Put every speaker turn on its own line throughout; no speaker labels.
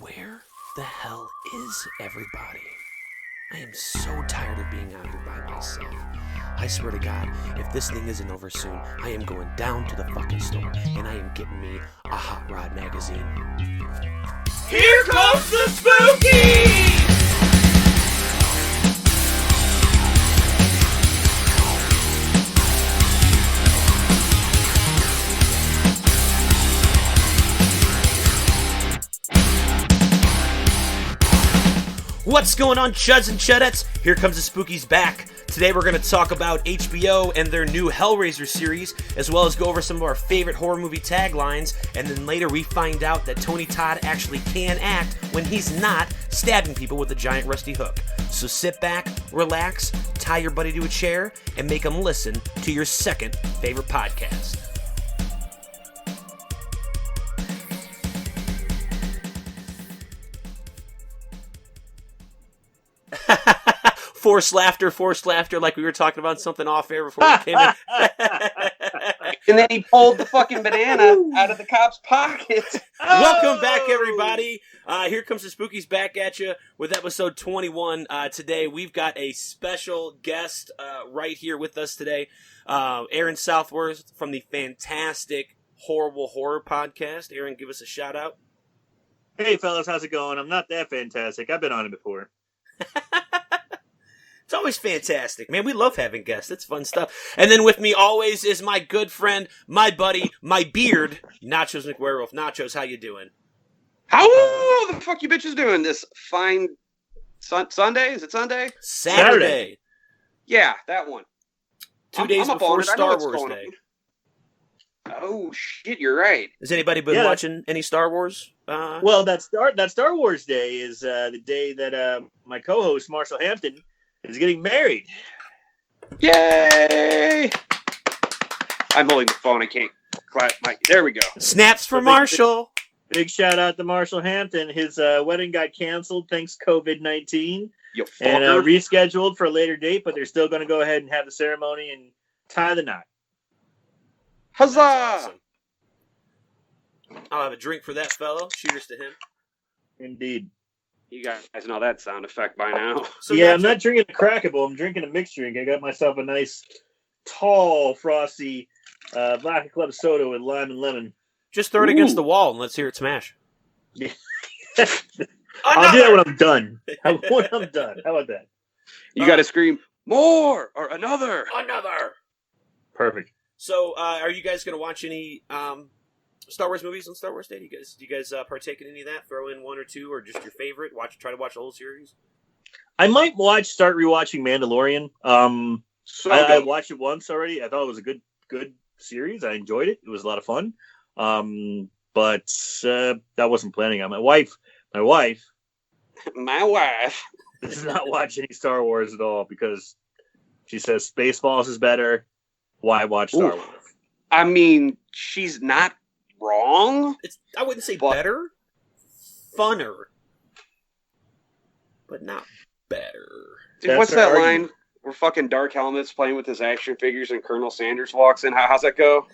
Where the hell is everybody? I am so tired of being out here by myself. I swear to God, if this thing isn't over soon, I am going down to the fucking store and I am getting me a Hot Rod magazine. Here comes the spooky! What's going on, CHUDS and CHUD-ettes? Here comes the Spookies back. Today we're going to talk about HBO and their new Hellraiser series, as well as go over some of our favorite horror movie taglines, and then later we find out that Tony Todd actually can act when he's not stabbing people with a giant rusty hook. So sit back, relax, tie your buddy to a chair, and make him listen to your second favorite podcast. Forced laughter, like we were talking about something off air before we came in.
And then he pulled the fucking banana out of the cop's pocket.
Welcome back, everybody. Here comes the Spookies back at you with episode 21. Today, we've got a special guest right here with us today. Aaron Southworth from the fantastic Horrible Horror podcast. Aaron, give us a shout out.
Hey, fellas, how's it going? I'm not that fantastic. I've been on it before.
It's always fantastic, man. We love having guests. It's fun stuff. And then with me always is my good friend, my buddy, my beard, Nachos McWerewolf. Nachos, how you doing?
How the fuck you bitches doing this fine Sunday? Is it Sunday?
Saturday.
Yeah, that one.
2 days before Star Wars Day.
Oh, shit, you're right.
Has anybody been watching any Star Wars?
Well, that Star Wars Day is the day that my co-host, Marshall Hampton, is getting married.
Yay! I'm holding the phone. I can't clap my... There we go.
Snaps for Marshall.
Big shout out to Marshall Hampton. His wedding got canceled thanks COVID-19.
You
and
fucker.
Rescheduled for a later date, but they're still going to go ahead and have the ceremony and tie the knot.
Huzzah!
Awesome. I'll have a drink for that fellow. Cheers to him.
Indeed.
You guys know that sound effect by now.
So yeah, I'm not drinking a crackable. I'm drinking a mixed drink. I got myself a nice, tall, frosty Black Club soda with lime and lemon.
Just throw it against the wall and let's hear it smash.
Yeah. I'll do that when I'm done. When I'm done. How about that?
You got to scream, more, or another.
Another.
Perfect.
So, are you guys going to watch any Star Wars movies on Star Wars Day? Do you guys partake in any of that? Throw in one or two, or just your favorite? Try to watch the whole series.
I might start rewatching Mandalorian. I watched it once already. I thought it was a good series. I enjoyed it. It was a lot of fun. But I wasn't planning on my wife does not watch any Star Wars at all because she says Spaceballs is better. Why watch Star Wars?
I mean, she's not wrong.
I wouldn't say better, funner, but not better.
Dude, what's that line where fucking Dark Helmet's playing with his action figures and Colonel Sanders walks in? How's that go?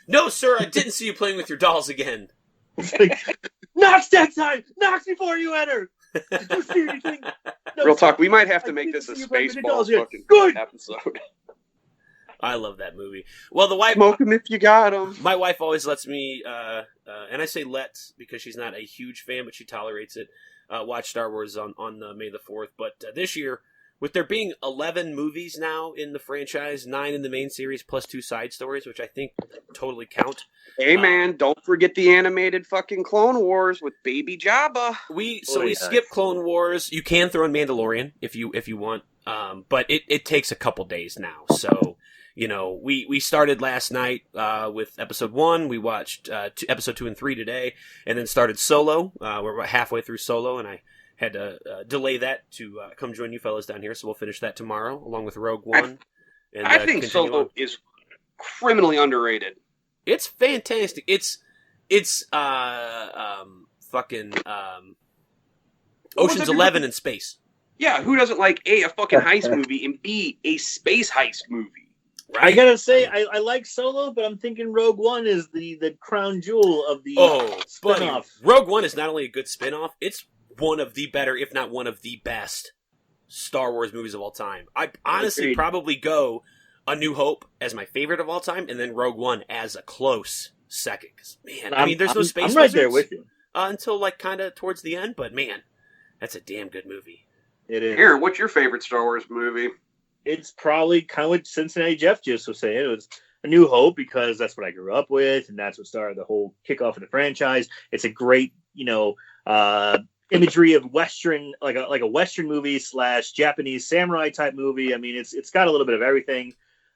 No, sir, I didn't see you playing with your dolls again.
Nox that time! Nox before you enter! Did you see anything? No,
Real talk, we might have to make this a Spaceballs fucking episode.
I love that movie. Well, the wife...
Smoke him if you got him.
My wife always lets me, and I say let's because she's not a huge fan, but she tolerates it, watch Star Wars on May the 4th. But this year, with there being 11 movies now in the franchise, 9 in the main series, plus 2 side stories, which I think totally count.
Hey, man, don't forget the animated fucking Clone Wars with Baby Jabba.
We skip Clone Wars. You can throw in Mandalorian if you want, but it takes a couple days now, so... You know, we started last night with episode 1. We watched episode 2 and 3 today, and then started Solo. We're about halfway through Solo, and I had to delay that to come join you fellas down here. So we'll finish that tomorrow, along with Rogue One.
I think Solo is criminally underrated.
It's fantastic. It's fucking Ocean's 11 in space.
Yeah, who doesn't like A, a fucking heist movie, and B, a space heist movie?
Right?
I gotta say, I like Solo, but I'm thinking Rogue One is the crown jewel of the spinoff.
Rogue One is not only a good spinoff, it's one of the better, if not one of the best, Star Wars movies of all time. I honestly probably go A New Hope as my favorite of all time, and then Rogue One as a close second. 'Cause, man, I mean, there's no space.
I'm right there with you.
Until like kind of towards the end, but man, that's a damn good movie.
It is.
Aaron, what's your favorite Star Wars movie?
It's probably kind of what Cincinnati Jeff just was saying. It was A New Hope because that's what I grew up with, and that's what started the whole kickoff of the franchise. It's a great, imagery of Western, like a Western movie / Japanese samurai type movie. I mean, it's got a little bit of everything.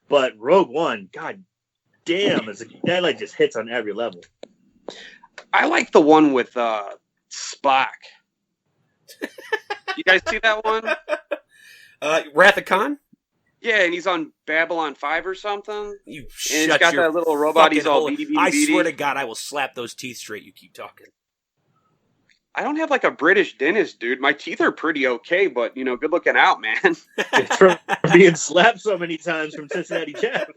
But Rogue One, god damn, that like just hits on every level.
I like the one with Spock. You guys see that one?
Wrath of Khan?
Yeah, and he's on Babylon 5 or something.
You
and
shut
it's got
your
that little robot. He's all
hole. I swear to God, I will slap those teeth straight. You keep talking.
I don't have like a British dentist, dude. My teeth are pretty okay, but good looking out, man.
It's from being slapped so many times from Cincinnati Jeff.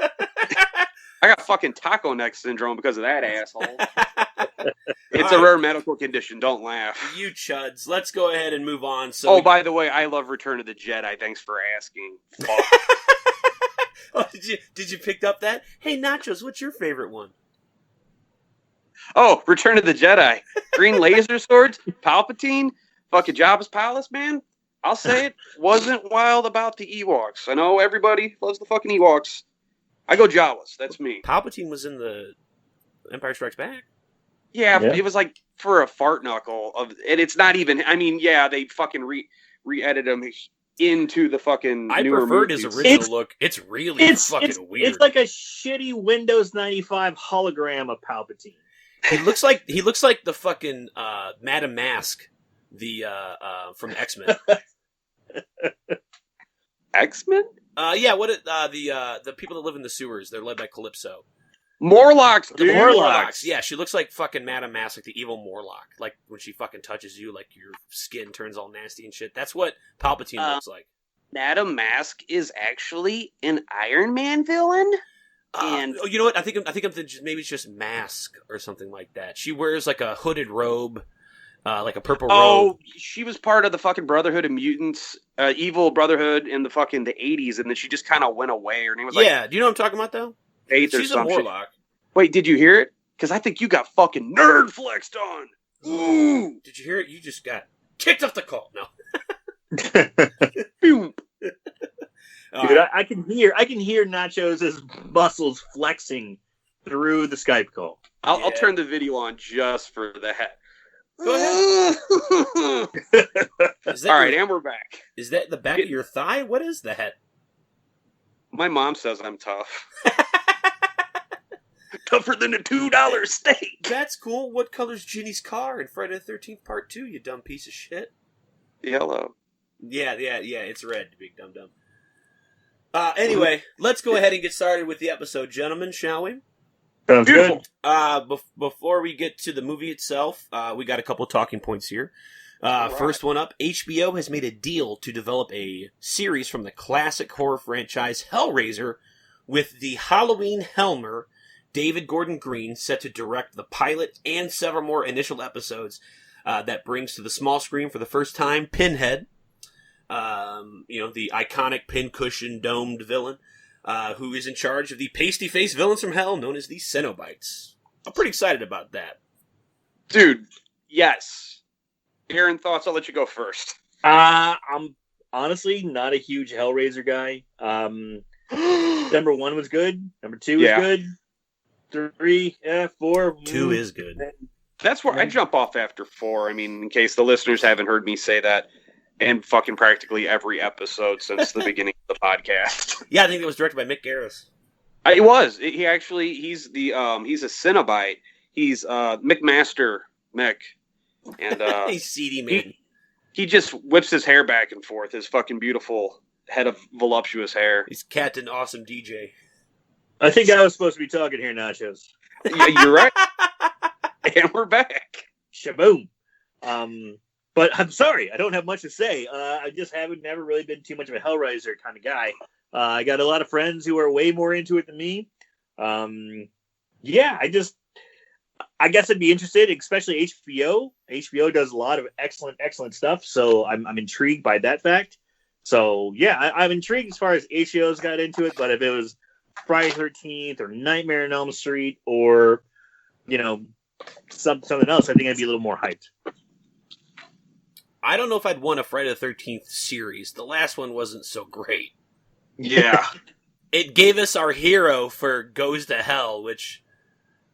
I got fucking taco neck syndrome because of that asshole. It's a rare medical condition. Don't laugh.
You chuds. Let's go ahead and move on. So,
by the way, I love Return of the Jedi. Thanks for asking. Fuck.
Oh, did you pick up that? Hey, Nachos, what's your favorite one?
Oh, Return of the Jedi. Green laser swords, Palpatine, fucking Jabba's palace, man. I'll say it wasn't wild about the Ewoks. I know everybody loves the fucking Ewoks. I go Jawas. That's me.
Palpatine was in the Empire Strikes Back.
Yeah, it was like for a fart knuckle and it's not even. I mean, yeah, they fucking re-edited him into the fucking.
I preferred his original look. It's really fucking weird.
It's like a shitty Windows 95 hologram of Palpatine.
He looks like the fucking Madame Mask, the from X-Men.
X-Men?
Yeah. The people that live in the sewers? They're led by Calypso.
Morlocks, dude.
The Morlocks. Yeah, she looks like fucking Madame Mask, like the evil Morlock. Like when she fucking touches you, like your skin turns all nasty and shit. That's what Palpatine looks like.
Madame Mask is actually an Iron Man villain. And
you know what? I think I'm maybe it's just Mask or something like that. She wears like a hooded robe, like a purple robe.
Oh, she was part of the fucking Brotherhood of Mutants, evil Brotherhood in the 80s, and then she just kind of went away. Her name was
do you know what I'm talking about though?
She's
a Morlock.
Wait, did you hear it? Because I think you got fucking nerd flexed on. Ooh.
Did you hear it? You just got kicked off the call. No.
Dude, I can hear Nachos' muscles flexing through the Skype call.
I'll turn the video on just for that.
Go ahead.
All right, and we're back.
Is that the back of your thigh? What is that?
My mom says I'm tough. Tougher than a $2 steak.
That's cool. What color's Ginny's car in Friday the 13th Part 2, you dumb piece of shit?
Yellow.
Yeah, it's red, big dum-dum. Anyway, let's go ahead and get started with the episode, gentlemen, shall we?
Sounds good.
Before we get to the movie itself, we got a couple of talking points here. First one up, HBO has made a deal to develop a series from the classic horror franchise Hellraiser with the Halloween Helmer, David Gordon Green, set to direct the pilot and several more initial episodes that brings to the small screen for the first time Pinhead, the iconic pincushion domed villain, who is in charge of the pasty-faced villains from hell known as the Cenobites. I'm pretty excited about that.
Dude, yes. Aaron, thoughts? I'll let you go first.
I'm honestly not a huge Hellraiser guy. Number 1 was good. Number 2 was good. 3, 4.
2 is good.
That's where I jump off after 4. I mean, in case the listeners haven't heard me say that in fucking practically every episode since the beginning of the podcast.
Yeah, I think it was directed by Mick Garris.
It was. He's a Cenobite. He's McMaster Mick. And
he's seedy, man.
He just whips his hair back and forth, his fucking beautiful head of voluptuous hair.
He's Captain Awesome DJ.
I think I was supposed to be talking here, Nachos.
Yeah, you're right. And we're back.
Shaboom. But I'm sorry, I don't have much to say. I just haven't never really been too much of a Hellraiser kind of guy. I got a lot of friends who are way more into it than me. Yeah, I guess I'd be interested, especially HBO. HBO does a lot of excellent stuff, so I'm intrigued by that fact. So yeah, I'm intrigued as far as HBO's got into it. But if it was Friday 13th or Nightmare on Elm Street or something else, I think I'd be a little more hyped.
I don't know if I'd want a Friday the 13th series. The last one wasn't so great.
Yeah.
It gave us our hero for Goes to Hell, which,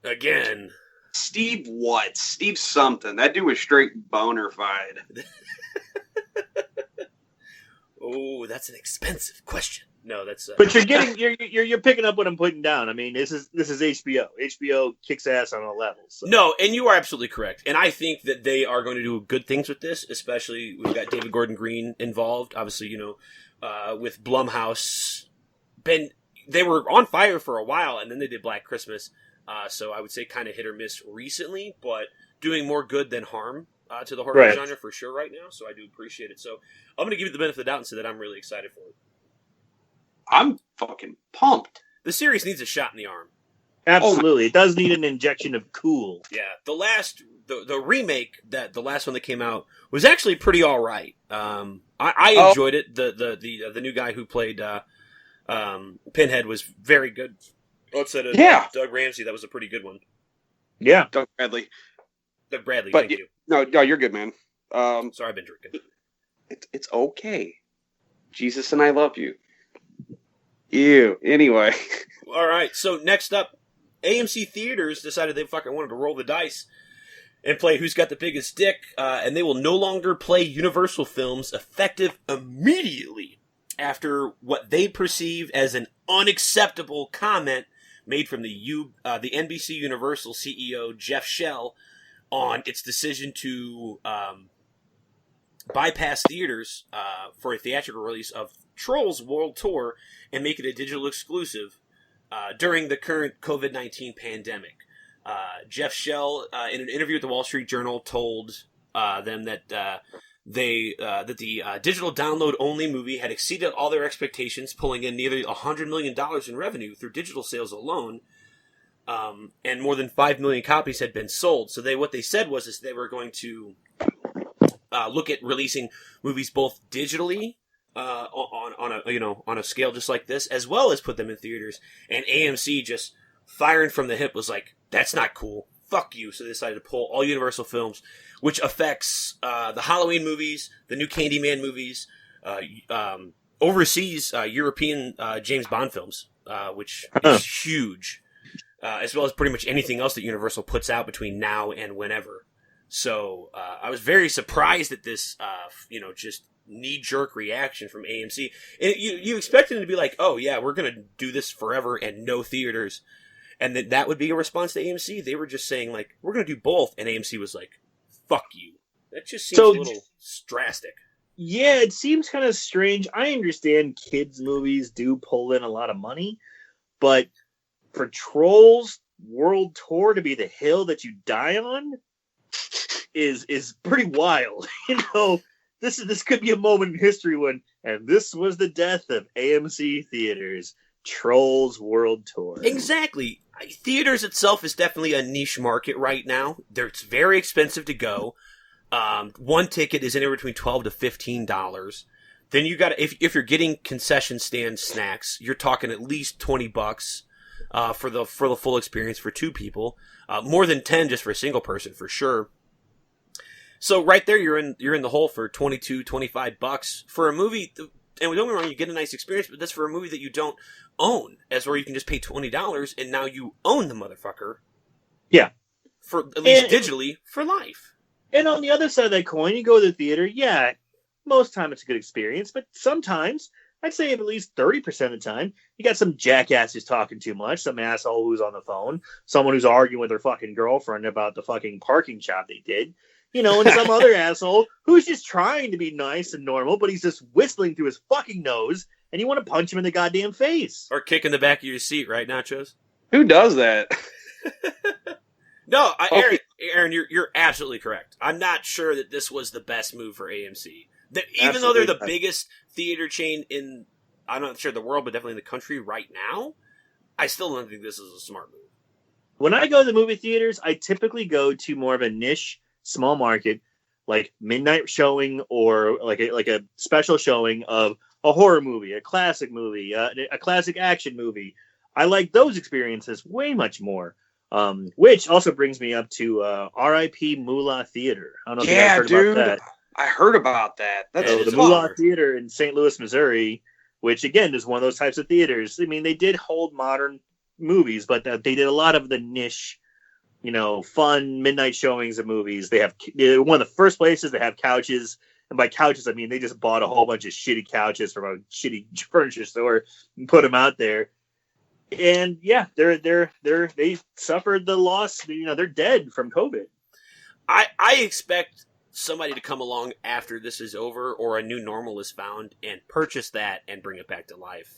again...
Steve what? Steve something. That dude was straight boner-fied.
Oh, that's an expensive question. No, that's...
But you're picking up what I'm putting down. I mean, this is HBO. HBO kicks ass on all levels. So.
No, and you are absolutely correct. And I think that they are going to do good things with this, especially we've got David Gordon Green involved. Obviously, with Blumhouse. They were on fire for a while, and then they did Black Christmas. So I would say kind of hit or miss recently, but doing more good than harm to the horror genre for sure right now. So I do appreciate it. So I'm going to give you the benefit of the doubt and say that I'm really excited for it.
I'm fucking pumped.
The series needs a shot in the arm.
Absolutely. It does need an injection of cool.
Yeah. The remake, the last one that came out, was actually pretty all right. I enjoyed it. The new guy who played Pinhead was very good. Outside of Doug Ramsey, that was a pretty good one.
Yeah.
Doug Bradley,
thank you.
No, you're good, man.
Sorry, I've been drinking.
It's okay. Jesus and I love you. Ew. Anyway.
All right, so next up, AMC Theaters decided they fucking wanted to roll the dice and play Who's Got the Biggest Dick, and they will no longer play Universal films effective immediately after what they perceive as an unacceptable comment made from the NBC Universal CEO, Jeff Shell, on its decision to bypass theaters for a theatrical release of Trolls World Tour and make it a digital exclusive during the current COVID-19 pandemic. Jeff Shell, in an interview with the Wall Street Journal, told them that the digital download-only movie had exceeded all their expectations, pulling in nearly $100 million in revenue through digital sales alone, and more than 5 million copies had been sold. So what they said was they were going to look at releasing movies both digitally on a scale just like this, as well as put them in theaters. And AMC, just firing from the hip, was like, "That's not cool. Fuck you." So they decided to pull all Universal films, which affects the Halloween movies, the new Candyman movies, overseas European James Bond films, which is huge, as well as pretty much anything else that Universal puts out between now and whenever. So I was very surprised at this, just knee-jerk reaction from AMC. And you expected it to be like, "Oh yeah, we're going to do this forever and no theaters." And that would be a response to AMC. They were just saying, like, "We're going to do both." And AMC was like, "Fuck you." That just seems a little drastic.
Yeah, it seems kind of strange. I understand kids' movies do pull in a lot of money, but for Trolls World Tour to be the hill that you die on is pretty wild. This could be a moment in history and this was the death of AMC theaters. Trolls World Tour.
Exactly. Theaters itself is definitely a niche market right now. It's very expensive to go. One ticket is anywhere between $12 to $15. Then you got if you're getting concession stand snacks, you're talking at least $20 for the full experience for two people. More than 10 just for a single person for sure. So right there, you're in the hole for $22-$25 for a movie. And don't get me wrong, you get a nice experience, but that's for a movie that you don't own, as where you can just pay $20 and now you own the motherfucker.
Yeah,
for at least digitally for life.
And on the other side of that coin, you go to the theater. Yeah, most time it's a good experience, but sometimes I'd say at least 30% of the time you got some jackass who's talking too much, some asshole who's on the phone, someone who's arguing with their fucking girlfriend about the fucking parking job they did. And some other asshole who's just trying to be nice and normal, but he's just whistling through his fucking nose, and you want to punch him in the goddamn face.
Or kick in the back of your seat, right, Nachos?
Who does that?
No, Aaron, you're absolutely correct. I'm not sure that this was the best move for AMC. Even though they're the biggest theater chain in I'm not sure the world, but definitely in the country right now, I still don't think this is a smart move.
When I go to the movie theaters, I typically go to more of a niche, small market, like midnight showing or like a special showing of a horror movie, a classic movie, a classic action movie. I like those experiences way much more. Which also brings me up to R.I.P. Moolah Theater. I don't know if you guys heard about that.
I heard about that. That's
the Moolah Theater in St. Louis, Missouri, which again is one of those types of theaters. I mean, they did hold modern movies, but they did a lot of the niche, fun midnight showings of movies. They're one of the first places that have couches, and by couches I mean they just bought a whole bunch of shitty couches from a shitty furniture store and put them out there. And yeah, they suffered the loss. They're dead from COVID.
I expect somebody to come along after this is over, or a new normal is found, and purchase that and bring it back to life.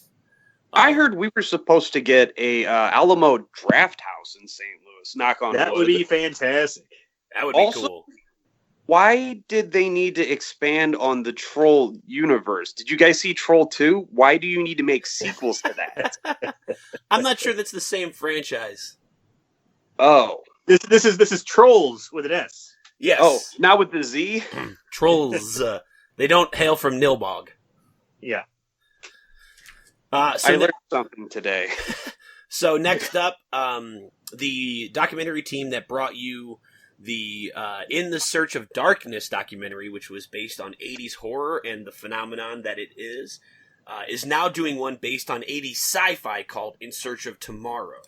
I heard we were supposed to get a Alamo Draft House in St. Louis. Knock on wood.
That would be fantastic.
That would be cool.
Why did they need to expand on the Troll universe? Did you guys see Troll 2? Why do you need to make sequels to that?
I'm not sure that's the same franchise.
Oh.
This is Trolls with an S.
Yes.
Oh, not with the Z?
Trolls. They don't hail from Nilbog.
Yeah.
I learned something today.
So next up, the documentary team that brought you the In the Search of Darkness documentary, which was based on 80s horror and the phenomenon that it is now doing one based on 80s sci-fi called In Search of Tomorrow.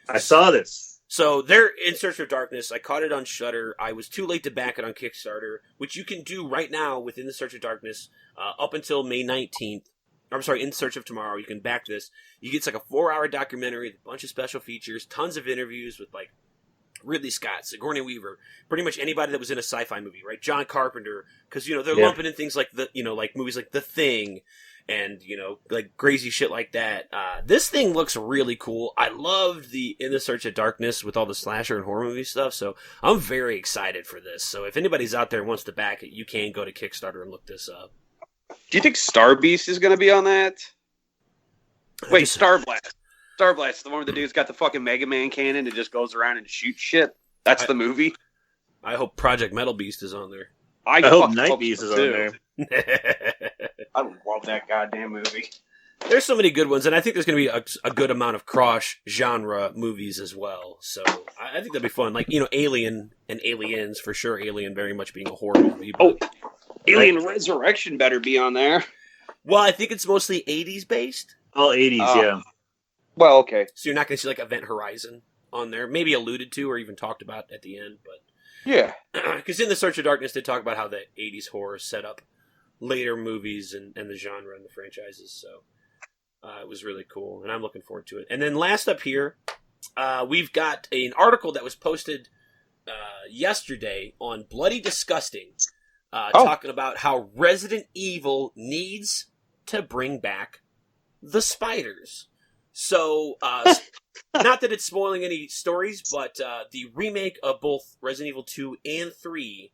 I saw this.
So they're In Search of Darkness. I caught it on Shudder. I was too late to back it on Kickstarter, which you can do right now with In the Search of Darkness up until May 19th. I'm sorry, In Search of Tomorrow. You can back this. You get like a 4-hour documentary with a bunch of special features, tons of interviews with like Ridley Scott, Sigourney Weaver, pretty much anybody that was in a sci-fi movie, right? John Carpenter, because they're lumping in things like like movies like The Thing, and like crazy shit like that. This thing looks really cool. I loved the In the Search of Darkness with all the slasher and horror movie stuff, so I'm very excited for this. So if anybody's out there and wants to back it, you can go to Kickstarter and look this up.
Do you think Star Beast is going to be on that? Wait, Star Blast. Star Blast, the one where the dude's got the fucking Mega Man cannon and just goes around and shoots shit. That's the movie.
I hope Project Metal Beast is on there.
I
hope Night Beast is on there.
I love that goddamn movie.
There's so many good ones, and I think there's going to be a good amount of cross-genre movies as well. So I think that'd be fun. Like, Alien and Aliens, for sure. Alien very much being a horror movie. But
Alien Resurrection better be on there.
Well, I think it's mostly 80s based.
All 80s, yeah.
Well, okay.
So you're not going to see like Event Horizon on there. Maybe alluded to or even talked about at the end. But
yeah.
Because In the Search of Darkness, they talk about how the 80s horror set up later movies and the genre and the franchises. So it was really cool, and I'm looking forward to it. And then last up here, we've got an article that was posted yesterday on Bloody Disgusting, talking about how Resident Evil needs to bring back the spiders. So, not that it's spoiling any stories, but the remake of both Resident Evil 2 and 3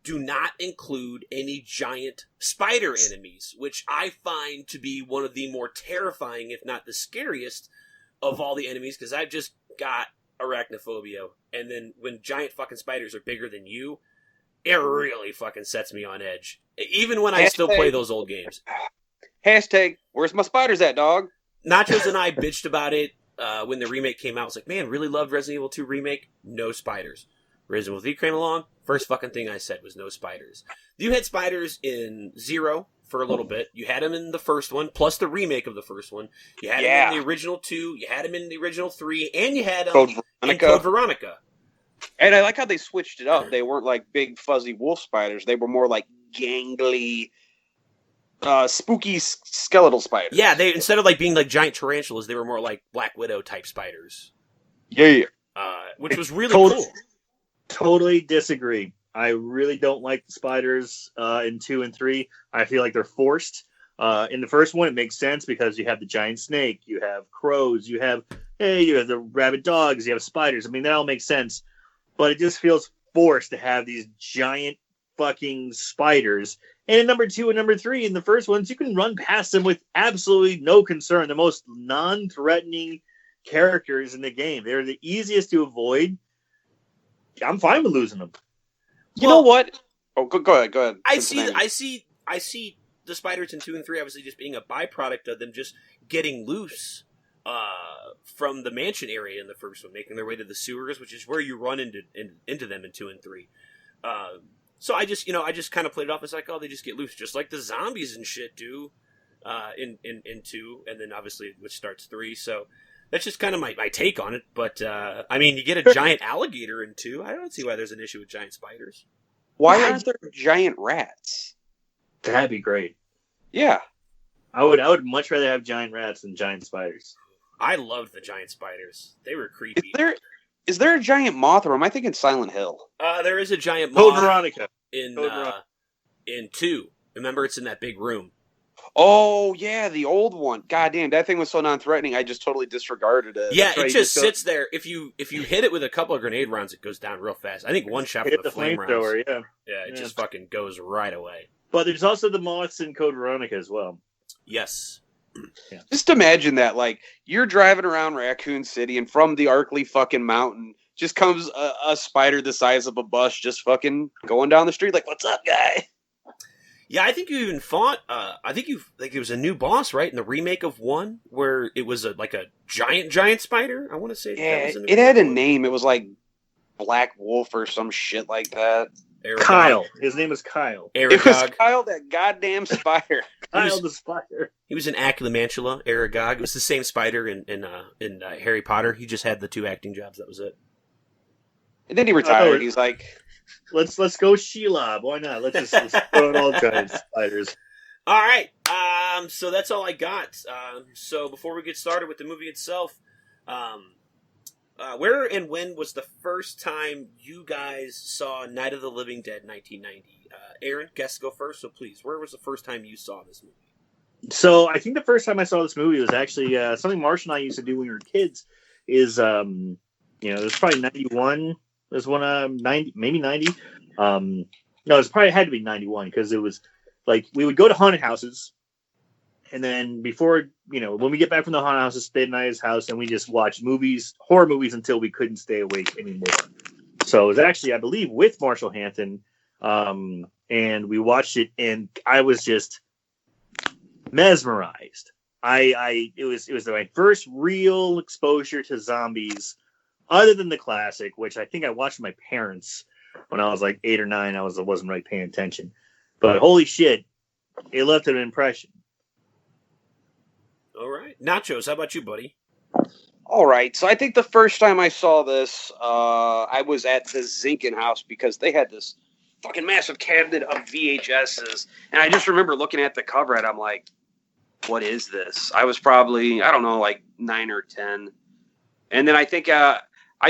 do not include any giant spider enemies, which I find to be one of the more terrifying, if not the scariest, of all the enemies, because I've just got arachnophobia. And then when giant fucking spiders are bigger than you, it really fucking sets me on edge. Even when I still play those old games.
Hashtag, where's my spiders at, dog?
Nachos and I bitched about it when the remake came out. I was like, man, really loved Resident Evil 2 remake. No spiders. Resident Evil 3 came along. First fucking thing I said was no spiders. You had spiders in Zero for a little bit. You had them in the first one, plus the remake of the first one. You had them in the original 2. You had them in the original 3. And you had them in Code Veronica.
And I like how they switched it up. They weren't like big fuzzy wolf spiders. They were more like gangly, spooky skeletal spiders.
Yeah, they instead of like being like giant tarantulas, they were more like Black Widow type spiders.
Yeah.
Which was really cool.
Totally disagree. I really don't like the spiders in 2 and 3. I feel like they're forced. In the first one, it makes sense because you have the giant snake, you have crows, you have the rabid dogs, you have spiders. I mean, that all makes sense. But it just feels forced to have these giant fucking spiders And in number 2 and number 3, in the first ones, you can run past them with absolutely no concern. The most non-threatening characters in the game. They're the easiest to avoid. I'm fine with losing them.
You know what? Oh, go ahead.
I see the spiders in 2 and 3 obviously just being a byproduct of them just getting loose from the mansion area in the first one, making their way to the sewers, which is where you run into them in 2 and 3. So I just kind of played it off as like, oh, they just get loose, just like the zombies and shit do in 2, and then obviously which starts 3. So that's just kind of my take on it. But I mean, you get a giant alligator in 2. I don't see why there's an issue with giant spiders.
Why aren't there giant rats?
That'd be great.
Yeah,
I would much rather have giant rats than giant spiders.
I loved the giant spiders. They were creepy.
Is there a giant moth, or am I thinking Silent Hill?
There is a giant moth.
Code Veronica.
In 2. Remember, it's in that big room.
Oh, yeah, the old one. God damn, that thing was so non-threatening, I just totally disregarded it.
Yeah, it just sits there. If you hit it with a couple of grenade rounds, it goes down real fast. I think one shot with the flame rounds.
Yeah,
it just fucking goes right away.
But there's also the moths in Code Veronica as well.
Yes.
Yeah.
Just imagine that, like, you're driving around Raccoon City, and from the Arkley fucking mountain just comes a spider the size of a bus just fucking going down the street like, what's up, guy?
Yeah, I think you even fought. It was a new boss, right, in the remake of 1, where it was like a giant spider. I want to say.
Yeah, it had a name. It was like Black Wolf or some shit like that.
Aragog.
Kyle. His name is Kyle.
Aragog.
It was Kyle, that goddamn spider.
Kyle the spider.
He was in Acculomantula, Aragog. It was the same spider in Harry Potter. He just had the 2 acting jobs. That was it.
And then he retired. He's like,
let's go Shelob. Why not? Let's throw in all giant spiders.
All right. So that's all I got. So before we get started with the movie itself, where and when was the first time you guys saw Night of the Living Dead 1990? Aaron, guests go first, so please, where was the first time you saw this movie?
So I think the first time I saw this movie was actually something Marsh and I used to do when we were kids. It was probably 91. It was 90, maybe 90. No, it probably had to be 91 because it was like we would go to haunted houses, and then before when we get back from the haunted houses, stay at Nia's house, and we just watch horror movies until we couldn't stay awake anymore. So it was actually, I believe, with Marshall Hampton, and we watched it, and I was just mesmerized. It was my first real exposure to zombies, other than the classic, which I think I watched with my parents when I was like 8 or 9. I wasn't really paying attention, but holy shit, it left an impression.
All right, Nachos, how about you, buddy?
all right. So I think the first time I saw this, I was at the Zinken house because they had this fucking massive cabinet of VHSs. And I just remember looking at the cover and I'm like, what is this? I was probably, I don't know, like 9 or 10. And then I think I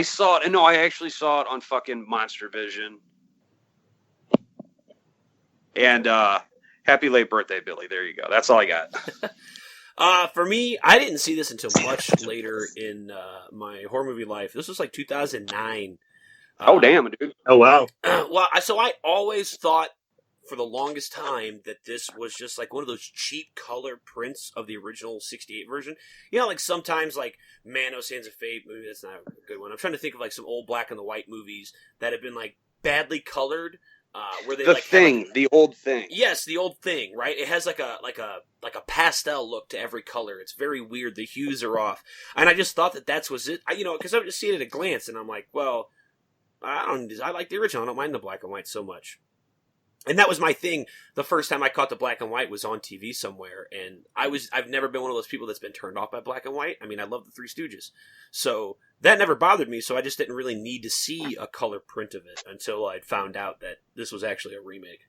saw it. And no, I actually saw it on fucking Monster Vision. And happy late birthday, Billy. There you go. That's all I got.
For me, I didn't see this until much later in my horror movie life. This was like 2009.
Oh, damn, dude.
Oh, wow.
Well, so I always thought for the longest time that this was just like one of those cheap color prints of the original 68 version. You know, like sometimes like Manos Hands of Fate, maybe that's not a good one. I'm trying to think of like some old black and the white movies that have been like badly colored. Where they
the
like
Thing,
like,
the old Thing.
Yes, the old Thing, right? It has like a pastel look to every color. It's very weird. The hues are off, and I just thought that was it. Because I would just see it at a glance, and I'm like, well, I like the original. I don't mind the black and white so much. And that was my thing. The first time I caught the black and white was on TV somewhere, and I've never been one of those people that's been turned off by black and white. I mean, I love the Three Stooges, so that never bothered me. So I just didn't really need to see a color print of it until I'd found out that this was actually a remake.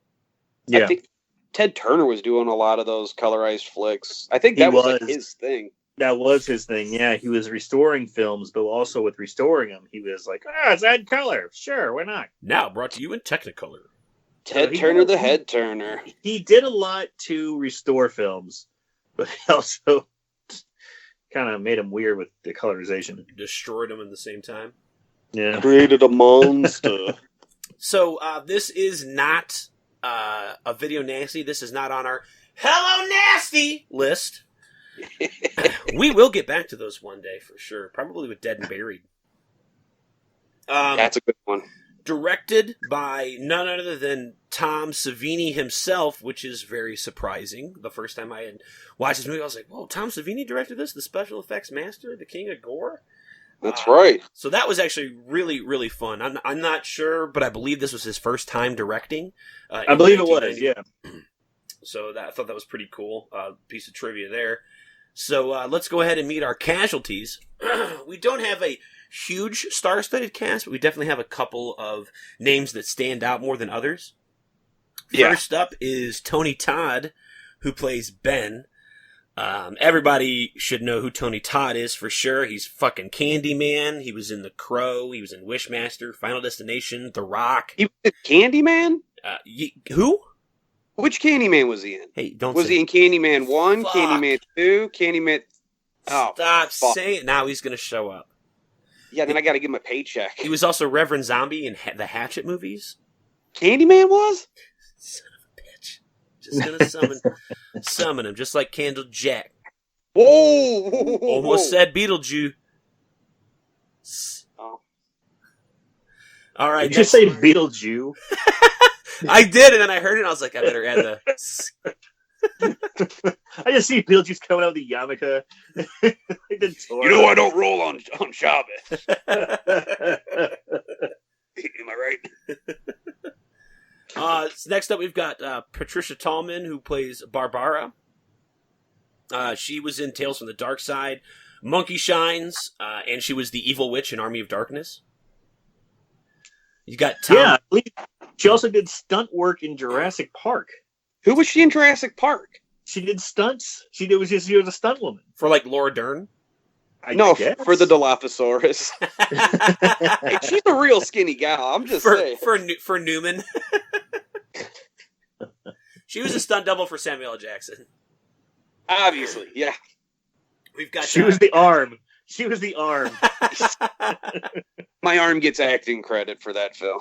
Yeah,
I think Ted Turner was doing a lot of those colorized flicks. I think that was like his thing.
That was his thing. Yeah, he was restoring films, but also with restoring them, he was like, let's add color. Sure, why not?
Now brought to you in Technicolor.
Ted Turner, the head turner.
He did a lot to restore films, but he also kind of made them weird with the colorization.
Destroyed them at the same time.
Yeah.
Created a monster.
So this is not a Video Nasty. This is not on our Hello Nasty list. We will get back to those one day for sure. Probably with Dead and Buried.
That's a good one.
Directed by none other than Tom Savini himself, which is very surprising. The first time I had watched this movie, I was like, whoa, Tom Savini directed this? The special effects master? The king of gore?
That's right.
So that was actually really, really fun. I'm not sure, but I believe this was his first time directing.
I believe it was, yeah.
So I thought that was pretty cool. Piece of trivia there. So let's go ahead and meet our casualties. We don't have a huge star-studded cast, but we definitely have a couple of names that stand out more than others.
Yeah.
First up is Tony Todd, who plays Ben. Everybody should know who Tony Todd is for sure. He's fucking Candyman. He was in The Crow. He was in Wishmaster, Final Destination, The Rock.
He was Candyman?
Who?
Which Candyman was he in?
Hey, don't
Was
say
he in Candyman 1,
Fuck.
Candyman 2, Candyman... Oh,
Stop
fuck.
saying it. Now he's going to show up.
Yeah, then I gotta give him a paycheck.
He was also Reverend Zombie in the Hatchet movies.
Candyman was?
Son of a bitch. Just going to summon him, just like Candle Jack.
Whoa! Whoa, whoa, whoa.
Almost said Beetlejuice.
Oh.
All right.
Did you just say Beetlejuice?
I did, and then I heard it, and I was like, I better add the...
I just see Beetlejuice coming out of the yarmulke.
You know I don't roll on Shabbos. Am I right?
Next up, we've got Patricia Tallman, who plays Barbara. She was in Tales from the Dark Side, Monkey Shines, and she was the evil witch in Army of Darkness. You got Tom.
Yeah, I believe she also did stunt work in Jurassic Park.
Who was she in Jurassic Park?
She did stunts. She was a stunt woman.
For like Laura Dern?
No,
guess.
for the Dilophosaurus. Hey, she's a real skinny gal. I'm just saying.
For Newman. She was a stunt double for Samuel L. Jackson.
Obviously, yeah.
We've got.
She was the arm. She was the arm.
My arm gets acting credit for that film.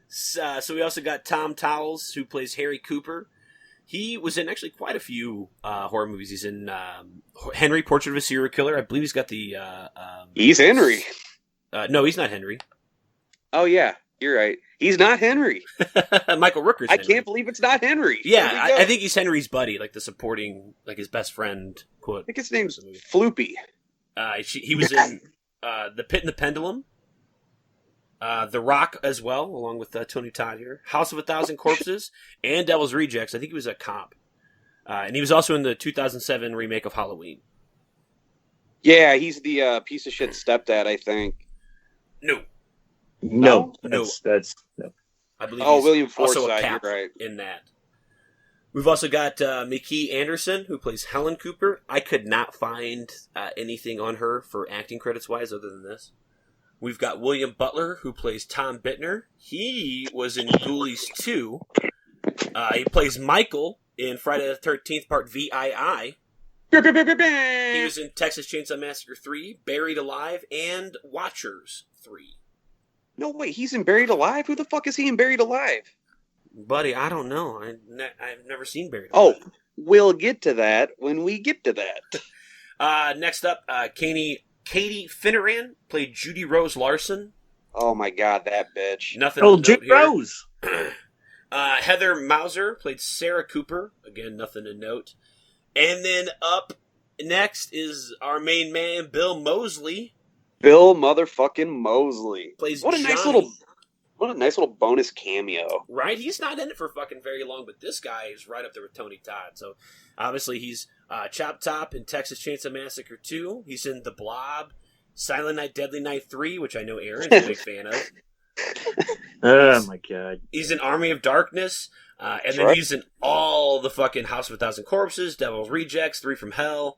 So we also got Tom Towles, who plays Harry Cooper. He was in actually quite a few horror movies. He's in Henry, Portrait of a Serial Killer. I believe he's got the...
He's Henry.
No, he's not Henry.
Oh, yeah. You're right. He's not Henry.
Michael Rooker's
I
Henry.
can't believe it's not Henry.
Yeah, I think he's Henry's buddy, like the supporting, like his best friend, quote.
I think his name's Floopy.
He was in The Pit and the Pendulum. The Rock as well, along with Tony Todd here. House of a Thousand Corpses and Devil's Rejects. I think he was a cop. And he was also in the 2007 remake of Halloween.
Yeah, he's the piece of shit stepdad, I think.
No.
That's no.
I believe
Oh,
he's
William
also a
Forsythe,
cap
you're right.
in that. We've also got McKee Anderson, who plays Helen Cooper. I could not find anything on her for acting credits-wise other than this. We've got William Butler, who plays Tom Bittner. He was in Ghoulies 2. He plays Michael in Friday the 13th, Part VII. He was in Texas Chainsaw Massacre 3, Buried Alive, and Watchers 3.
No, wait, he's in Buried Alive? Who the fuck is he in Buried Alive?
Buddy, I don't know. I've never seen Buried
Oh,
Alive.
we'll get to that when we get to that.
Next up, Katie Finneran played Judy Rose Larson.
Oh my god, that bitch.
Nothing.
Oh,
to note
Judy
here.
Rose.
Heather Mauser played Sarah Cooper. Again, nothing to note. And then up next is our main man, Bill Moseley.
Bill motherfucking Moseley.
Plays
What a
Johnny.
nice little bonus cameo.
Right? He's not in it for fucking very long, but this guy is right up there with Tony Todd. So, obviously, he's Chop Top in Texas Chainsaw Massacre 2. He's in The Blob, Silent Night, Deadly Night 3, which I know Aaron's a big fan of.
Oh, my God.
He's in Army of Darkness, and then
right.
he's in all the fucking House of a Thousand Corpses, Devil's Rejects, 3 from Hell.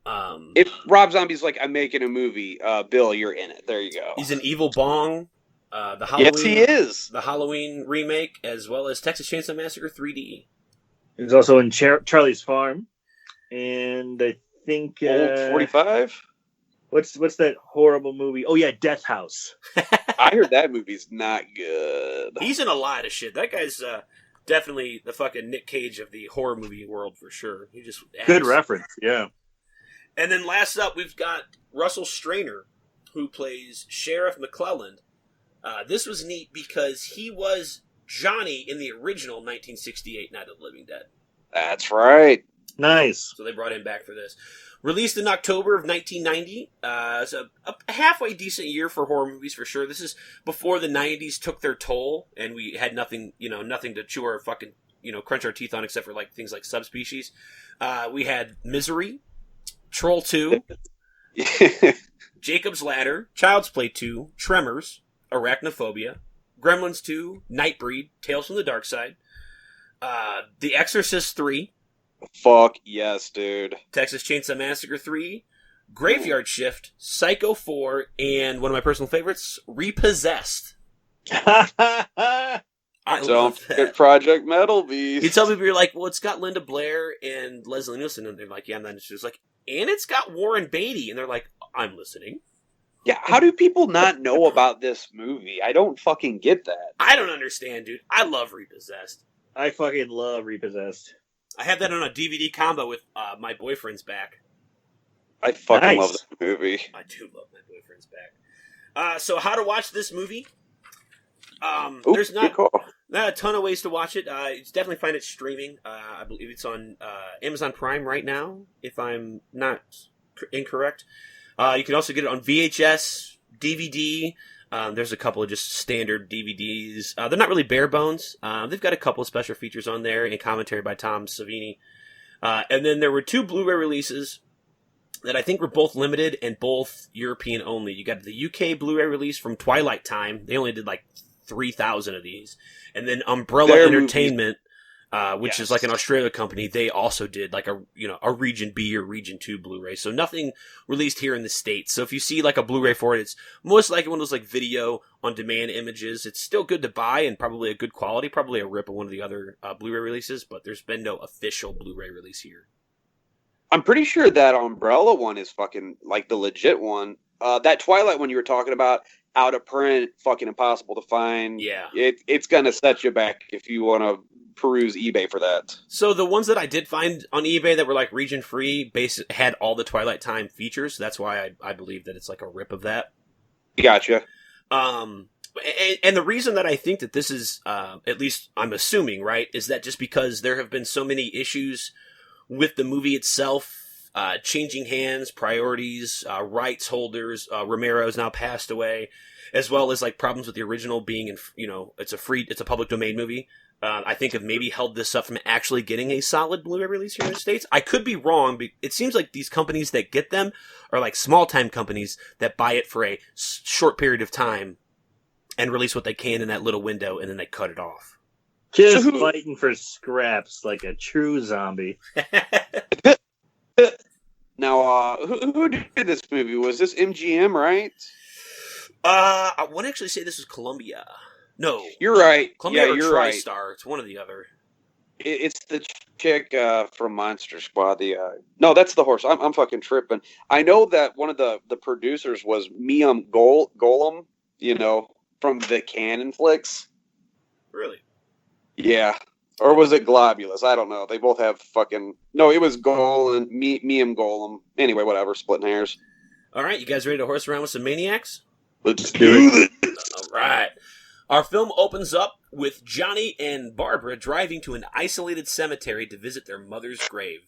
If Rob Zombie's like, I'm making a movie, Bill, you're in it. There you go.
He's in Evil Bong, the Halloween,
Yes, he is.
the Halloween remake, as well as Texas Chainsaw Massacre 3D.
He's also in Charlie's Farm, and I think
Old 45?
What's that horrible movie? Oh yeah, Death House.
I heard that movie's not good.
He's in a lot of shit. That guy's Definitely the fucking Nick Cage of the horror movie world for sure. He just acts.
Good reference, yeah.
And then last up, we've got Russell Strainer, who plays Sheriff McClelland. This was neat because he was Johnny in the original 1968 Night of the Living Dead.
That's right.
Nice.
So they brought him back for this. Released in October of 1990. It's a halfway decent year for horror movies for sure. This is before the 90s took their toll and we had nothing to chew our fucking, crunch our teeth on except for like things like Subspecies. We had Misery, Troll 2, Jacob's Ladder, Child's Play 2, Tremors, Arachnophobia, Gremlins 2, Nightbreed, Tales from the Dark Side, The Exorcist 3,
Fuck yes, dude.
Texas Chainsaw Massacre 3, Graveyard Shift, Psycho 4, and one of my personal favorites, Repossessed. I
Don't
love
forget
that.
Project Metal Beast.
You tell people, you're like, well, it's got Linda Blair and Leslie Nielsen, and they're like, yeah, and then she's like, and it's got Warren Beatty, and they're like, I'm listening.
Yeah, how do people not know about this movie? I don't fucking get that.
I don't understand, dude. I love Repossessed.
I fucking love Repossessed.
I have that on a DVD combo with My Boyfriend's Back.
I fucking
Nice.
love this movie.
I do love My Boyfriend's Back. So how to watch this movie?
Ooh,
There's not
good call.
a ton of ways to watch it. You definitely find it streaming. I believe it's on Amazon Prime right now, if I'm not incorrect. You can also get it on VHS, DVD. There's a couple of just standard DVDs. They're not really bare bones. They've got a couple of special features on there and commentary by Tom Savini. And then there were 2 Blu-ray releases that I think were both limited and both European only. You got the UK Blu-ray release from Twilight Time. They only did like 3,000 of these. And then Umbrella
Their
Entertainment, which
Yes.
is like an Australia company, they also did like a Region B or Region 2 Blu-ray. So nothing released here in the States. So if you see like a Blu-ray for it, it's most likely one of those like video on demand images. It's still good to buy and probably a good quality, probably a rip of one of the other Blu-ray releases, but there's been no official Blu-ray release here.
I'm pretty sure that Umbrella one is fucking like the legit one. That Twilight one you were talking about, out of print, fucking impossible to find.
Yeah.
It's gonna set you back if you want to peruse eBay for that.
So the ones that I did find on eBay that were like region free had all the Twilight Time features. That's why I believe that it's like a rip of that.
Gotcha.
And the reason that I think that this is, at least I'm assuming, right, is that just because there have been so many issues with the movie itself, changing hands, priorities, rights holders, Romero's now passed away, as well as like problems with the original being in, it's a public domain movie. I think have maybe held this up from actually getting a solid Blu-ray release here in the States. I could be wrong, but it seems like these companies that get them are like small-time companies that buy it for a short period of time and release what they can in that little window, and then they cut it off.
Just fighting for scraps like a true zombie.
Now, who did this movie? Was this MGM, right?
I want to actually say this is Columbia. No.
You're right.
Columbia or
you're right.
TriStar. It's one or the other.
It's the chick from Monster Squad. No, that's the horse. I'm fucking tripping. I know that one of the producers was Miam Golem, from the Cannon flicks.
Really?
Yeah. Or was it Globulus? I don't know. They both have fucking... No, it was Golem, Miam Golem. Anyway, whatever. Splitting hairs.
All right, you guys ready to horse around with some maniacs?
Let's do it.
All right. Our film opens up with Johnny and Barbara driving to an isolated cemetery to visit their mother's grave.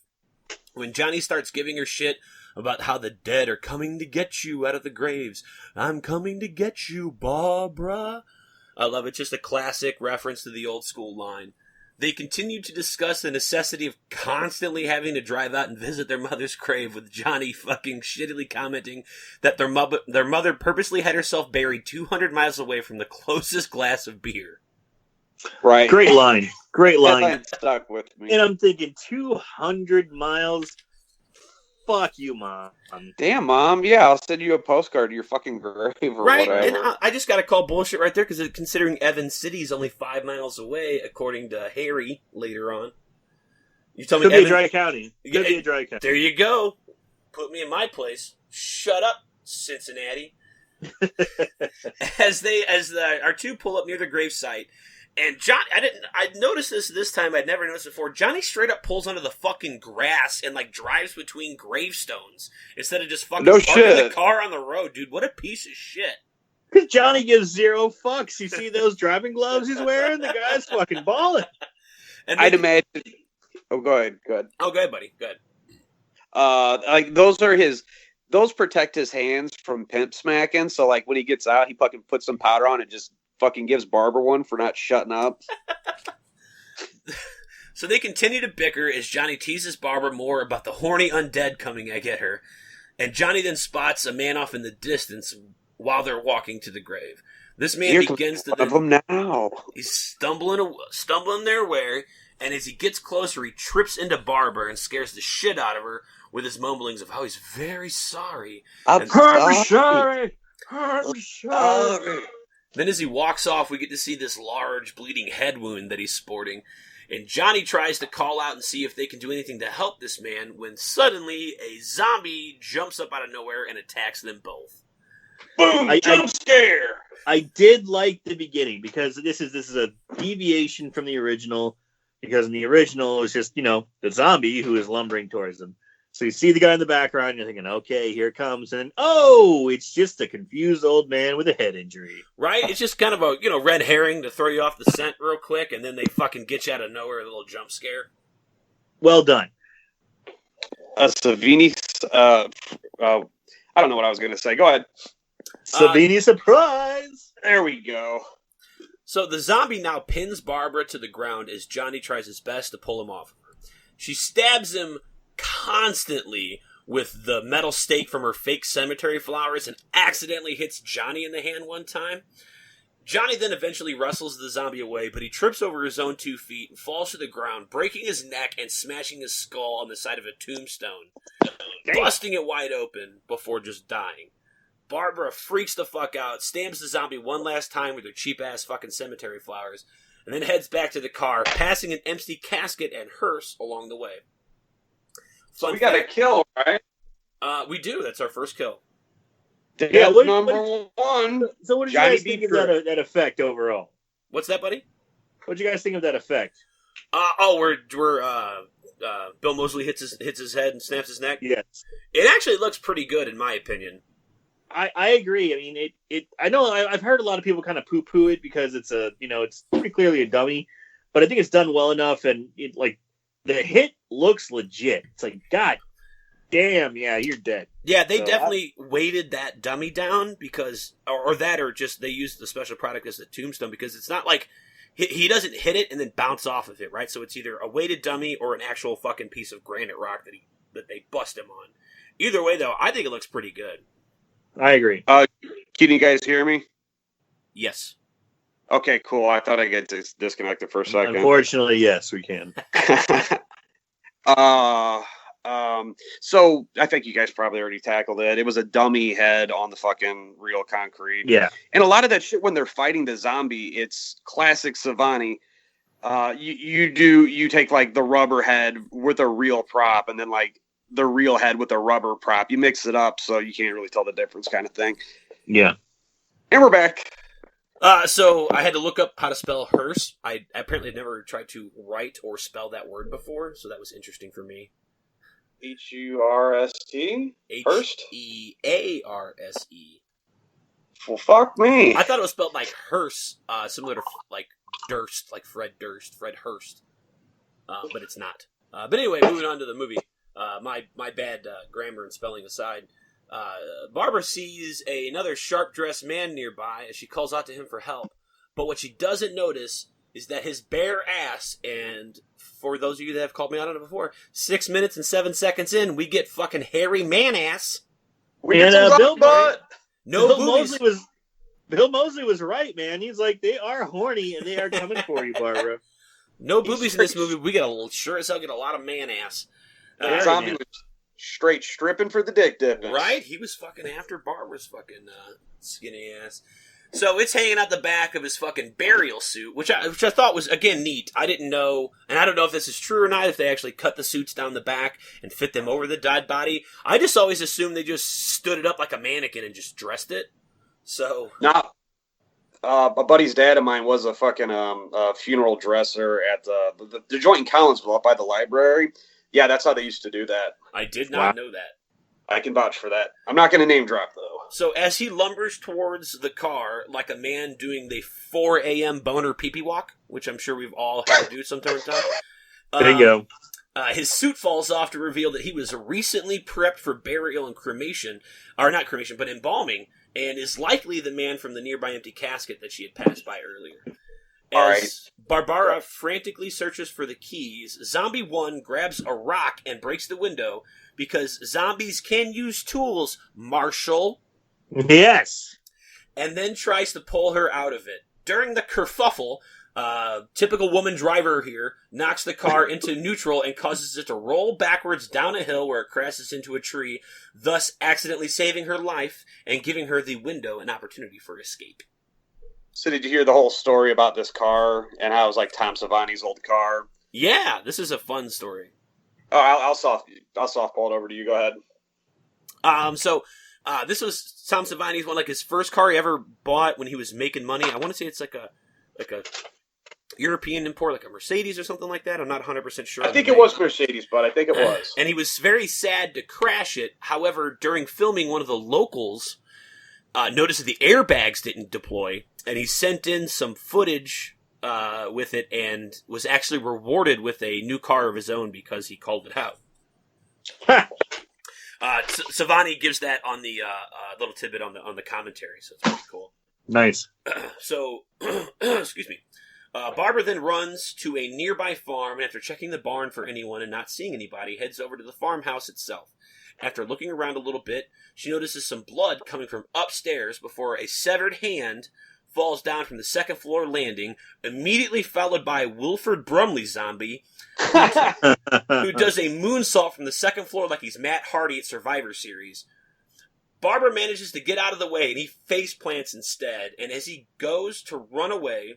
When Johnny starts giving her shit about how the dead are coming to get you out of the graves. I'm coming to get you, Barbara. I love it. Just a classic reference to the old school line. They continue to discuss the necessity of constantly having to drive out and visit their mother's grave, with Johnny fucking shittily commenting that their mother purposely had herself buried 200 miles away from the closest glass of beer.
Right.
Great line. Great
That
line.
line stuck with me.
And I'm thinking 200 miles. Fuck you, Mom.
Damn, Mom. Yeah, I'll send you a postcard to your fucking grave or
Right,
whatever.
and I just got to call bullshit right there, because considering Evans City is only 5 miles away, according to Harry later on. You tell me
Could be
Evan-
a dry county. Could be a dry county.
There you go. Put me in my place. Shut up, Cincinnati. As our two pull up near the gravesite, And I noticed this time. I'd never noticed before. Johnny straight up pulls onto the fucking grass and like drives between gravestones instead of just fucking parking the car on the road, dude. What a piece of shit.
Because Johnny gives zero fucks. You see those driving gloves he's wearing? The guy's fucking balling.
I'd imagine. Oh, go ahead.
Oh, go ahead, buddy. Go ahead.
Like those protect his hands from pimp smacking. So like when he gets out, he fucking puts some powder on and just fucking gives Barbara one for not shutting up.
So they continue to bicker as Johnny teases Barbara more about the horny undead coming to get her. And Johnny then spots a man off in the distance while they're walking to the grave. This man begins to...
them now.
He's stumbling their way, and as he gets closer, he trips into Barbara and scares the shit out of her with his mumblings of how he's very sorry.
I'm sorry.
Then as he walks off, we get to see this large bleeding head wound that he's sporting. And Johnny tries to call out and see if they can do anything to help this man when suddenly a zombie jumps up out of nowhere and attacks them both.
Boom! Jump scare!
I did like the beginning because this is a deviation from the original. Because in the original, it was just, the zombie who is lumbering towards them. So you see the guy in the background, and you're thinking, okay, here it comes. And, it's just a confused old man with a head injury.
Right? It's just kind of a, red herring to throw you off the scent real quick, and then they fucking get you out of nowhere, a little jump scare.
Well done.
Savini, I don't know what I was going to say. Go ahead.
Savini surprise!
There we go.
So the zombie now pins Barbara to the ground as Johnny tries his best to pull him off of her. She stabs him constantly with the metal stake from her fake cemetery flowers and accidentally hits Johnny in the hand one time. Johnny then eventually wrestles the zombie away, but he trips over his own 2 feet and falls to the ground, breaking his neck and smashing his skull on the side of a tombstone, busting it wide open before just dying. Barbara freaks the fuck out, stamps the zombie one last time with her cheap-ass fucking cemetery flowers, and then heads back to the car, passing an empty casket and hearse along the way.
So we got a kill, right?
We do. That's our first kill.
Yeah, number one.
So what did you guys think of that effect overall?
What'd that, buddy?
What did you guys think of that effect?
Bill Moseley hits his head and snaps his neck?
Yes.
It actually looks pretty good, in my opinion.
I agree. I mean, I know I've heard a lot of people kind of poo-poo it because it's it's pretty clearly a dummy, but I think it's done well enough, and the hit looks legit. It's like, God damn, yeah, you're dead.
Yeah, they definitely weighted that dummy down because, or just they used the special product as a tombstone because it's not like he doesn't hit it and then bounce off of it, right? So it's either a weighted dummy or an actual fucking piece of granite rock that they bust him on. Either way, though, I think it looks pretty good.
I agree.
Can you guys hear me?
Yes.
Okay, cool. I thought I got disconnected for a second.
Unfortunately, yes, we can.
So I think you guys probably already tackled it. It was a dummy head on the fucking real concrete.
Yeah.
And a lot of that shit when they're fighting the zombie, it's classic Savani. You take like the rubber head with a real prop and then like the real head with a rubber prop. You mix it up so you can't really tell the difference kind of thing.
Yeah.
And we're back.
So I had to look up how to spell hearse. I apparently never tried to write or spell that word before, so that was interesting for me.
H-U-R-S-T? Hearst?
H-E-A-R-S-E.
Well, fuck me.
I thought it was spelled like hearse, similar to like Durst, like Fred Durst, Fred Hurst. But it's not. But anyway, moving on to the movie. My bad grammar and spelling aside. Barbara sees another sharp-dressed man nearby as she calls out to him for help. But what she doesn't notice is that his bare ass, and for those of you that have called me out on it before, 6 minutes and 7 seconds in, we get fucking hairy man ass.
We get Bill butt.
No boobies.
Bill Moseley was right, man. He's like, they are horny and they are coming for you, Barbara.
No boobies in this movie. We sure as hell get a lot of man ass.
Zombie was straight stripping for the dick dipping.
Right? He was fucking after Barbara's fucking skinny ass. So it's hanging out the back of his fucking burial suit, which I thought was, again, neat. I didn't know, and I don't know if this is true or not, if they actually cut the suits down the back and fit them over the dead body. I just always assumed they just stood it up like a mannequin and just dressed it. So...
Now, A buddy's dad of mine was a fucking funeral dresser at the joint in Collinsville up by the library. Yeah, that's how they used to do that.
I did not know that.
I can vouch for that. I'm not going to name drop, though.
So as he lumbers towards the car like a man doing the 4 a.m. boner pee-pee walk, which I'm sure we've all had to do sometime in time.
There you go.
His suit falls off to reveal that he was recently prepped for burial and cremation, or not cremation, but embalming, and is likely the man from the nearby empty casket that she had passed by earlier. As Barbara frantically searches for the keys, Zombie 1 grabs a rock and breaks the window because zombies can use tools, Marshall.
Yes.
And then tries to pull her out of it. During the kerfuffle, typical woman driver here knocks the car into neutral and causes it to roll backwards down a hill where it crashes into a tree, thus accidentally saving her life and giving her the window an opportunity for escape.
So did you hear the whole story about this car and how it was like Tom Savani's old car?
Yeah, this is a fun story.
Oh, I'll softball it over to you. Go ahead.
So this was Tom Savani's one, like his first car he ever bought when he was making money. I want to say it's like a European import, like a Mercedes or something like that. I'm not 100% sure.
I think it was Mercedes, but I think it was.
And he was very sad to crash it. However, during filming, one of the locals noticed that the airbags didn't deploy, and he sent in some footage with it and was actually rewarded with a new car of his own because he called it out. Savani gives that on the little tidbit on the commentary, so it's pretty cool.
Nice.
So, excuse me. Barbara then runs to a nearby farm, and after checking the barn for anyone and not seeing anybody, heads over to the farmhouse itself. After looking around a little bit, she notices some blood coming from upstairs before a severed hand falls down from the second floor landing, immediately followed by Wilford Brumley zombie, who does a moonsault from the second floor like he's Matt Hardy at Survivor Series. Barbara manages to get out of the way, and he face plants instead, and as she goes to run away,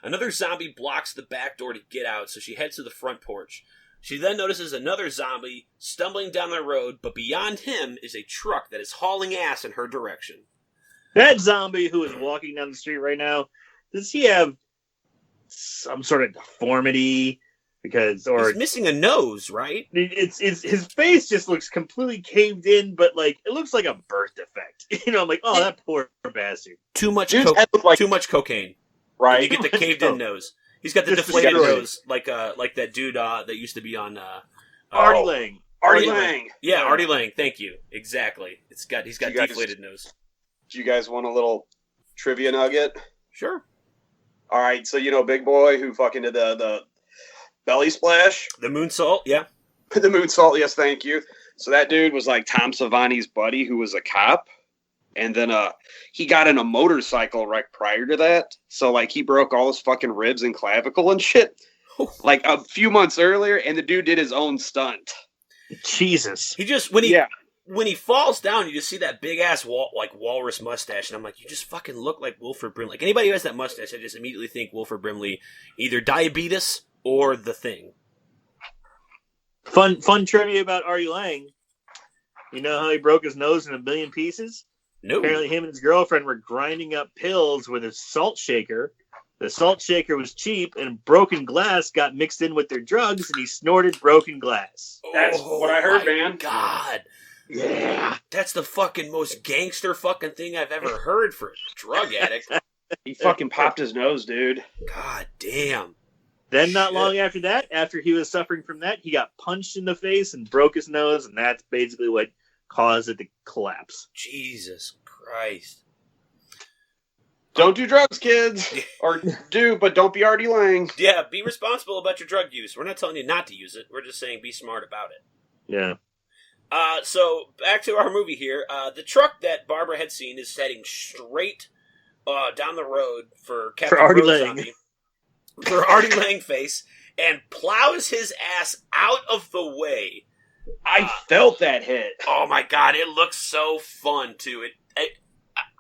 another zombie blocks the back door to get out, so she heads to the front porch. She then notices another zombie stumbling down the road, but beyond him is a truck that is hauling ass in her direction.
That zombie who is walking down the street right now, does he have some sort of deformity? He's
missing a nose, right?
It's his face just looks completely caved in, but like it looks like a birth defect. I'm like, oh, that poor bastard.
Too much cocaine.
Right.
You get the caved in nose. He's got the deflated nose, like that dude that used to be on
Artie Lang.
Artie Lang.
Yeah, Artie Lang. Thank you. Exactly. He's got deflated nose.
Do you guys want a little trivia nugget?
Sure.
All right. So Big Boy who fucking did the belly splash,
the moonsault. Yeah.
The moonsault. Yes, thank you. So that dude was like Tom Savani's buddy who was a cop. And then he got in a motorcycle right prior to that. So like he broke all his fucking ribs and clavicle and shit. Like a few months earlier, and the dude did his own stunt.
Jesus.
He just when he falls down, you just see that big ass walrus mustache, and I'm like, you just fucking look like Wilford Brimley. Like anybody who has that mustache, I just immediately think Wilford Brimley, either diabetes or The Thing.
Fun trivia about Artie Lang. You know how he broke his nose in a billion pieces?
No.
Apparently him and his girlfriend were grinding up pills with a salt shaker. The salt shaker was cheap, and broken glass got mixed in with their drugs, and he snorted broken glass.
That's what I heard, man.
God.
Yeah.
That's the fucking most gangster fucking thing I've ever heard for a drug addict.
He fucking popped his nose, dude.
God damn.
Then not long after that, after he was suffering from that, he got punched in the face and broke his nose, and that's basically what caused it to collapse.
Jesus Christ.
Don't do drugs, kids. Or do, but don't be Artie Lang.
Yeah, be responsible about your drug use. We're not telling you not to use it. We're just saying be smart about it.
Yeah.
So, back to our movie here. The truck that Barbara had seen is heading straight down the road for Captain
Artie
Road
Lang.
Zombie. For Artie Lang face. And plows his ass out of the way.
I felt that hit.
Oh my god, it looks so fun, too.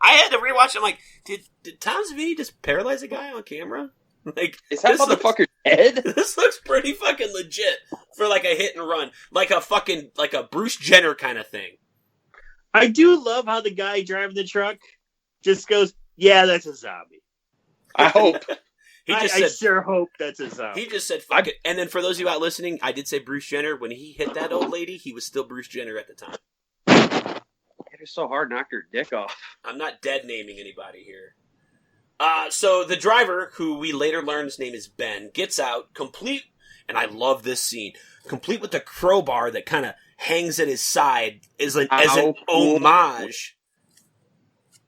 I had to rewatch it. I'm like, did Tom Savini just paralyze a guy on camera? Like,
is that motherfucker dead?
This looks pretty fucking legit for like a hit and run, like a Bruce Jenner kind of thing.
I do love how the guy driving the truck just goes, "Yeah, that's a zombie."
I hope.
I sure hope that's a zombie.
He just said, "Fuck it." And then for those of you out listening, I did say Bruce Jenner. When he hit that old lady, he was still Bruce Jenner at the time.
It is so hard, knocked her dick off.
I'm not dead naming anybody here. So the driver, who we later learn his name is Ben, gets out, complete, and I love this scene, complete with the crowbar that kind of hangs at his side as an homage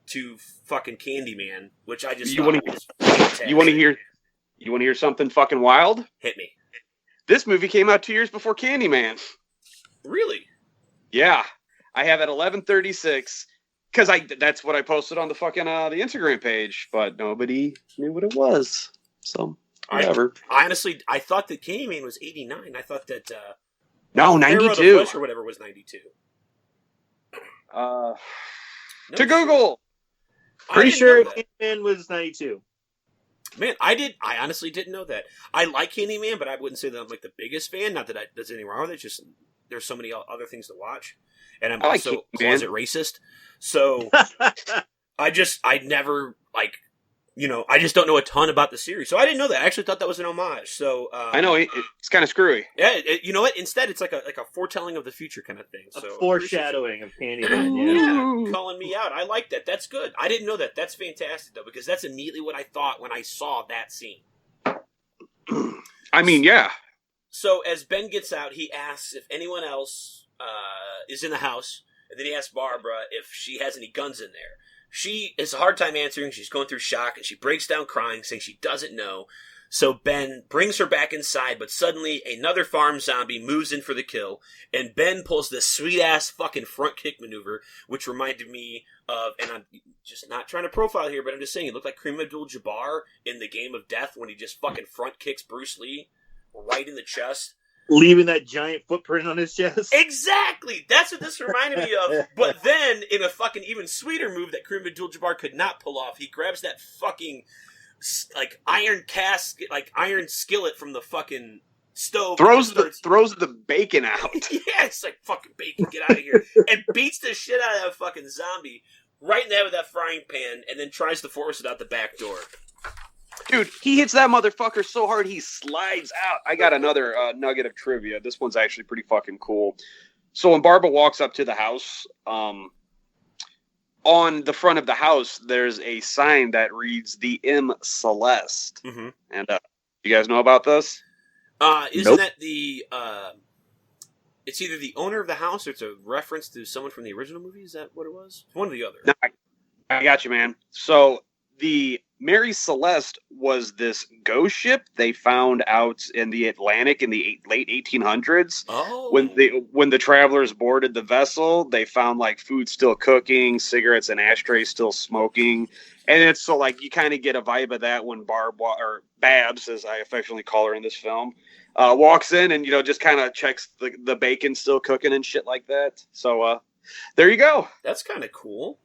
to fucking Candyman, which I just thought was fantastic.
You want to hear something fucking wild?
Hit me.
This movie came out 2 years before Candyman.
Really?
Yeah. I have at 11:36 because that's what I posted on the fucking the Instagram page, but nobody knew what it was. So whatever.
I honestly thought that Candyman was 89. I thought that
no, 92
or whatever was 92.
To Google.
Pretty sure Candyman was 92.
Man, I honestly didn't know that. I like Candyman, but I wouldn't say that I'm like the biggest fan. Not that there's anything wrong with it. It's just there's so many other things to watch. And I'm also closet racist. So I never I just don't know a ton about the series. So I didn't know that. I actually thought that was an homage. So
I know it's kind of screwy.
Yeah, you know what? Instead, it's like a foretelling of the future kind of thing. So
a foreshadowing of Candyman.
Yeah, calling me out. I like that. That's good. I didn't know that. That's fantastic though, because that's immediately what I thought when I saw that scene.
I mean, yeah.
So as Ben gets out, he asks if anyone else is in the house, and then he asks Barbara if she has any guns in there. She has a hard time answering. She's going through shock, and she breaks down crying, saying she doesn't know. So Ben brings her back inside, but suddenly another farm zombie moves in for the kill, and Ben pulls this sweet-ass fucking front kick maneuver, which reminded me of, and I'm just not trying to profile here, but I'm just saying, it looked like Kareem Abdul-Jabbar in The Game of Death when he just fucking front kicks Bruce Lee right in the chest.
Leaving that giant footprint on his chest.
Exactly! That's what this reminded me of. But then, in a fucking even sweeter move that Kareem Abdul-Jabbar could not pull off, he grabs that fucking, iron skillet from the fucking stove.
Throws the bacon out.
Yeah, it's like, fucking bacon, get out of here. And beats the shit out of that fucking zombie right in the head with that frying pan, and then tries to force it out the back door.
Dude, he hits that motherfucker so hard he slides out. I got another nugget of trivia. This one's actually pretty fucking cool. So when Barbara walks up to the house, on the front of the house, there's a sign that reads "The M Celeste."
Mm-hmm.
And you guys know about this?
Isn't that the? It's either the owner of the house or it's a reference to someone from the original movie. Is that what it was? One or the other.
No, I got you, man. So the Mary Celeste was this ghost ship they found out in the Atlantic in the late 1800s.
Oh.
When the travelers boarded the vessel, they found like food still cooking, cigarettes and ashtrays still smoking. And it's so like you kind of get a vibe of that when Babs, as I affectionately call her in this film, walks in and, just kind of checks the bacon still cooking and shit like that. So there you go.
That's kind of cool.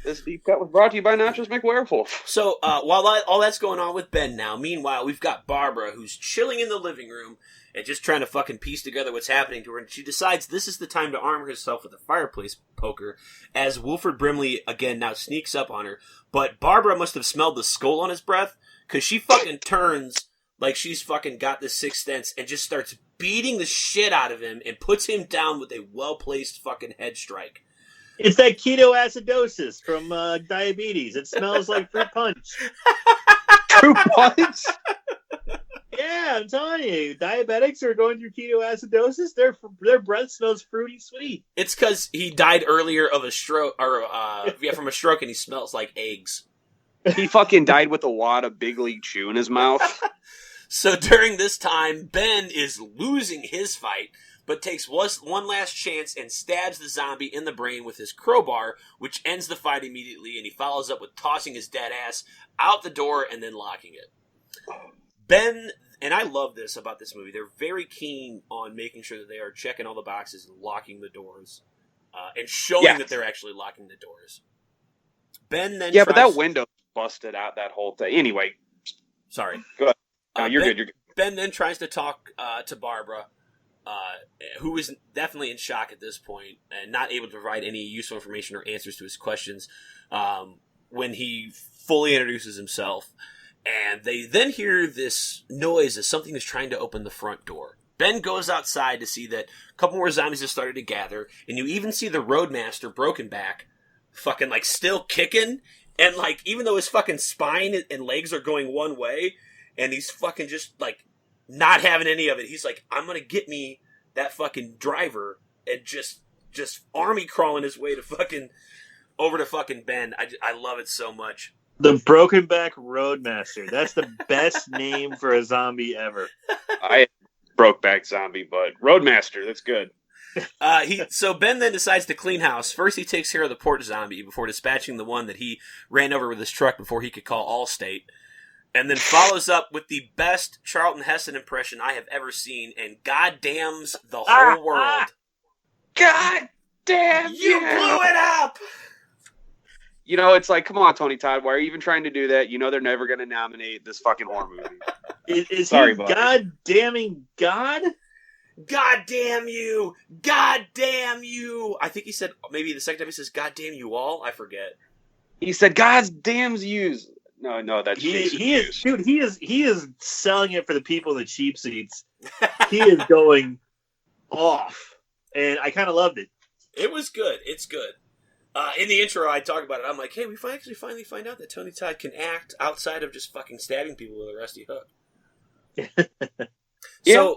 This deep cut was brought to you by Nachos McWerewolf.
So while all that's going on with Ben now, meanwhile, we've got Barbara who's chilling in the living room and just trying to fucking piece together what's happening to her. And she decides this is the time to arm herself with a fireplace poker as Wilford Brimley again now sneaks up on her. But Barbara must have smelled the skull on his breath because she fucking turns like she's fucking got the sixth sense and just starts beating the shit out of him and puts him down with a well-placed fucking head strike.
It's that ketoacidosis from diabetes. It smells like fruit punch.
Fruit punch?
Yeah, I'm telling you. Diabetics are going through ketoacidosis. Their breath smells fruity sweet.
It's because he died earlier of a stroke, or from a stroke, and he smells like eggs.
He fucking died with a wad of Big League Chew in his mouth.
So during this time, Ben is losing his fight, but takes one last chance and stabs the zombie in the brain with his crowbar, which ends the fight immediately, and he follows up with tossing his dead ass out the door and then locking it. Ben, and I love this about this movie, they're very keen on making sure that they are checking all the boxes and locking the doors, and showing that they're actually locking the doors. Ben then
but that window busted out that whole thing. Anyway.
Sorry.
Go ahead. No, you're good.
Ben then tries to talk to Barbara, who is definitely in shock at this point and not able to provide any useful information or answers to his questions when he fully introduces himself. And they then hear this noise as something is trying to open the front door. Ben goes outside to see that a couple more zombies have started to gather, and you even see the Roadmaster, Broken Back, fucking, like, still kicking, and, like, even though his fucking spine and legs are going one way, and he's fucking just, like, not having any of it, he's like, I'm gonna get me that fucking driver, and just army crawling his way to fucking, over to fucking Ben. I love it so much.
The Broken Back Roadmaster. That's the best name for a zombie ever.
I broke back zombie, but Roadmaster, that's good.
So Ben then decides to clean house. First, he takes care of the port zombie before dispatching the one that he ran over with his truck before he could call Allstate. And then follows up with the best Charlton Heston impression I have ever seen and goddamns the whole world.
God damn
you blew it up!
You know, it's like, come on, Tony Todd, why are you even trying to do that? You know they're never going to nominate this fucking horror movie.
Is
Sorry,
he
buddy.
God-damning God?
God damn you! God damn you! I think he said, maybe the second time he says, God damn you all? I forget.
He said, God's damns yous. No, that's
He is selling it for the people in the cheap seats. He is going off. And I kind of loved it.
It was good. It's good. In the intro, I talk about it. I'm like, hey, we finally find out that Tony Todd can act outside of just fucking stabbing people with a rusty hook.
Yeah.
So,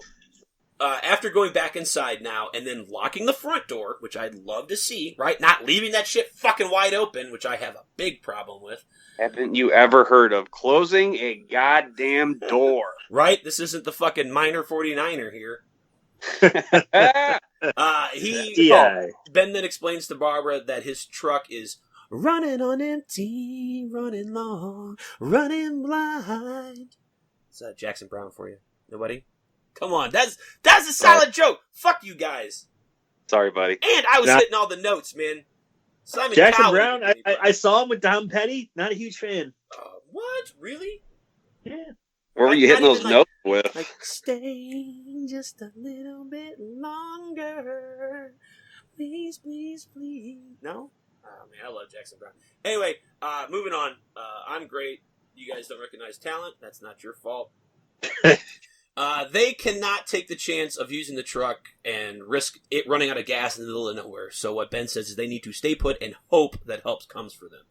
after going back inside now and then locking the front door, which I'd love to see, right? Not leaving that shit fucking wide open, which I have a big problem with.
Haven't you ever heard of closing a goddamn door?
Right? This isn't the fucking minor 49er here. Ben then explains to Barbara that his truck is running on empty, running long, running blind. Is that Jackson Brown for you? Nobody? Come on, that's a solid joke. Fuck you guys.
Sorry, buddy.
And I was hitting all the notes, man. Simon
Jackson
Cowell,
Brown, I saw him with Tom Petty. Not a huge fan.
What? Really?
Yeah.
Where were you hitting those notes with?
Like, stay just a little bit longer. Please, please, please. No? Oh, man, I love Jackson Brown. Anyway, moving on. I'm great. You guys don't recognize talent. That's not your fault. They cannot take the chance of using the truck and risk it running out of gas in the middle of nowhere. So what Ben says is they need to stay put and hope that help comes for them.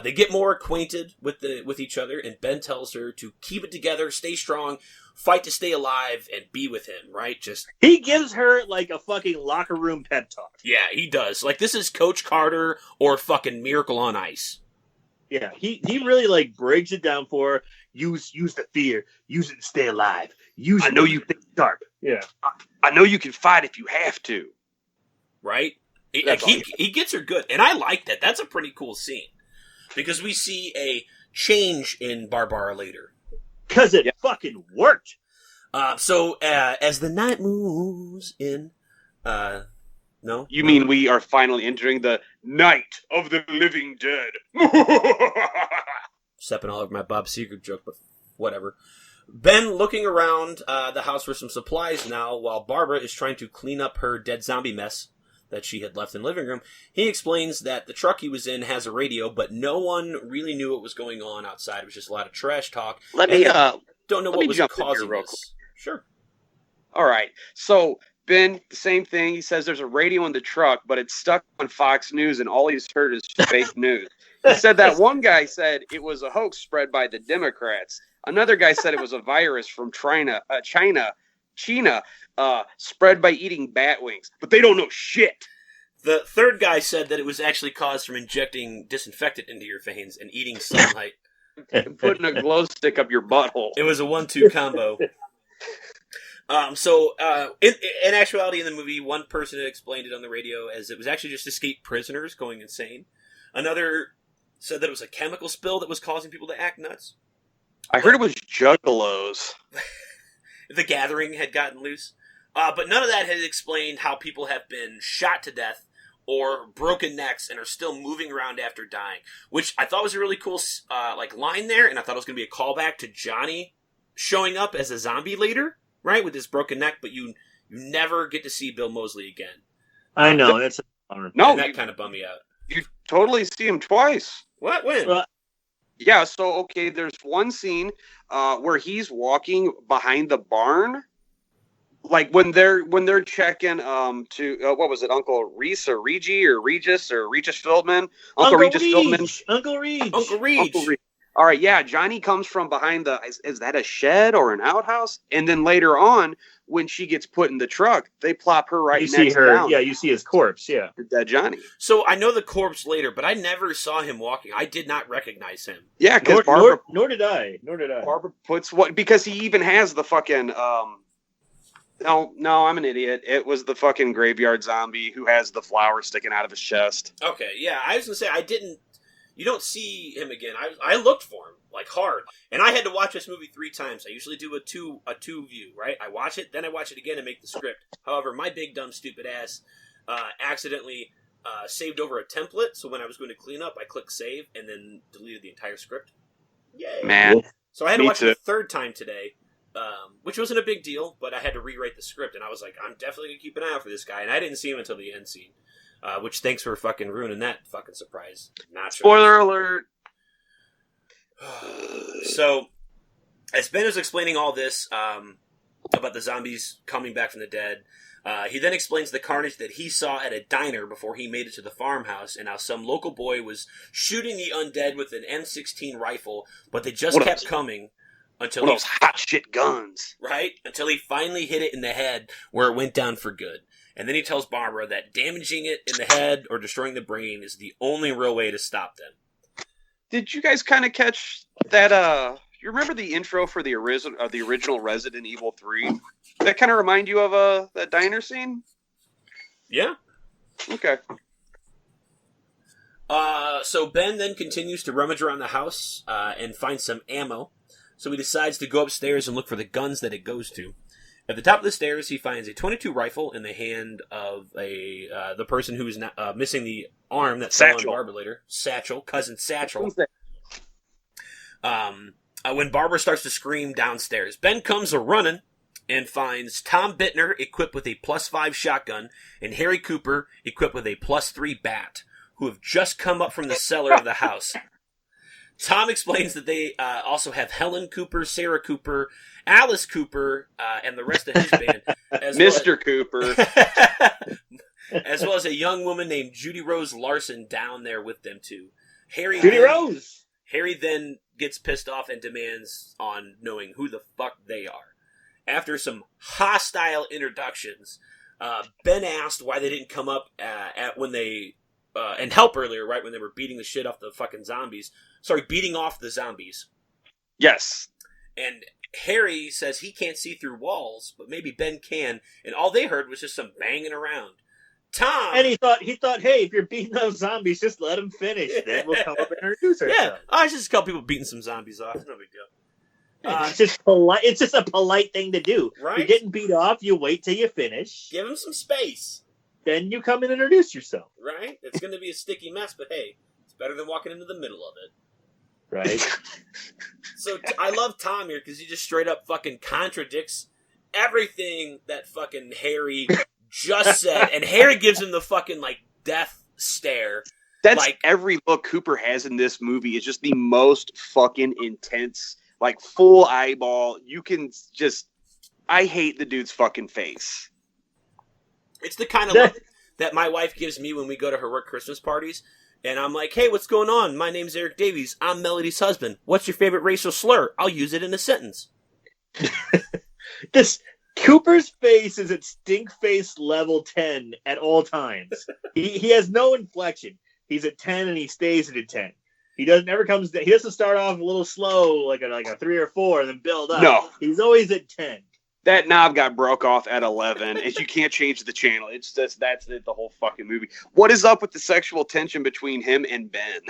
They get more acquainted with each other, and Ben tells her to keep it together, stay strong, fight to stay alive, and be with him, right?
He gives her, like, a fucking locker room pep talk.
Yeah, he does. Like, this is Coach Carter or fucking Miracle on Ice.
Yeah, he really, like, breaks it down for her. Use the fear. Use it to stay alive.
I know you think
sharp. Yeah.
I know you can fight if you have to.
Right? He gets her good, and I like that. That's a pretty cool scene. Because we see a change in Barbara later.
Because it fucking worked.
So, as the night moves in... no?
You mean we are finally entering the Night of the Living Dead?
Stepping all over my Bob Seger joke, but whatever. Ben looking around the house for some supplies now, while Barbara is trying to clean up her dead zombie mess that she had left in the living room. He explains that the truck he was in has a radio, but no one really knew what was going on outside. It was just a lot of trash talk.
Don't know
what was
jump
causing
real
this.
quick.
Sure.
All right. So, Ben, the same thing. He says there's a radio in the truck, but it's stuck on Fox News, and all he's heard is fake news. He said that one guy said it was a hoax spread by the Democrats. Another guy said it was a virus from China, spread by eating bat wings. But they don't know shit.
The third guy said that it was actually caused from injecting disinfectant into your veins and eating sunlight.
And putting a glow stick up your butthole.
It was a 1-2 combo. In actuality, in the movie, one person had explained it on the radio as it was actually just escaped prisoners going insane. Another said that it was a chemical spill that was causing people to act nuts.
I heard it was juggalos.
The gathering had gotten loose. But none of that had explained how people have been shot to death or broken necks and are still moving around after dying. Which I thought was a really cool line there, and I thought it was going to be a callback to Johnny showing up as a zombie later, right, with his broken neck, but you You never get to see Bill Moseley again.
I know, that's
no,
that kind of bummed me out.
You totally see him twice.
What? When?
Yeah, so okay, there's one scene where he's walking behind the barn, like when they're checking to what was it, Uncle Reese or Regis Feldman, Uncle Regis Feldman,
Uncle Reach.
All right, yeah, Johnny comes from behind is that a shed or an outhouse? And then later on, when she gets put in the truck, they plop her right next to him.
Yeah, you see his corpse, yeah.
Dead Johnny.
So I know the corpse later, but I never saw him walking. I did not recognize him.
Yeah, because Barbara...
Nor did I.
Barbara puts because he even has the fucking... No, I'm an idiot. It was the fucking graveyard zombie who has the flower sticking out of his chest.
Okay, yeah, I was going to say, you don't see him again. I looked for him, like, hard. And I had to watch this movie 3 times. I usually do a two view, right? I watch it, then I watch it again and make the script. However, my big, dumb, stupid ass accidentally saved over a template. So when I was going to clean up, I clicked save and then deleted the entire script. Yay.
Man.
So I had to watch it a 3rd time today, which wasn't a big deal, but I had to rewrite the script. And I was like, I'm definitely going to keep an eye out for this guy. And I didn't see him until the end scene. Which, thanks for fucking ruining that fucking surprise. Not sure.
Spoiler alert.
So, as Ben was explaining all this about the zombies coming back from the dead, he then explains the carnage that he saw at a diner before he made it to the farmhouse, and how some local boy was shooting the undead with an M16 rifle, but they just kept coming until
those hot shit guns,
right? Until he finally hit it in the head, where it went down for good. And then he tells Barbara that damaging it in the head or destroying the brain is the only real way to stop them.
Did you guys kind of catch that? You remember the intro for the original Resident Evil 3? That kind of remind you of that diner scene?
Yeah.
Okay.
So Ben then continues to rummage around the house and find some ammo. So he decides to go upstairs and look for the guns that it goes to. At the top of the stairs, he finds a .22 rifle in the hand of the person who's missing the arm that fell on Barbara later. Cousin Satchel. When Barbara starts to scream downstairs, Ben comes a-running and finds Tom Bittner equipped with a +5 shotgun and Harry Cooper equipped with a +3 bat, who have just come up from the cellar of the house. Tom explains that they also have Helen Cooper, Sarah Cooper, Alice Cooper, and the rest of his band.
Mr. Cooper.
As well as a young woman named Judy Rose Larson down there with them, too. Harry then gets pissed off and demands on knowing who the fuck they are. After some hostile introductions, Ben asked why they didn't come up when they... and help earlier, right, when they were beating the shit off the fucking zombies. Sorry, beating off the zombies.
Yes.
And Harry says he can't see through walls, but maybe Ben can, and all they heard was just some banging around. Tom!
And he thought, hey, if you're beating those zombies, just let them finish. Then we'll come up and introduce ourselves.
Yeah, it's just a couple people beating some zombies off. No big deal.
It's just polite. It's just a polite thing to do.
Right?
You're getting beat off, you wait till you finish.
Give him some space.
Then you come and introduce yourself.
Right? It's going to be a sticky mess, but hey, it's better than walking into the middle of it.
Right?
So I love Tom here because he just straight up fucking contradicts everything that fucking Harry just said. And Harry gives him the fucking, like, death stare.
That's like, every look Cooper has in this movie is just the most fucking intense, like, full eyeball. You can just... I hate the dude's fucking face.
It's the kind of look that my wife gives me when we go to her work Christmas parties. And I'm like, hey, what's going on? My name's Eric Davies. I'm Melody's husband. What's your favorite racial slur? I'll use it in a sentence.
This Cooper's face is at stink face level 10 at all times. He has no inflection. He's at 10 and he stays at a 10. He doesn't start off a little slow like a 3 or 4 and then build up.
No.
He's always at 10.
That knob got broke off at 11, and you can't change the channel. It's just, that's it, the whole fucking movie. What is up with the sexual tension between him and Ben?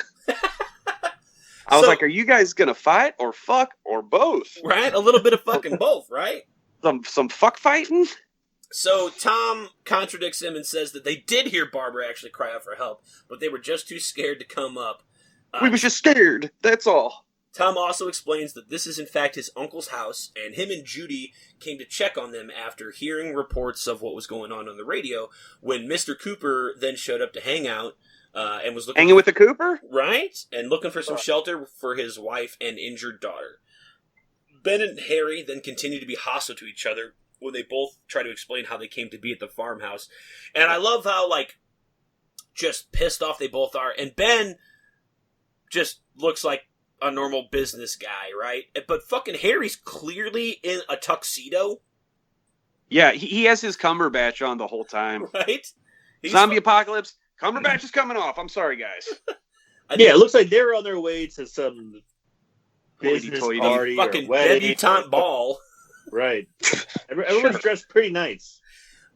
I was like, are you guys going to fight or fuck or both?
Right? A little bit of fucking both, right?
Some fuck fighting?
So Tom contradicts him and says that they did hear Barbara actually cry out for help, but they were just too scared to come up.
We was just scared. That's all.
Tom also explains that this is in fact his uncle's house, and him and Judy came to check on them after hearing reports of what was going on the radio, when Mr. Cooper then showed up to hang out, and was
hanging with the Cooper?
Right, and looking for some shelter for his wife and injured daughter. Ben and Harry then continue to be hostile to each other when they both try to explain how they came to be at the farmhouse. And I love how, like, just pissed off they both are. And Ben just looks like a normal business guy, right? But fucking Harry's clearly in a tuxedo.
Yeah, he has his Cumberbatch on the whole time.
Right?
Zombie apocalypse. Cumberbatch is coming off. I'm sorry, guys.
Yeah, it looks like they're on their way to some business party
fucking
or wedding.
debutante ball.
Right. Everyone's dressed pretty nice.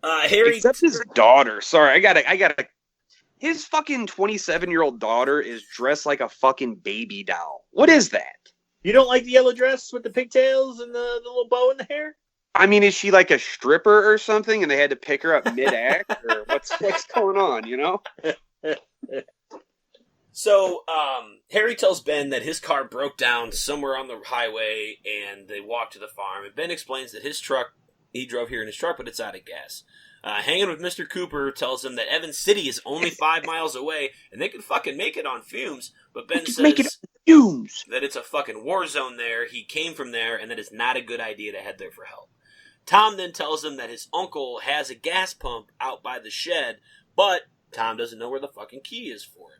Harry,
except his daughter. Sorry, I gotta. His fucking 27-year-old daughter is dressed like a fucking baby doll. What is that?
You don't like the yellow dress with the pigtails and the little bow in the hair?
I mean, is she like a stripper or something, and they had to pick her up mid-act, or what's going on? You know.
So, Harry tells Ben that his car broke down somewhere on the highway, and they walked to the farm. And Ben explains that his truck, he drove here in his truck, but it's out of gas. Hanging with Mr. Cooper tells him that Evans City is only 5 miles away, and they can fucking make it on fumes. But Ben says that it's a fucking war zone there, he came from there, and that it's not a good idea to head there for help. Tom then tells him that his uncle has a gas pump out by the shed, but Tom doesn't know where the fucking key is for it.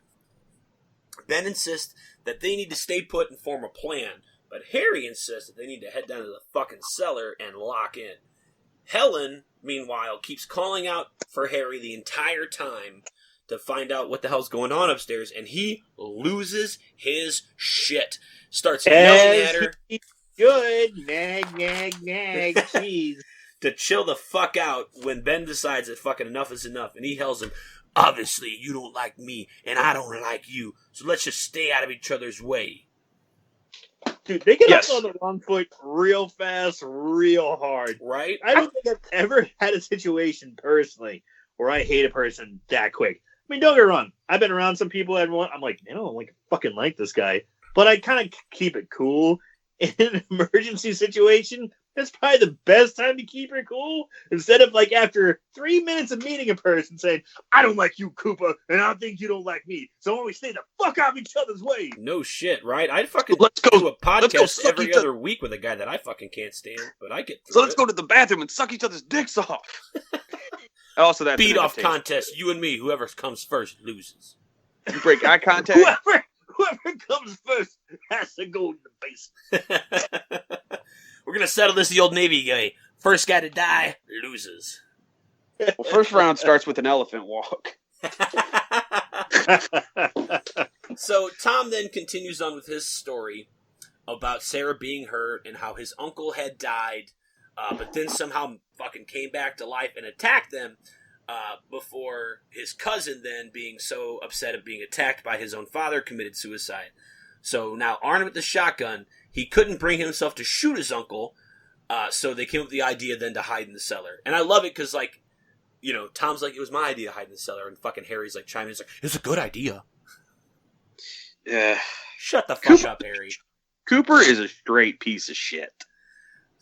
Ben insists that they need to stay put and form a plan, but Harry insists that they need to head down to the fucking cellar and lock in. Helen, meanwhile, keeps calling out for Harry the entire time to find out what the hell's going on upstairs, and he loses his shit. Starts yelling at her.
Good. Nag, nag, nag, jeez.
To chill the fuck out when Ben decides that fucking enough is enough, and he tells him, obviously, you don't like me, and I don't like you, so let's just stay out of each other's way.
Dude, they get up on the wrong foot real fast, real hard.
Right?
I don't think I've ever had a situation, personally, where I hate a person that quick. I mean, don't get me wrong. I've been around some people, everyone, I'm like, I don't fucking like this guy. But I kind of keep it cool. In an emergency situation, that's probably the best time to keep it cool. Instead of like after 3 minutes of meeting a person saying, I don't like you, Cooper, and I think you don't like me. So why we stay the fuck out of each other's way?
No shit, right? I'd fucking
do
a podcast every other week with a guy that I fucking can't stand, but I get through
So let's go to the bathroom and suck each other's dicks off. Also, that's
beat off contest. You and me, whoever comes first loses.
You break eye contact.
Whoever comes first has to go in the basement.
We're going to settle this the old Navy way. First guy to die loses.
Well, first round starts with an elephant walk.
So Tom then continues on with his story about Sarah being hurt and how his uncle had died, but then somehow fucking came back to life and attacked them. Before his cousin then, being so upset at being attacked by his own father, committed suicide. So now armed with the shotgun, he couldn't bring himself to shoot his uncle, so they came up with the idea then to hide in the cellar. And I love it because, like, you know, Tom's like, it was my idea to hide in the cellar, and fucking Harry's like chiming in, he's like, it's a good idea.
Yeah.
Shut the fuck up, Harry.
Cooper is a straight piece of shit.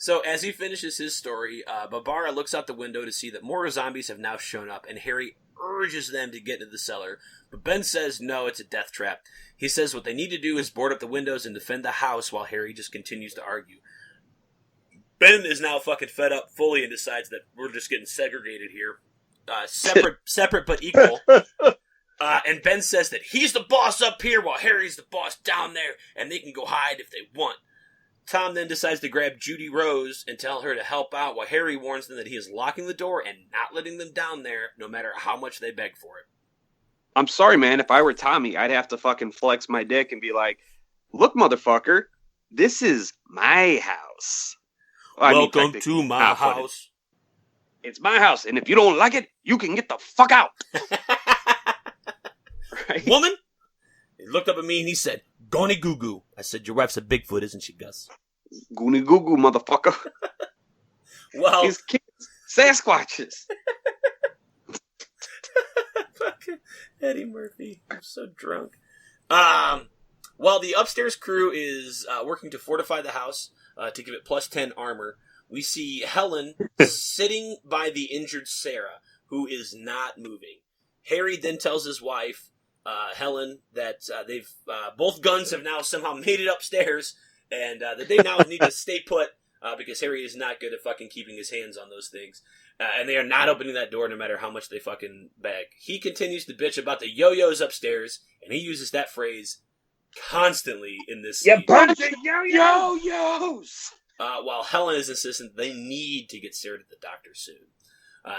So, as he finishes his story, Barbara looks out the window to see that more zombies have now shown up, and Harry urges them to get into the cellar. But Ben says, no, it's a death trap. He says what they need to do is board up the windows and defend the house, while Harry just continues to argue. Ben is now fucking fed up fully and decides that we're just getting segregated here. Separate but equal. And Ben says that he's the boss up here, while Harry's the boss down there, and they can go hide if they want. Tom then decides to grab Judy Rose and tell her to help out, while Harry warns them that he is locking the door and not letting them down there, no matter how much they beg for it.
I'm sorry, man. If I were Tommy, I'd have to fucking flex my dick and be like, look, motherfucker, this is my house. Well,
welcome to my house.
It's my house, and if you don't like it, you can get the fuck out.
Right? Woman? He looked up at me and he said, Goni Goo Goo. I said, your wife's a Bigfoot, isn't she, Gus?
Goony Goo Goo, motherfucker.
Well,
his kids, Sasquatches.
Fucking Eddie Murphy. I'm so drunk. While the upstairs crew is working to fortify the house to give it plus 10 armor, we see Helen sitting by the injured Sarah, who is not moving. Harry then tells his wife, Helen, that they've both guns have now somehow made it upstairs, and that they now need to stay put because Harry is not good at fucking keeping his hands on those things. And they are not opening that door no matter how much they fucking beg. He continues to bitch about the yo-yos upstairs, and he uses that phrase constantly in this scene.
You bunch of yo-yos!
While Helen is insistent they need to get Sarah to the doctor soon.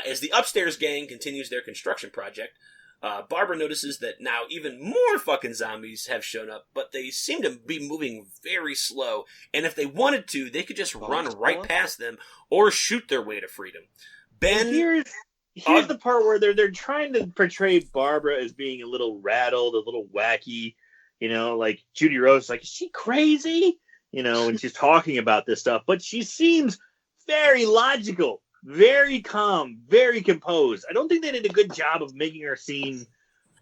As the upstairs gang continues their construction project, Barbara notices that now even more fucking zombies have shown up, but they seem to be moving very slow, and if they wanted to, they could just run right past them or shoot their way to freedom. Ben,
here's the part where they're trying to portray Barbara as being a little rattled, a little wacky, like Judy Rose, like, is she crazy? When she's talking about this stuff, but she seems very logical, very calm, very composed. I don't think they did a good job of making her seem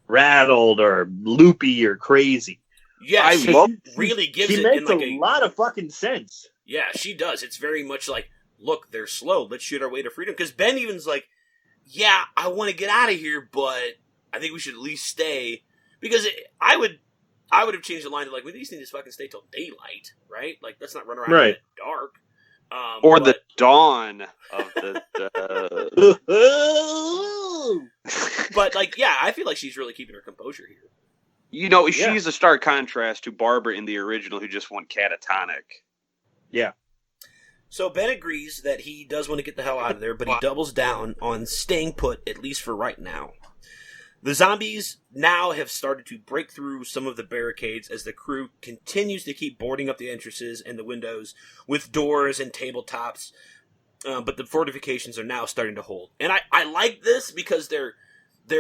rattled or loopy or crazy.
Yeah, she really gives it
makes
in like
a lot of fucking sense.
Yeah, she does. It's very much like, look, they're slow. Let's shoot our way to freedom. Because Ben even's like, yeah, I want to get out of here, but I think we should at least stay. Because I would have changed the line to like, we at least need to fucking stay till daylight, right? Like, let's not run around in the dark.
Or the dawn of the...
But, like, yeah, I feel like she's really keeping her composure here.
She's a stark contrast to Barbara in the original, who just went catatonic.
Yeah.
So Ben agrees that he does want to get the hell out of there, but he doubles down on staying put, at least for right now. The zombies now have started to break through some of the barricades as the crew continues to keep boarding up the entrances and the windows with doors and tabletops, but the fortifications are now starting to hold. And I like this because they're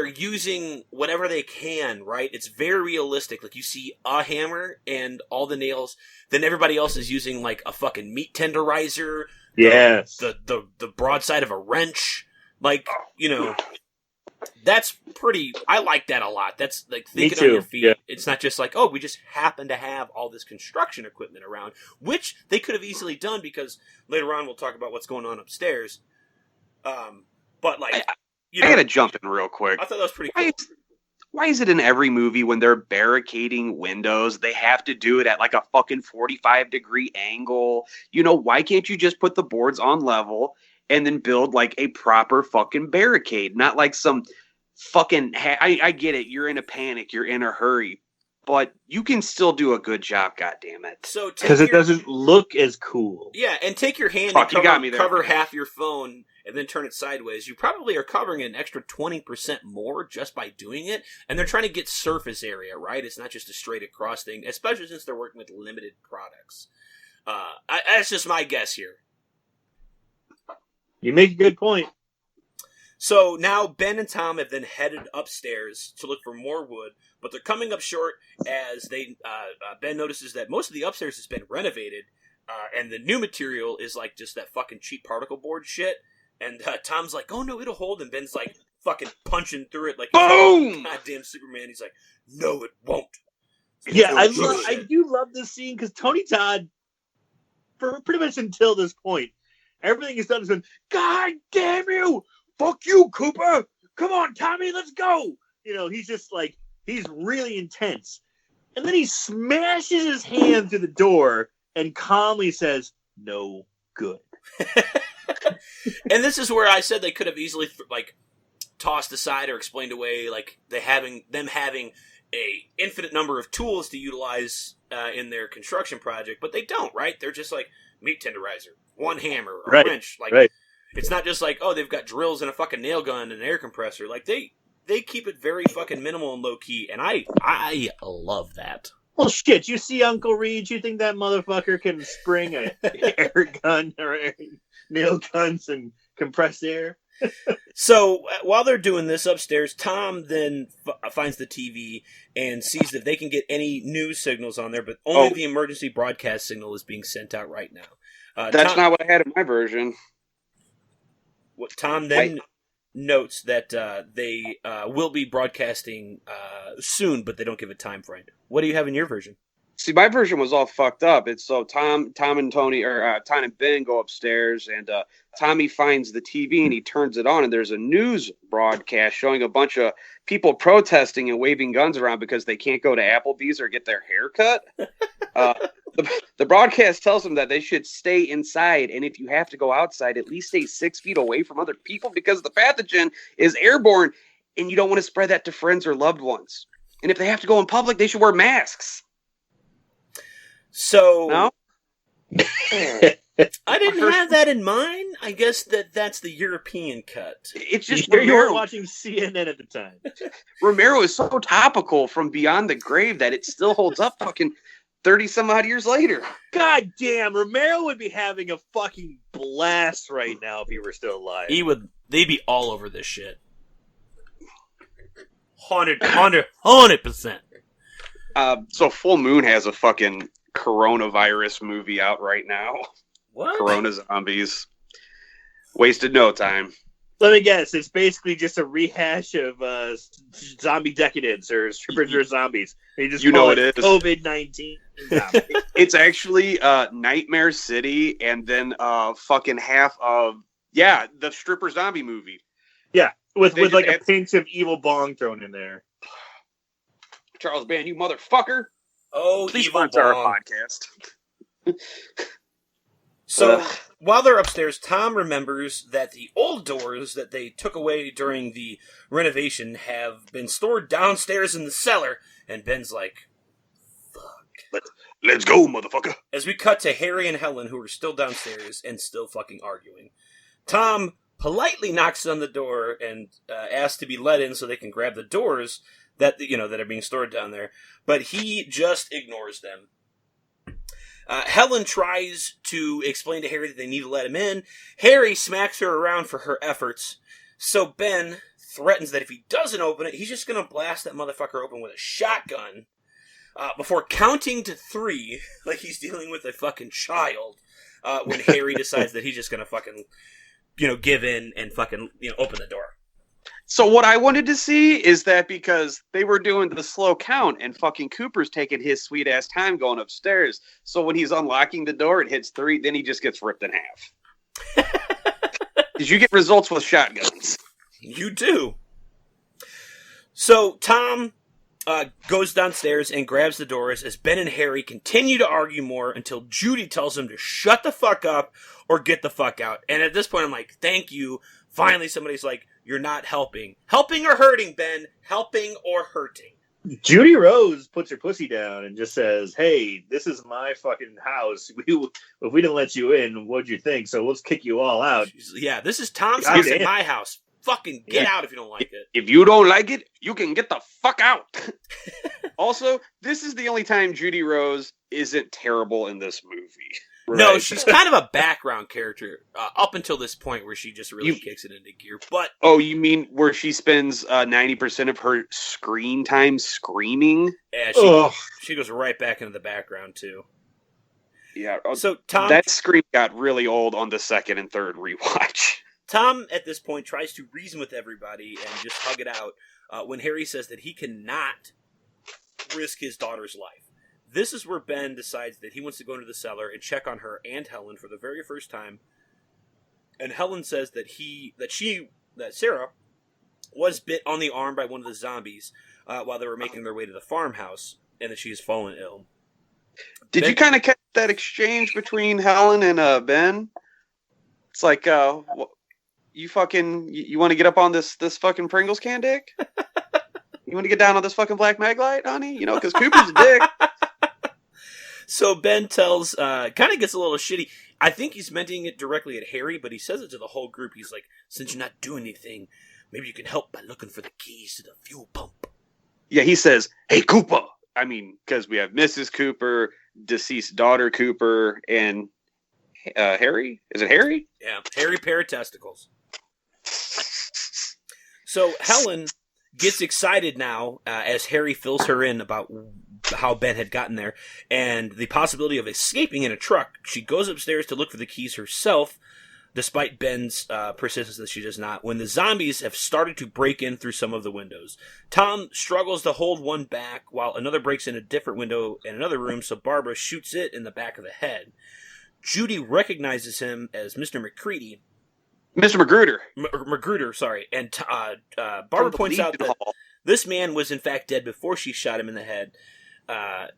using whatever they can, right? It's very realistic. Like, you see a hammer and all the nails, then everybody else is using, like, a fucking meat tenderizer.
Yes.
The broadside of a wrench. Like, that's pretty... I like that a lot. That's, like, thinking on your feet. Yeah. It's not just like, oh, we just happen to have all this construction equipment around, which they could have easily done because later on we'll talk about what's going on upstairs. But, like...
I gotta jump in real quick.
I thought that was pretty cool.
Why is it in every movie when they're barricading windows, they have to do it at like a fucking 45-degree angle? Why can't you just put the boards on level and then build like a proper fucking barricade? Not like some fucking... I get it. You're in a panic. You're in a hurry. But you can still do a good job, goddammit.
So
because it doesn't look as cool.
Yeah, and take your hand and cover half your phone and then turn it sideways. You probably are covering an extra 20% more just by doing it. And they're trying to get surface area, right? It's not just a straight across thing, especially since they're working with limited products. That's just my guess here.
You make a good point.
So now Ben and Tom have then headed upstairs to look for more wood, but they're coming up short as Ben notices that most of the upstairs has been renovated, and the new material is like just that fucking cheap particle board shit. And Tom's like, "Oh no, it'll hold," and Ben's like fucking punching through it like
boom,
goddamn Superman. He's like, "No, it won't."
Yeah, I do love this scene because Tony Todd, for pretty much until this point, everything he's done has been, "God damn you! Fuck you, Cooper! Come on, Tommy, let's go!" He's just like, he's really intense. And then he smashes his hand through the door and calmly says, "No good."
And this is where I said they could have easily tossed aside or explained away like them having a infinite number of tools to utilize in their construction project, but they don't, right? They're just like meat tenderizer, one hammer, a wrench,
right.
It's not just like, oh, they've got drills and a fucking nail gun and an air compressor. Like, they keep it very fucking minimal and low-key, and I love that.
Well, shit, you see Uncle Reed, you think that motherfucker can spring an air gun or nail guns and compressed air?
So, while they're doing this upstairs, Tom then finds the TV and sees that they can get any news signals on there, but only the emergency broadcast signal is being sent out right now.
That's not what I had in my version.
Tom then notes that they will be broadcasting soon, but they don't give a time frame. What do you have in your version?
See, my version was all fucked up. It's so Tom and Tony, or Tom and Ben go upstairs, and Tommy finds the TV and he turns it on, and there's a news broadcast showing a bunch of people protesting and waving guns around because they can't go to Applebee's or get their hair cut. The broadcast tells them that they should stay inside, and if you have to go outside, at least stay 6 feet away from other people because the pathogen is airborne, and you don't want to spread that to friends or loved ones. And if they have to go in public, they should wear masks.
So
No?
I didn't have that in mind. I guess that's the European cut.
It's just
You were watching CNN at the time.
Romero is so topical from Beyond the Grave that it still holds up fucking 30 some odd years later.
God damn, Romero would be having a fucking blast right now if he were still alive.
They'd be all over this shit. 100%.
So Full Moon has a fucking coronavirus movie out right now.
What?
Corona Zombies. Wasted no time.
Let me guess, it's basically just a rehash of zombie decadence or strippers or zombies. They just call it COVID-19.
It's actually Nightmare City and then fucking half of the stripper zombie movie.
Yeah, with like a pinch of evil bong thrown in there.
Charles Band, you motherfucker.
Oh,
Please
evil
sponsor our
bong.
podcast.
So, while they're upstairs, Tom remembers that the old doors that they took away during the renovation have been stored downstairs in the cellar, and Ben's like, fuck.
Let's go, motherfucker.
As we cut to Harry and Helen, who are still downstairs and still fucking arguing. Tom politely knocks on the door and asks to be let in so they can grab the doors that are being stored down there, but he just ignores them. Helen tries to explain to Harry that they need to let him in. Harry smacks her around for her efforts, so Ben threatens that if he doesn't open it, he's just going to blast that motherfucker open with a shotgun before counting to 3 like he's dealing with a fucking child when Harry decides that he's just going to fucking, give in and fucking, open the door.
So what I wanted to see is that because they were doing the slow count and fucking Cooper's taking his sweet ass time going upstairs. So when he's unlocking the door, it hits 3, then he just gets ripped in half. Did you get results with shotguns?
You do. So Tom goes downstairs and grabs the doors as Ben and Harry continue to argue more until Judy tells him to shut the fuck up or get the fuck out. And at this point, I'm like, thank you. Finally, somebody's like, you're not helping. Helping or hurting, Ben? Helping or hurting?
Judy Rose puts her pussy down and just says, hey, this is my fucking house. If we didn't let you in, what'd you think? So let's kick you all out.
Yeah, this is Tom's house in my house. Fucking get out if you don't like it.
If you don't like it, you can get the fuck out. Also, this is the only time Judy Rose isn't terrible in this movie. Right?
No, she's kind of a background character up until this point where she just really kicks it into gear. But
you mean where she spends 90% of her screen time screaming?
Yeah, she goes right back into the background too.
Yeah.
So Tom,
that scream got really old on the second and third rewatch.
Tom, at this point, tries to reason with everybody and just hug it out when Harry says that he cannot risk his daughter's life. This is where Ben decides that he wants to go into the cellar and check on her and Helen for the very first time. And Helen says that Sarah was bit on the arm by one of the zombies while they were making their way to the farmhouse, and that she has fallen ill.
Did you kind of catch that exchange between Helen and Ben? It's like, you want to get up on this fucking Pringles can, Dick? You want to get down on this fucking Black Maglite, honey? Because Cooper's a dick.
So Ben tells, kind of gets a little shitty. I think he's mentioning it directly at Harry, but he says it to the whole group. He's like, since you're not doing anything, maybe you can help by looking for the keys to the fuel pump.
Yeah, he says, hey, Cooper. I mean, because we have Mrs. Cooper, deceased daughter Cooper, and Harry? Is it Harry?
Yeah, Harry pair of testicles. So Helen gets excited now as Harry fills her in about how Ben had gotten there and the possibility of escaping in a truck. She goes upstairs to look for the keys herself, despite Ben's persistence that she does not, when the zombies have started to break in through some of the windows. Tom struggles to hold one back while another breaks in a different window in another room, so Barbara shoots it in the back of the head. Judy recognizes him as Mr. McCready.
Mr. Magruder.
Magruder, sorry. And Barbara points out that this man was in fact dead before she shot him in the head.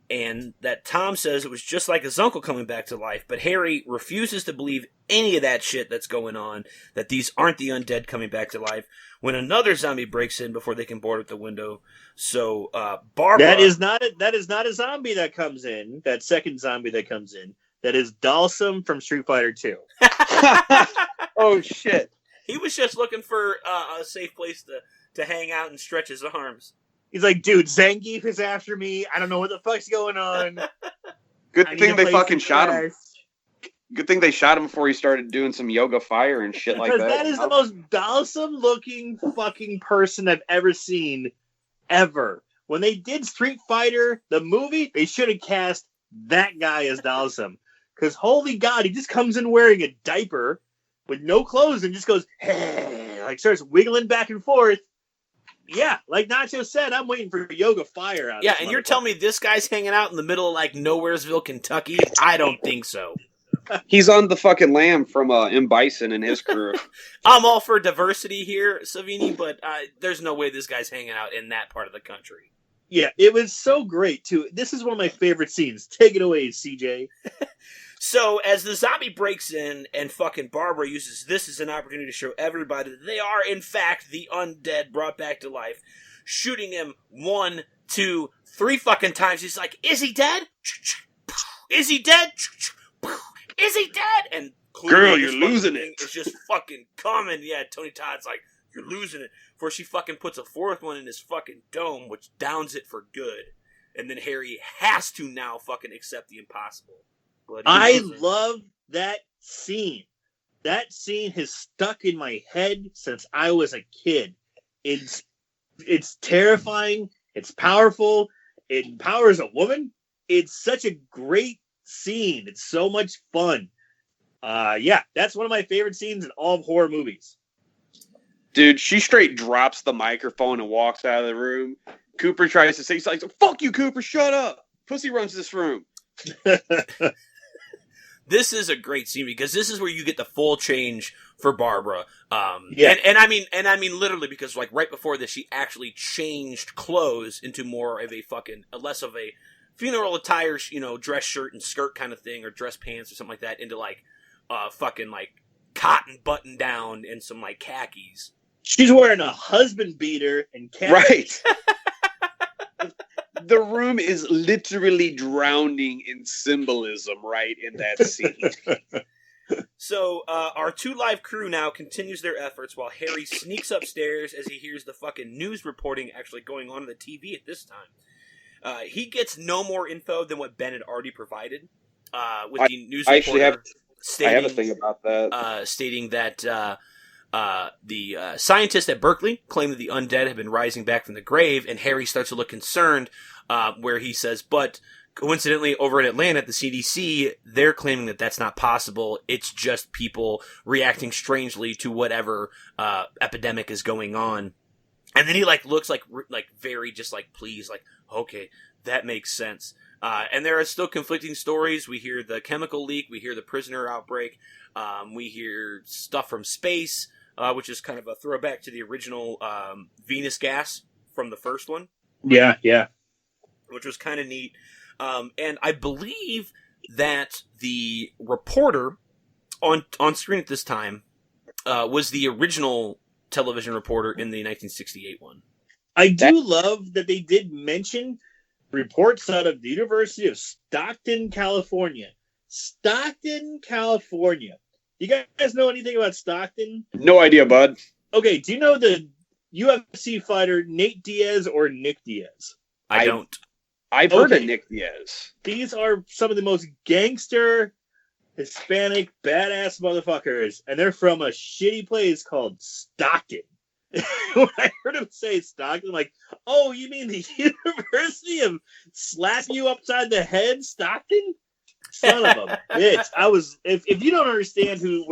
And that Tom says it was just like his uncle coming back to life, but Harry refuses to believe any of that shit that's going on, that these aren't the undead coming back to life, when another zombie breaks in before they can board at the window. So, Barbara...
That is not a zombie that comes in, that second zombie that comes in. That is Dalsum from Street Fighter 2.
Oh, shit.
He was just looking for a safe place to hang out and stretch his arms.
He's like, dude, Zangief is after me. I don't know what the fuck's going on.
Good thing they fucking shot him. Good thing they shot him before he started doing some yoga fire and shit like that.
Because that is the most Dalsum looking fucking person I've ever seen, ever. When they did Street Fighter, the movie, they should have cast that guy as Dalsum. Because holy God, he just comes in wearing a diaper with no clothes and just goes, hey, like starts wiggling back and forth. Yeah, like Nacho said, I'm waiting for yoga fire out.
Yeah, and you're telling me this guy's hanging out in the middle of like Nowheresville, Kentucky? I don't think so.
He's on the fucking lamb from M. Bison and his crew.
I'm all for diversity here, Savini, but there's no way this guy's hanging out in that part of the country.
Yeah, it was so great, too. This is one of my favorite scenes. Take it away, CJ.
So, as the zombie breaks in and fucking Barbara uses this as an opportunity to show everybody that they are, in fact, the undead brought back to life, shooting him 1, 2, 3 fucking times. He's like, is he dead? Is he dead? Is he dead? And
girl, you're losing it.
It's just fucking coming. Yeah, Tony Todd's like, you're losing it. Before she fucking puts a fourth one in his fucking dome, which downs it for good. And then Harry has to now fucking accept the impossible.
I love that scene. That scene has stuck in my head since I was a kid. It's terrifying. It's powerful. It empowers a woman. It's such a great scene. It's so much fun. Yeah, that's one of my favorite scenes in all of horror movies.
Dude, she straight drops the microphone and walks out of the room. Cooper tries to say, he's like, fuck you, Cooper, shut up. Pussy runs this room.
This is a great scene because this is where you get the full change for Barbara.
Yeah.
And I mean literally, because like right before this, she actually changed clothes into more of less of a funeral attire, dress shirt and skirt kind of thing, or dress pants or something like that, into like fucking like cotton button down and some like khakis.
She's wearing a husband beater and khakis.
Right. The room is literally drowning in symbolism, right, in that scene.
So, our 2 Live crew now continues their efforts while Harry sneaks upstairs as he hears the fucking news reporting actually going on the TV at this time. He gets no more info than what Ben had already provided with the news reporter.
I have a thing about that.
Stating that the scientists at Berkeley claim that the undead have been rising back from the grave, and Harry starts to look concerned, where he says, but coincidentally over in Atlanta at the CDC, they're claiming that that's not possible. It's just people reacting strangely to whatever epidemic is going on. And then he looks like very just like pleased, like, okay, that makes sense. And there are still conflicting stories. We hear the chemical leak. We hear the prisoner outbreak. We hear stuff from space, which is kind of a throwback to the original Venus gas from the first one.
Yeah, yeah.
Which was kind of neat. And I believe that the reporter on screen at this time was the original television reporter in the 1968 one.
I do love that they did mention reports out of the University of Stockton, California. Stockton, California. You guys know anything about Stockton?
No idea, bud.
Okay, do you know the UFC fighter Nate Diaz or Nick Diaz?
I don't.
I've heard of Nick Diaz.
These are some of the most gangster, Hispanic, badass motherfuckers, and they're from a shitty place called Stockton. When I heard him say Stockton, I'm like, oh, you mean the University of slap you upside the head, Stockton? Son of a bitch! I was. If you don't understand who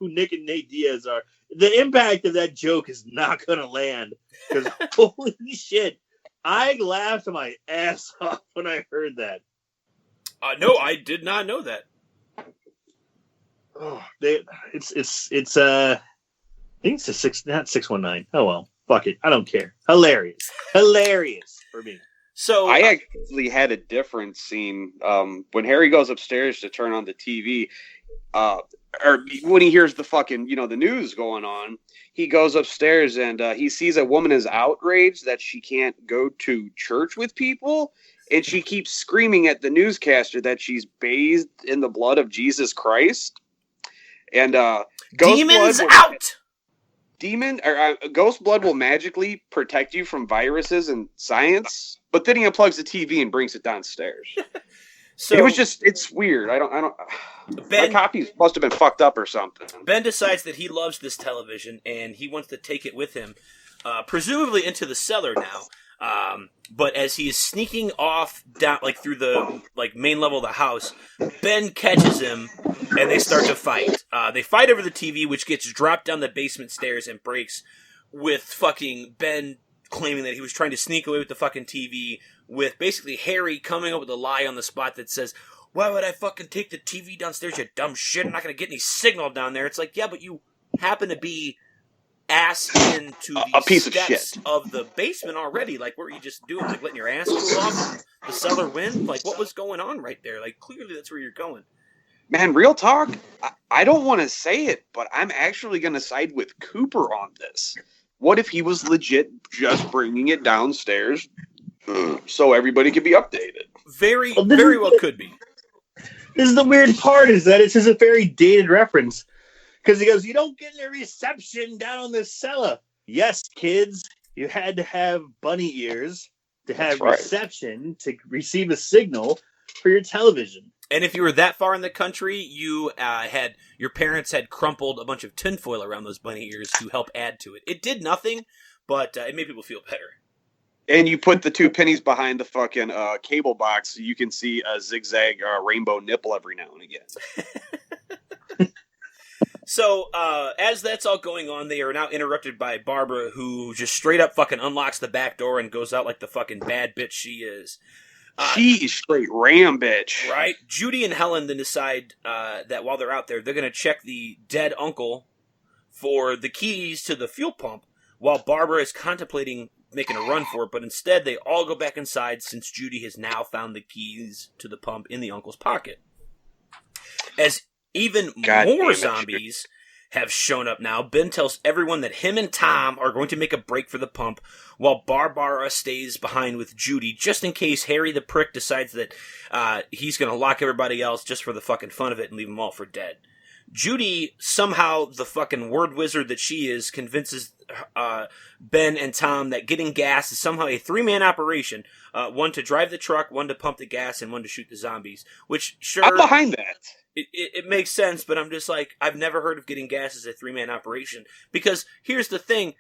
Nick and Nate Diaz are, the impact of that joke is not going to land. Because holy shit, I laughed my ass off when I heard that.
No, I did not know that.
Oh, it's I think it's not 619. Oh well, fuck it. I don't care. Hilarious for me.
So I actually had a different scene when Harry goes upstairs to turn on the TV, or when he hears the fucking the news going on. He goes upstairs and he sees a woman is outraged that she can't go to church with people, and she keeps screaming at the newscaster that she's bathed in the blood of Jesus Christ. And
demons out.
Ghost blood will magically protect you from viruses and science, but then he unplugs the TV and brings it downstairs. So it's weird. I don't. My copies must have been fucked up or something.
Ben decides that he loves this television and he wants to take it with him, presumably into the cellar now. But as he is sneaking off down, through the main level of the house, Ben catches him, and they start to fight. They fight over the TV, which gets dropped down the basement stairs and breaks, with fucking Ben claiming that he was trying to sneak away with the fucking TV, with basically Harry coming up with a lie on the spot that says, "Why would I fucking take the TV downstairs, you dumb shit? I'm not gonna get any signal down there." It's like, yeah, but you happen to be ass into the
piece of
steps
shit
of the basement already. What were you just doing? Letting your ass cool off the cellar wind? What was going on right there? Clearly that's where you're going.
Man, real talk, I don't want to say it, but I'm actually going to side with Cooper on this. What if he was legit just bringing it downstairs so everybody could be updated?
Very well could be.
This is the weird part, is that it's just a very dated reference. Because he goes, you don't get any reception down on this cellar. Yes, kids, you had to have bunny ears to have reception to receive a signal for your television.
And if you were that far in the country, your parents had crumpled a bunch of tinfoil around those bunny ears to help add to it. It did nothing, but it made people feel better.
And you put the 2 pennies behind the fucking cable box so you can see a zigzag rainbow nipple every now and again.
So, as that's all going on, they are now interrupted by Barbara, who just straight up fucking unlocks the back door and goes out like the fucking bad bitch she is.
She is straight ram bitch.
Right? Judy and Helen then decide that while they're out there, they're going to check the dead uncle for the keys to the fuel pump, while Barbara is contemplating making a run for it, but instead they all go back inside since Judy has now found the keys to the pump in the uncle's pocket. As even more zombies have shown up now, Ben tells everyone that him and Tom are going to make a break for the pump, while Barbara stays behind with Judy, just in case Harry the prick decides that he's going to lock everybody else just for the fucking fun of it and leave them all for dead. Judy, somehow the fucking word wizard that she is, convinces Ben and Tom that getting gas is somehow a 3-man operation. One to drive the truck, one to pump the gas, and one to shoot the zombies. Which, sure,
I'm behind that.
It makes sense, but I'm just like, I've never heard of getting gas as a 3-man operation. Because here's the thing.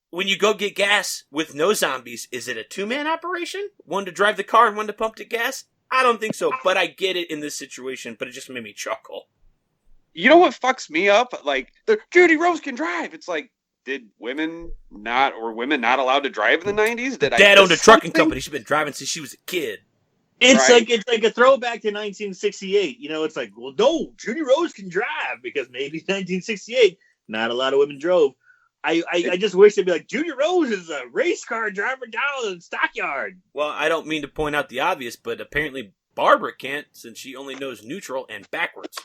When you go get gas with no zombies, is it a 2-man operation? One to drive the car and one to pump the gas? I don't think so, but I get it in this situation, but it just made me chuckle.
You know what fucks me up? Judy Rose can drive. It's like, did women not allowed to drive in the 90s?
Dad owned a trucking company. She's been driving since she was a kid.
It's like a throwback to 1968. It's like, well, no, Judy Rose can drive because maybe 1968, not a lot of women drove. I just wish they'd be like, Judy Rose is a race car driver down in the stockyard.
Well, I don't mean to point out the obvious, but apparently Barbara can't since she only knows neutral and backwards.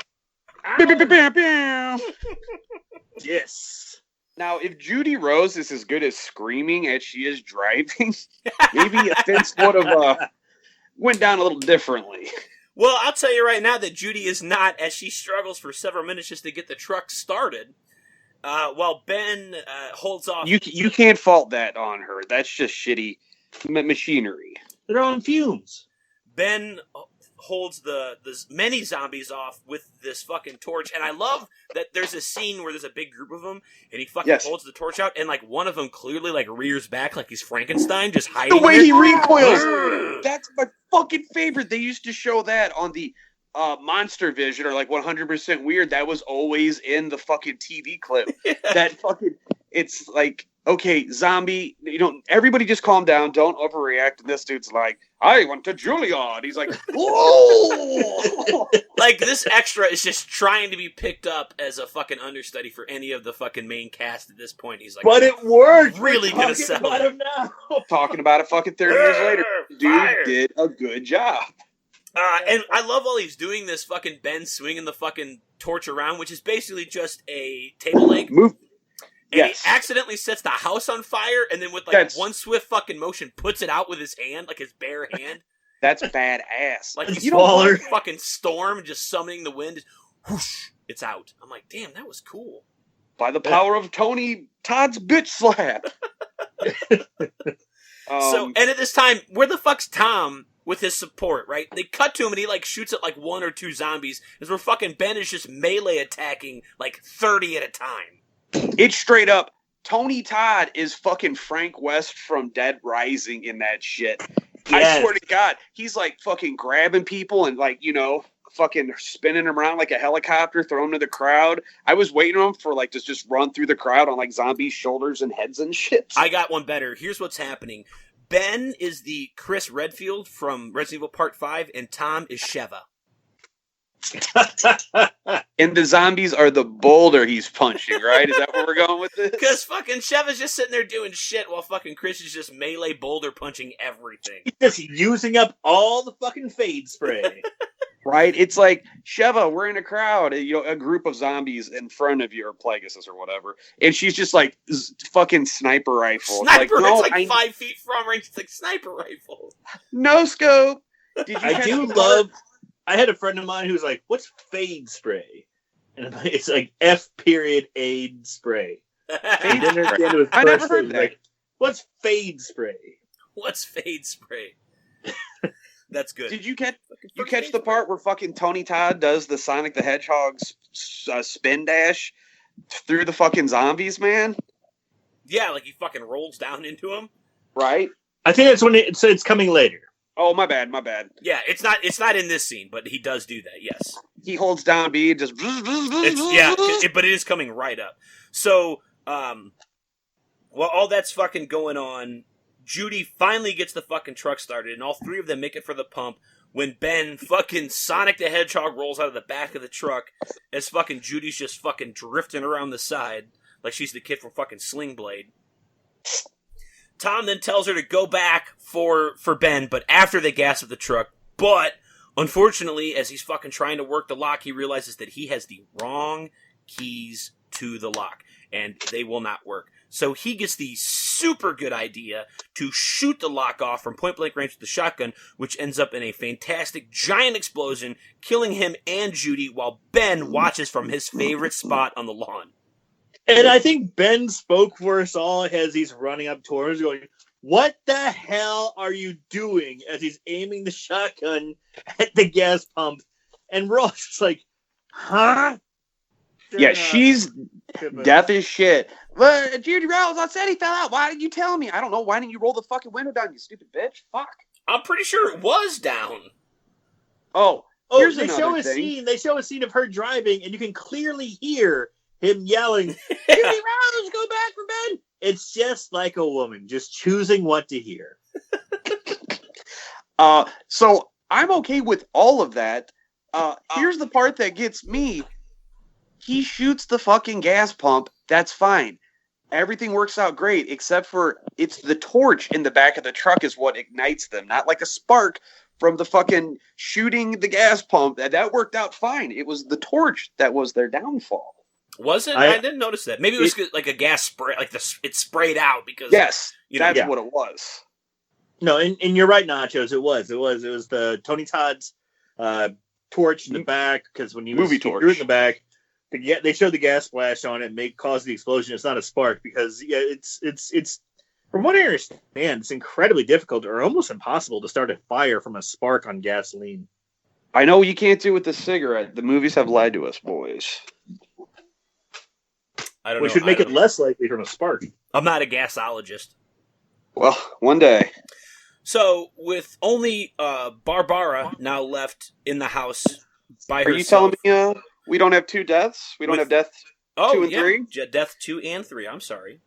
Yes.
Now, if Judy Rose is as good as screaming as she is driving, maybe offense would have went down a little differently.
Well, I'll tell you right now that Judy is not, as she struggles for several minutes just to get the truck started, while Ben holds off.
You can't fault that on her. That's just shitty machinery.
They're on fumes.
Ben holds the many zombies off with this fucking torch, and I love that there's a scene where there's a big group of them, and he fucking holds the torch out, and one of them clearly rears back like he's Frankenstein, just hiding.
The way he recoils. That's my fucking favorite. They used to show that on the Monster Vision or like 100% Weird, that was always in the fucking TV clip.
Yeah.
That fucking, it's like, okay, zombie, everybody just calm down, don't overreact. And this dude's like, I went to Juilliard. He's like, whoa!
Like, this extra is just trying to be picked up as a fucking understudy for any of the fucking main cast at this point. He's like,
but it worked.
Really gonna sell
about
it.
him now.
Talking about it fucking 30 years later. Dude
Fire.
did a good job.
And I love while he's doing this fucking Ben swinging the fucking torch around, which is basically just a table leg.
Move.
And
Yes.
he accidentally sets the house on fire, and then with like one swift fucking motion, puts it out with his hand, like his bare hand.
That's badass.
Like he's
Smaller.
fucking storm, just summoning the wind. Just whoosh, it's out. I'm like, damn, that was cool.
By the power of Tony Todd's bitch slap.
And at this time, where the fuck's Tom with his support, right? They cut to him and he like shoots at like 1 or 2 zombies, as where fucking Ben is just melee attacking like 30 at a time.
It's straight up. Tony Todd is fucking Frank West from Dead Rising in that shit.
Yes.
I swear to God, he's like fucking grabbing people and like, fucking spinning them around like a helicopter, throwing them to the crowd. I was waiting on him for like to just run through the crowd on like zombies' shoulders and heads and shit.
I got one better. Here's what's happening. Ben is the Chris Redfield from Resident Evil Part 5, and Tom is Sheva.
And the zombies are the boulder he's punching, right? Is that where we're going with this?
Because fucking Sheva's just sitting there doing shit while fucking Chris is just melee boulder punching everything.
He's just using up all the fucking fade spray.
Right? It's like, Sheva, we're in a crowd, a group of zombies in front of you, or Plagueis or whatever, and she's just like, fucking sniper rifle.
Sniper,
it's
it's like 5 feet from range. It's like sniper rifle.
No scope. Did you
I do love. I had a friend of mine who's like, "What's fade spray?" And it's like F.aid spray. And then at the end of his
I never
first
heard
thing,
that.
like, "What's fade spray?"
What's fade spray? That's good.
Did you catch the part where fucking Tony Todd does the Sonic the Hedgehog's spin dash through the fucking zombies, man?
Yeah, like he fucking rolls down into him.
Right?
I think that's when it's coming later.
Oh, my bad.
Yeah, it's not in this scene, but he does do that. Yes,
He holds down B and just.
but it is coming right up. So, while all that's fucking going on, Judy finally gets the fucking truck started, and all 3 of them make it for the pump. When Ben fucking Sonic the Hedgehog rolls out of the back of the truck, as fucking Judy's just fucking drifting around the side like she's the kid from fucking Sling Blade. Tom then tells her to go back for Ben, but after they gas up the truck. But, unfortunately, as he's fucking trying to work the lock, he realizes that he has the wrong keys to the lock, and they will not work. So he gets the super good idea to shoot the lock off from point-blank range with the shotgun, which ends up in a fantastic giant explosion, killing him and Judy, while Ben watches from his favorite spot on the lawn.
And I think Ben spoke for us all as he's running up towards us, going, "What the hell are you doing?" as he's aiming the shotgun at the gas pump. And we're all just like, huh?
Yeah, she's deaf as shit. But Judy Rose, I said he fell out. Why didn't you tell me? I don't know. Why didn't you roll the fucking window down, you stupid bitch? Fuck.
I'm pretty sure it was down.
Oh, here's
they show
another
a
thing.
scene. They show a scene of her driving, and you can clearly hear him yelling, "Judy Rose, go back for Ben!" It's just like a woman, just choosing what to hear.
So I'm okay with all of that. Here's the part that gets me. He shoots the fucking gas pump. That's fine. Everything works out great, except for it's the torch in the back of the truck is what ignites them, not like a spark from the fucking shooting the gas pump. That worked out fine. It was the torch that was their downfall.
Was it? I didn't notice that. Maybe it was like a gas spray, like it sprayed out because.
Yes, that's what it was.
No, and you're right, Nachos. It was the Tony Todd's torch in the back, because when you
movie
threw
torch
it in the back, they showed the gas splash on it and cause the explosion. It's not a spark because it's from what I understand, it's incredibly difficult or almost impossible to start a fire from a spark on gasoline.
I know you can't do it with the cigarette. The movies have lied to us, boys.
I don't know.
We should make it less likely from a spark.
I'm not a gasologist.
Well, one day.
So, with only Barbara now left in the house, by
Are
herself.
you telling me we don't have 2 deaths? We don't have death 2 and 3?
Death 2 and 3. I'm sorry.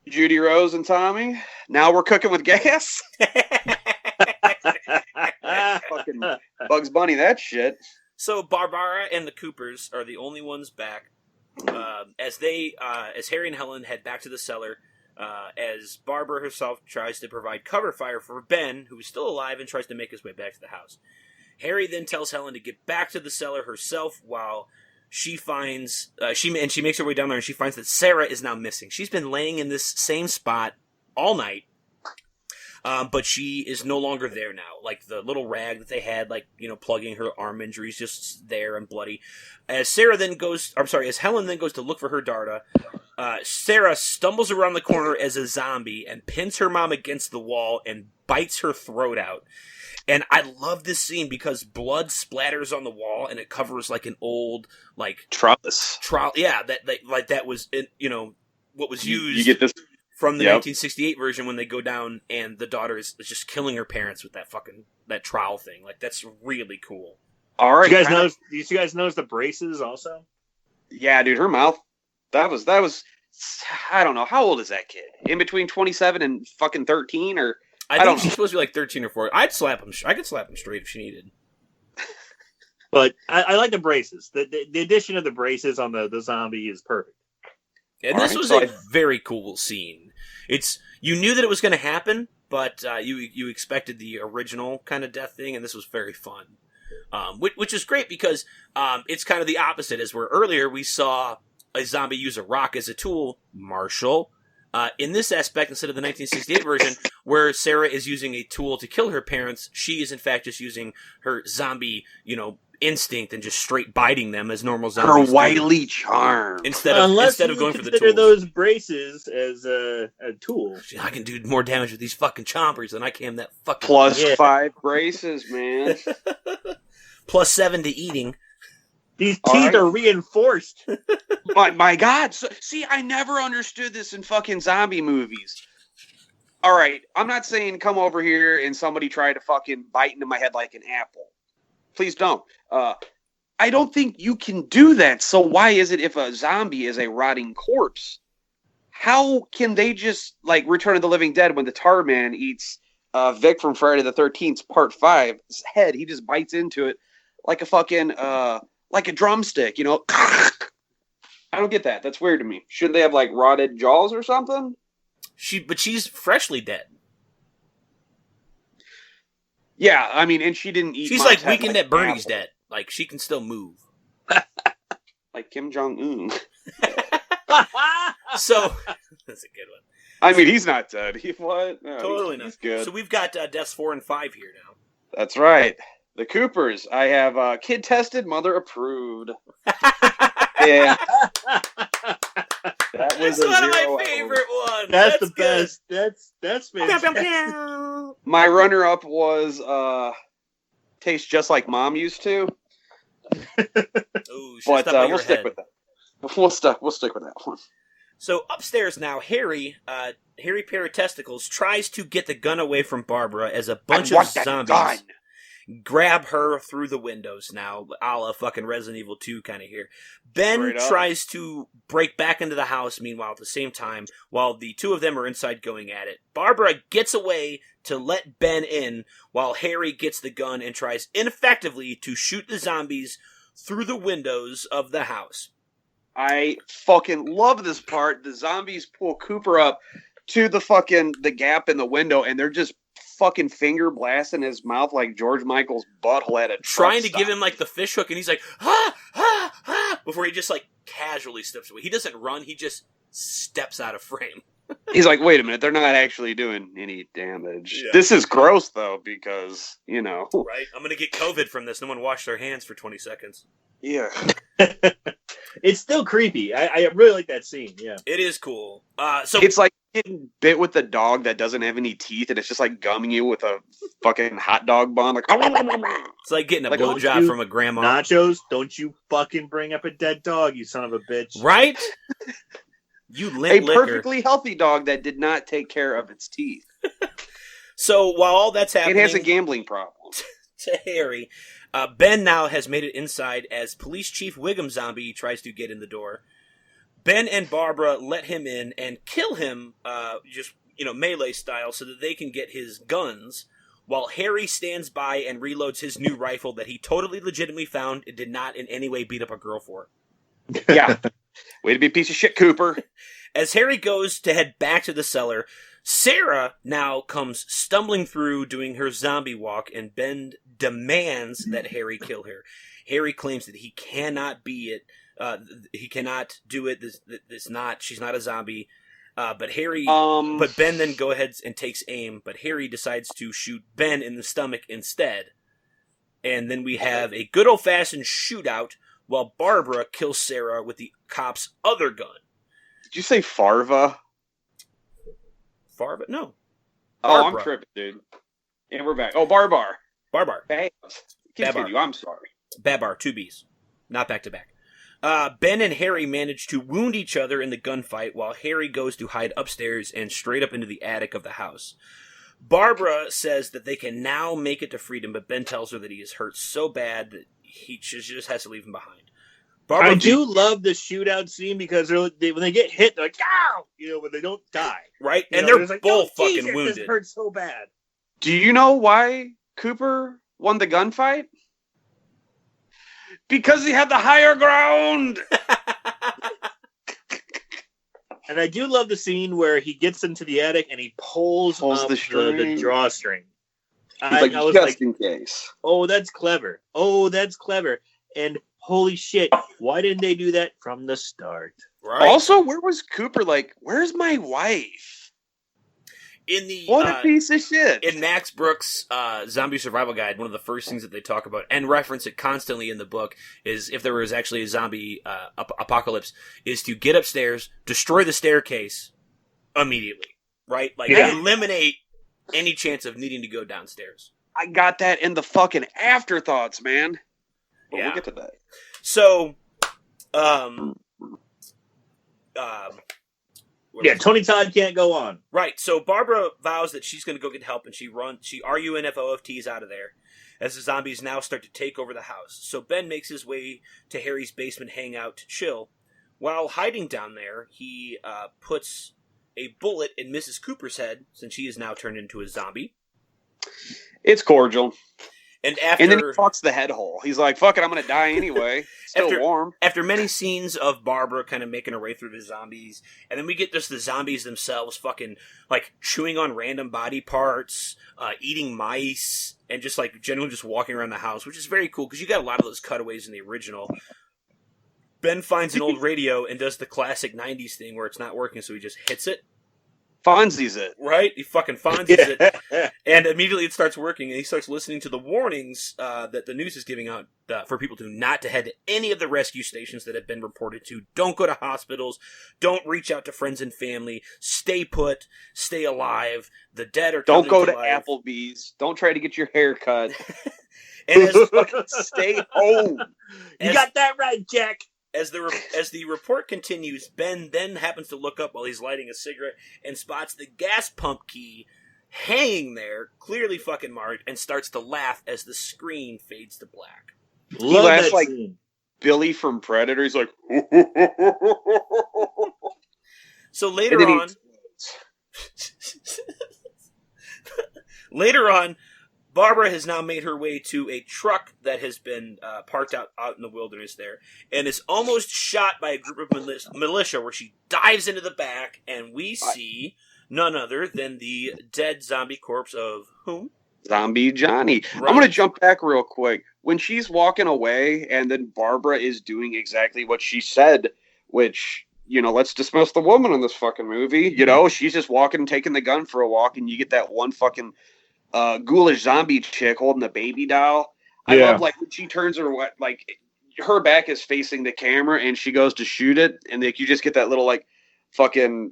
Judy Rose and Tommy. Now we're cooking with gas. Fucking Bugs Bunny, that shit.
So Barbara and the Coopers are the only ones back. As Harry and Helen head back to the cellar, as Barbara herself tries to provide cover fire for Ben, who is still alive and tries to make his way back to the house. Harry then tells Helen to get back to the cellar herself while she finds she makes her way down there and she finds that Sarah is now missing. She's been laying in this same spot all night. But she is no longer there now. Like the little rag that they had, plugging her arm injury is just there and bloody. As Helen then goes to look for her Darda, Sarah stumbles around the corner as a zombie and pins her mom against the wall and bites her throat out. And I love this scene because blood splatters on the wall and it covers like an old
trellis.
Yeah, that was what was used.
You get this
from the 1968 version when they go down and the daughter is just killing her parents with that trowel thing. Like, that's really cool.
All right.
Do you guys notice the braces also?
Yeah, dude, her mouth. That was, I don't know. How old is that kid? In between 27 and fucking 13 or?
I think she's supposed to be like 13 or 14. I could slap him straight if she needed.
But I like the braces. The addition of the braces on the zombie is perfect.
And this was a very cool scene. You knew that it was going to happen, but you expected the original kind of death thing, and this was very fun. Which is great because it's kind of the opposite. As where earlier we saw a zombie use a rock as a tool, Marshall. In this aspect, instead of the 1968 version, where Sarah is using a tool to kill her parents, she is in fact just using her zombie, instinct and just straight biting them as normal zombies.
Her wily charm.
Instead of going for the tools.
Those braces as a tool.
I can do more damage with these fucking chompers than I can that fucking...
+5 braces, man.
+7 to eating.
These teeth are reinforced.
My God. See, I never understood this in fucking zombie movies. All right, I'm not saying come over here and somebody try to fucking bite into my head like an apple. Please don't. I don't think you can do that. So why is it if a zombie is a rotting corpse? How can they just Return of the Living Dead when the tar man eats Vic from Friday the 13th Part 5's head? He just bites into it like a fucking like a drumstick, I don't get that. That's weird to me. Shouldn't they have rotted jaws or something?
But she's freshly dead.
Yeah, I mean, and she didn't eat.
She's weakened at Bernie's dead. She can still move.
Like Kim Jong-un.
So, that's a good one.
I mean, he's not dead. What? No,
totally
he's
not.
Good.
So we've got deaths 4 and 5 here now.
That's right. The Coopers. I have kid tested, mother approved. Yeah. That was
one of my favorite ones.
That's the best. That's fantastic.
My runner-up was Taste Just Like Mom Used To.
Ooh,
but we'll stick with that. We'll stick with that one.
So upstairs now, Harry Pair of Testicles tries to get the gun away from Barbara as a bunch of zombies grab her through the windows now, a la fucking Resident Evil 2 kind of here. Ben tries to break back into the house, meanwhile, at the same time, while the two of them are inside going at it. Barbara gets away to let Ben in, while Harry gets the gun and tries ineffectively to shoot the zombies through the windows of the house.
I fucking love this part. The zombies pull Cooper up to the gap in the window, and they're just fucking finger blasting his mouth like George Michael's butthole at a
trying to give him the fish hook, and he's like, before he just casually steps away. He doesn't run, he just steps out of frame.
He's like, wait a minute, they're not actually doing any damage.
Yeah.
This is gross though, because
right, I'm gonna get COVID from this. No one washed their hands for 20 seconds.
Yeah.
It's still creepy. I really like that scene. Yeah,
it is cool. So
it's like getting bit with a dog that doesn't have any teeth, and it's just like gumming you with a fucking hot dog bun.
It's like getting a blowjob from a grandma.
Nachos, don't you fucking bring up a dead dog, you son of a bitch!
Right? You lint liquor.
A perfectly healthy dog that did not take care of its teeth.
So while all that's happening,
it has a gambling problem.
To Harry, Ben now has made it inside as Police Chief Wiggum Zombie tries to get in the door. Ben and Barbara let him in and kill him, melee style, so that they can get his guns, while Harry stands by and reloads his new rifle that he totally legitimately found and did not in any way beat up a girl for.
Yeah. Way to be a piece of shit, Cooper.
As Harry goes to head back to the cellar, Sarah now comes stumbling through doing her zombie walk, and Ben demands that Harry kill her. Harry claims that he cannot be it. He cannot do it. She's not a zombie. But Ben then go ahead and takes aim, but Harry decides to shoot Ben in the stomach instead. And then we have a good old-fashioned shootout while Barbara kills Sarah with the cop's other gun.
Did you say Farva?
Farva? No.
Oh,
Barbara.
I'm tripping, dude. And we're back. Oh, Barbar.
Barbar.
Continue. I'm sorry.
Babar, 2 B's. Not back-to-back. Ben and Harry manage to wound each other in the gunfight while Harry goes to hide upstairs and straight up into the attic of the house. Barbara says that they can now make it to freedom, but Ben tells her that he is hurt so bad that he just has to leave him behind.
I do love the shootout scene because when they get hit, they're like, ow! But they don't die.
Right? And they're like, both fucking wounded.
This hurts so bad.
Do you know why Cooper won the gunfight? Because he had the higher ground!
And I do love the scene where he gets into the attic and he pulls up the drawstring. I was like,
in case.
Oh, that's clever. And holy shit, why didn't they do that from the start?
Right.
Also, where was Cooper? Like, where's my wife? What a piece of shit.
In Max Brooks' Zombie Survival Guide, one of the first things that they talk about, and reference it constantly in the book, is if there was actually a zombie apocalypse, is to get upstairs, destroy the staircase immediately. Right? Like, eliminate any chance of needing to go downstairs.
I got that in the fucking afterthoughts, man. But we'll get to that.
So,
Tony Todd can't go on.
Right, so Barbara vows that she's going to go get help, and she RUNFOFTs out of there as the zombies now start to take over the house. So Ben makes his way to Harry's basement hangout to chill. While hiding down there, he puts a bullet in Mrs. Cooper's head, since she is now turned into a zombie.
It's cordial.
And
then he fucks the head hole. He's like, fuck it, I'm going to die anyway. Still warm.
After many scenes of Barbara kind of making her way through the zombies, and then we get just the zombies themselves fucking, like, chewing on random body parts, eating mice, and just, like, generally just walking around the house, which is very cool, because you got a lot of those cutaways in the original. Ben finds an old radio and does the classic 90s thing where it's not working, so he just hits it.
Fonzie's it.
Right? He fucking Fonzie's it. And immediately it starts working, and he starts listening to the warnings that the news is giving out for people not to head to any of the rescue stations that have been reported to. Don't go to hospitals. Don't reach out to friends and family. Stay put. Stay alive. The dead are
Don't go to
life.
Applebee's. Don't try to get your hair cut.
And
stay home.
You got that right, Jack.
As the report continues, Ben then happens to look up while he's lighting a cigarette and spots the gas pump key hanging there, clearly fucking marked, and starts to laugh as the screen fades to black.
He laughs like Billy from Predator. He's like...
So later on, Barbara has now made her way to a truck that has been parked out in the wilderness there, and is almost shot by a group of militia, where she dives into the back, and we see none other than the dead zombie corpse of whom?
Zombie Johnny. Right. I'm going to jump back real quick. When she's walking away, and then Barbara is doing exactly what she said, which... let's dismiss the woman in this fucking movie. She's just walking and taking the gun for a walk, and you get that one fucking ghoulish zombie chick holding the baby doll. I love, like, when she turns her back is facing the camera, and she goes to shoot it, and like you just get that little, like, fucking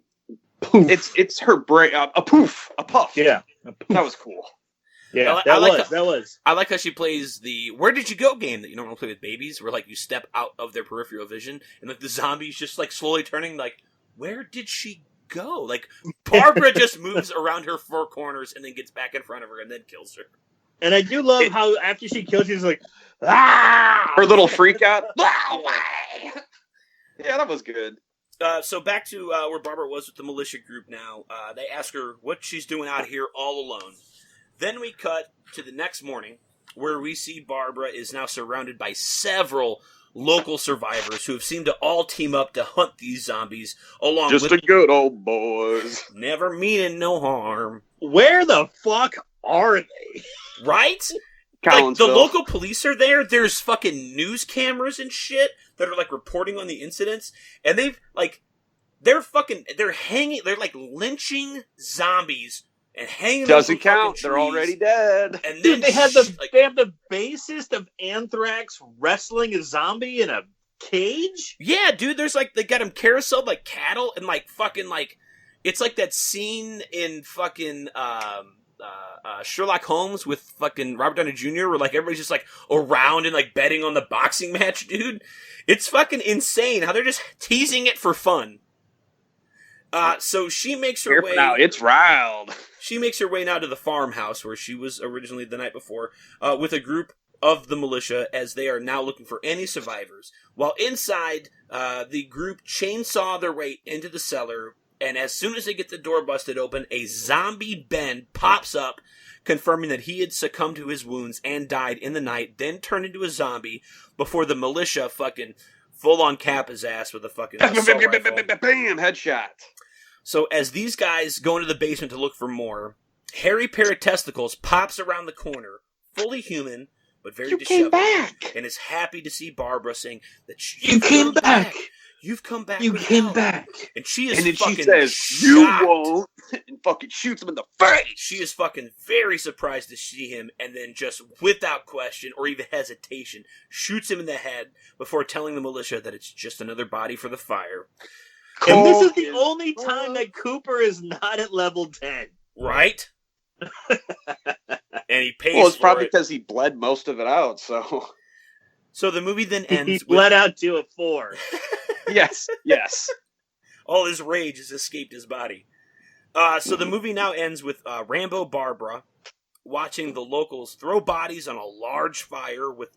poof. It's her brain, a puff.
Yeah,
that was cool.
Yeah, that was.
I like how she plays the "Where did you go" game that you normally play with babies, where, like, you step out of their peripheral vision, and, like, the zombie's just, like, slowly turning, like, where did she go? Like, Barbara just moves around her four corners and then gets back in front of her and then kills her.
And I do love how after she kills, she's like, ah!
Her little freak out.
Yeah,
that was good.
So back to where Barbara was with the militia group now. They ask her what she's doing out here all alone. Then we cut to the next morning, where we see Barbara is now surrounded by several local survivors who have seemed to all team up to hunt these zombies along
Just
with...
the good old boys.
Never meaning no harm.
Where the fuck are they?
Right? Like, the local police are there. There's fucking news cameras and shit that are, like, reporting on the incidents. And they've, like, they're like, lynching zombies and hanging them
Doesn't count. They're already dead.
And then
Dude, they have the bassist of Anthrax wrestling a zombie in a cage?
Yeah, dude, there's, like, they got him carouseled like cattle and, like, fucking, like, it's like that scene in fucking, Sherlock Holmes with fucking Robert Downey Jr. where, like, everybody's just, like, around and, like, betting on the boxing match, dude. It's fucking insane how they're just teasing it for fun. So she makes her way...
Now, it's wild.
She makes her way now to the farmhouse where she was originally the night before, with a group of the militia as they are now looking for any survivors. While inside, the group chainsaw their way into the cellar, and as soon as they get the door busted open, a zombie Ben pops up, confirming that he had succumbed to his wounds and died in the night, then turned into a zombie before the militia fucking full-on cap his ass with a fucking assault rifle.
Bam! Headshot.
So as these guys go into the basement to look for more, hairy pair of testicles pops around the corner, fully human, but very disheveled, and is happy to see Barbara, saying that you came back. You've come back.
You came back.
And she is
and then
fucking
she says,
shocked.
You won't, and fucking shoots him in the face.
She is fucking very surprised to see him, and then just without question or even hesitation, shoots him in the head before telling the militia that it's just another body for the fire.
And this is the only time that Cooper is not at level 10.
Right? And he pays
Well, it's
for
probably
it.
because he bled most of it out, so...
So the movie then ends
He
with...
bled out to a 4.
Yes.
All his rage has escaped his body. So the movie now ends with Rambo Barbara watching the locals throw bodies on a large fire with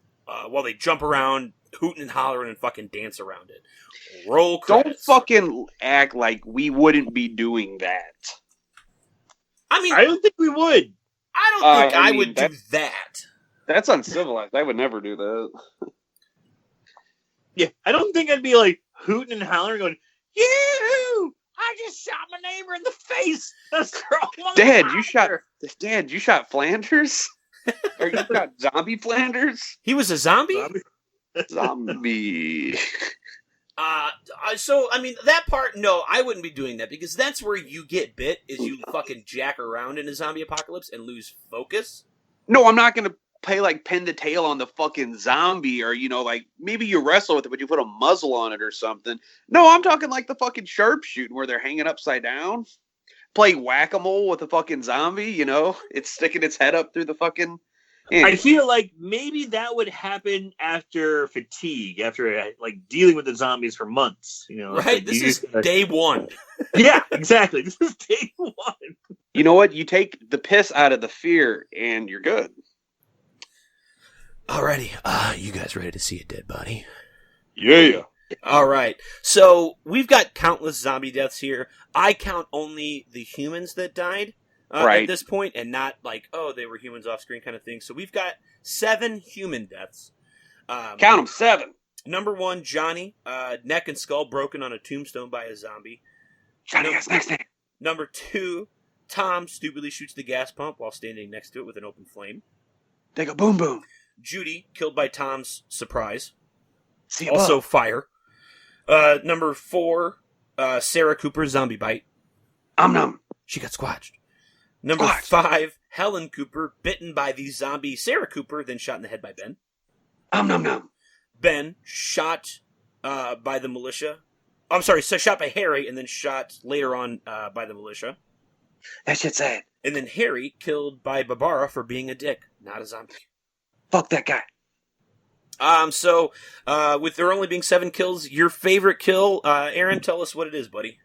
while they jump around, hooting and hollering and fucking dance around it. Roll credits.
Don't fucking act like we wouldn't be doing that.
I mean,
I don't think we would.
I don't think I
mean,
would do that.
That's uncivilized. I would never do that.
Yeah, I don't think I'd be like hooting and hollering going, you! I just shot my neighbor in the face.
Dad, you shot Flanders? Or you shot zombie Flanders?
He was a zombie?
Zombie.
So, I mean, that part, no, I wouldn't be doing that, because that's where you get bit, is you fucking jack around in a zombie apocalypse and lose focus.
No, I'm not going to play, like, pin the tail on the fucking zombie, or, you know, like, maybe you wrestle with it, but you put a muzzle on it or something. No, I'm talking like the fucking sharpshooting, where they're hanging upside down. Play whack-a-mole with a fucking zombie, you know? It's sticking its head up through the fucking...
I feel like maybe that would happen after fatigue, after like dealing with the zombies for months. You know,
right?
Like,
this is day one.
Yeah, exactly. This is day one.
You know what? You take the piss out of the fear, and you're good.
Alrighty, you guys ready to see a dead body?
Yeah.
All right. So we've got countless zombie deaths here. I count only the humans that died at this point, and not like, oh, they were humans off screen kind of thing. So we've got 7 human deaths.
Count them, 7.
Number 1, Johnny, neck and skull broken on a tombstone by a zombie.
Johnny has next name.
Number 2, Tom stupidly shoots the gas pump while standing next to it with an open flame.
They go boom boom.
Judy killed by Tom's surprise.
See
also fire. Number 4, Sarah Cooper zombie bite.
Num.
She got squatched. Number 5, Helen Cooper bitten by the zombie Sarah Cooper, then shot in the head by Ben.
Num.
Ben shot by the militia. I'm sorry, so shot by Harry and then shot later on by the militia.
That shit's sad.
And then Harry killed by Barbara for being a dick, not a zombie.
Fuck that guy.
So with there only being 7 kills, your favorite kill, Aaron, tell us what it is, buddy.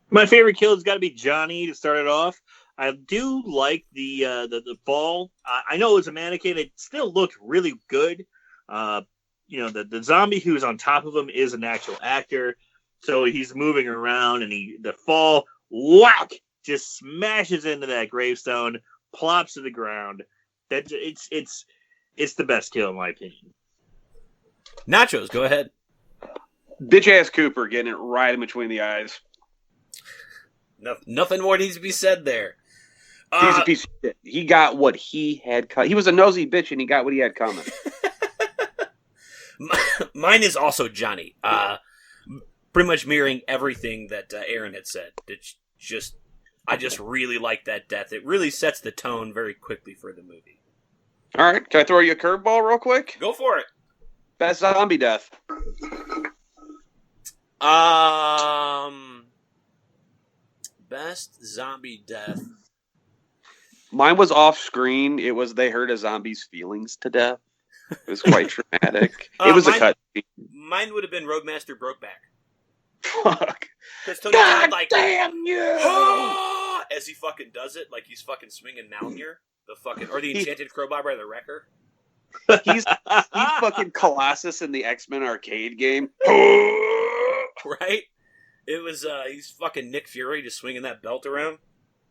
My favorite kill has got to be Johnny to start it off. I do like the fall. I know it was a mannequin. It still looked really good. The zombie who's on top of him is an actual actor, so he's moving around, and the fall whack just smashes into that gravestone, plops to the ground. That it's the best kill in my opinion.
Nachos, go ahead.
Bitch ass Cooper getting it right in between the eyes.
Nothing more needs to be said there.
He's a piece of shit. He got what he had coming. He was a nosy bitch, and he got what he had coming.
Mine is also Johnny. Pretty much mirroring everything that Aaron had said. I just really like that death. It really sets the tone very quickly for the movie.
All right, can I throw you a curveball real quick?
Go for it.
Best zombie death.
Best zombie death.
Mine was off screen. It was they hurt a zombie's feelings to death. It was quite traumatic. It was a cut.
Mine would have been Roadmaster Brokeback.
Fuck.
God
damn you!
Ah! As he fucking does it, like he's fucking swinging Mjolnir, or the enchanted crowbar by the Wrecker.
He's fucking Colossus in the X-Men arcade game.
Right? It was he's fucking Nick Fury just swinging that belt around.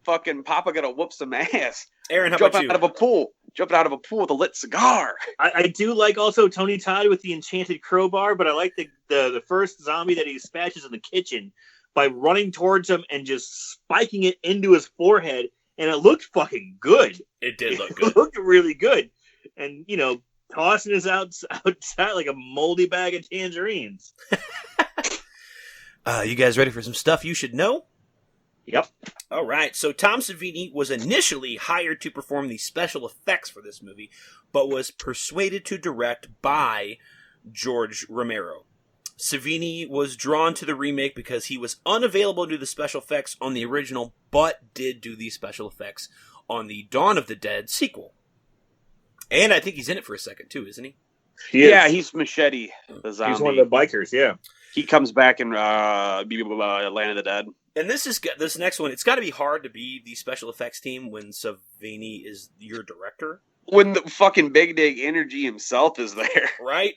Fucking Papa gonna whoop some ass.
Aaron, how
Jumping
about you?
Jumping out of a pool with a lit cigar.
I do like also Tony Todd with the enchanted crowbar, but I like the first zombie that he smashes in the kitchen by running towards him and just spiking it into his forehead, and it looked fucking good.
It did look good.
It looked really good. And, tossing his outside like a moldy bag of tangerines.
You guys ready for some stuff you should know?
Yep.
All right. So Tom Savini was initially hired to perform the special effects for this movie, but was persuaded to direct by George Romero. Savini was drawn to the remake because he was unavailable to do the special effects on the original, but did do the special effects on the Dawn of the Dead sequel. And I think he's in it for a second, too, isn't he?
He's Machete, the zombie.
He's one of the bikers, yeah.
He comes back in Land of the Dead.
And this next one, it's got to be hard to be the special effects team when Savini is your director.
When the fucking Big Dig Energy himself is there.
Right?